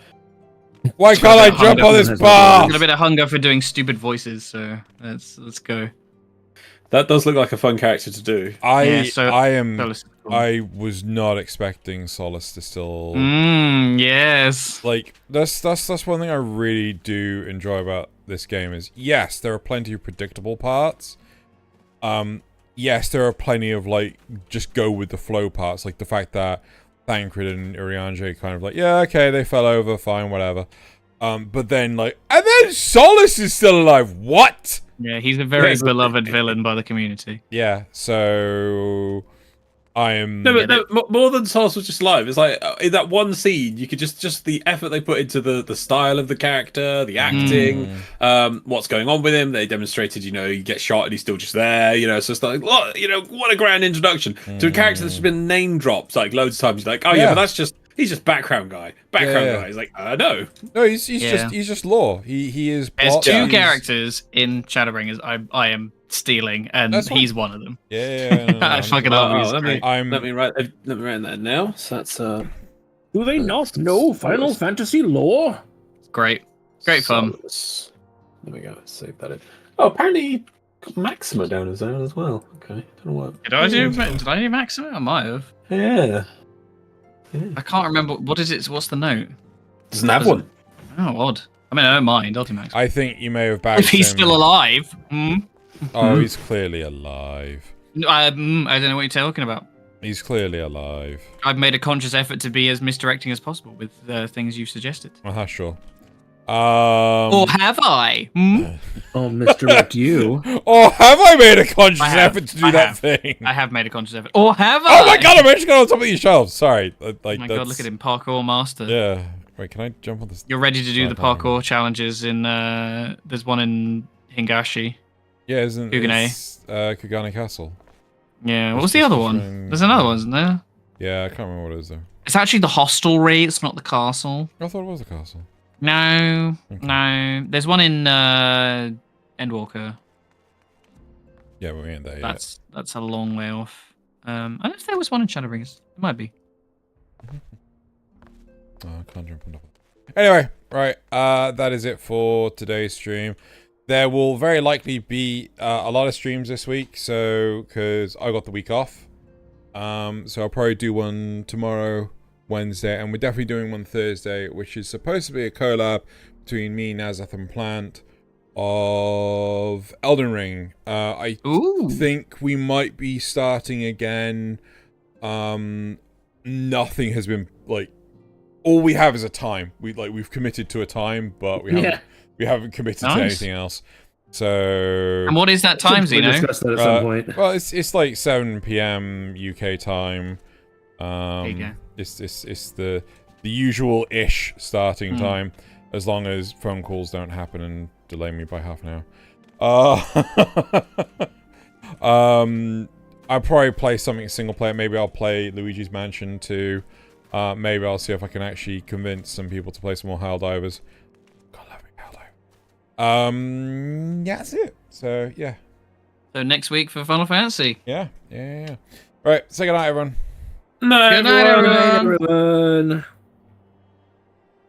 Why can't I jump on this bar? I've got a bit of hunger for doing stupid voices, so let's go. That does look like a fun character to do. I was not expecting Solus to still. Yes. Like that's one thing I really do enjoy about this game is yes, there are plenty of predictable parts. Yes, there are plenty of like just go with the flow parts, like the fact that Thancred and Urianger kind of like, yeah, okay, they fell over, fine, whatever. But then like, and then Solus is still alive. What? Yeah, he's a very beloved villain by the community. Yeah, so I am. No, but more than Solus was just alive. It's like in that one scene, you could just the effort they put into the style of the character, the acting, what's going on with him. They demonstrated, he gets shot and he's still just there. So it's like, what a grand introduction to a character that's been name dropped like loads of times. You're like, oh yeah, but he's just background guy. Guy. He's like, no, he's just lore. He is. There's two characters in Shadowbringers I am stealing, and he's one of them. Yeah. I fucking love let me write that now. So that's Do they not know Final Fantasy lore? Great fun. There we go. Save that in. Oh, apparently got Maxima down as there as well. Okay, don't know what. Did I do Maxima? I might have. Yeah. I can't remember. What is it? What's the note? Doesn't have one. Oh, odd. I mean, I don't mind. I'll do Maxima. I think you may have backed if he's still alive. Oh, he's clearly alive. I don't know what you're talking about. He's clearly alive. I've made a conscious effort to be as misdirecting as possible with things you've suggested. Sure. Or have I? Oh, misdirect you. Or have I made a conscious effort to do that thing? I have made a conscious effort. Or have I? Oh my god, I'm actually going on top of these shelves. Sorry. Oh my god, look at him, parkour master. Yeah. Wait, can I jump on this? You're ready to do the parkour challenges in, there's one in Hingashi. Yeah, isn't Kugane. Kugane Castle. Yeah, what was the other one? There's another one, isn't there? Yeah, I can't remember what it is though. It's actually the hostelry, it's not the castle. I thought it was the castle. No. There's one in Endwalker. Yeah, we ain't there yet. That's a long way off. I don't know if there was one in Shadowbringers. It might be. Oh, I can't jump on top. Anyway, right. That is it for today's stream. There will very likely be a lot of streams this week, so because I got the week off. So I'll probably do one tomorrow, Wednesday, and we're definitely doing one Thursday, which is supposed to be a collab between me, Nazeth, and Plant of Elden Ring. I think we might be starting again. Nothing has been like. All we have is a time. We've committed to a time, but we haven't committed to anything else. So. And what is that time, Zeno? We'll discuss that at some point. Well, it's like 7 p.m. UK time. There you go. It's the usual ish starting time, as long as phone calls don't happen and delay me by half an hour. I'll probably play something single player. Maybe I'll play Luigi's Mansion 2. Maybe I'll see if I can actually convince some people to play some more Helldivers. God love me, Helldive. Yeah, that's it. So yeah. So next week for Final Fantasy. Yeah. Right, say goodnight, everyone. Good night, everyone. Good night, everyone.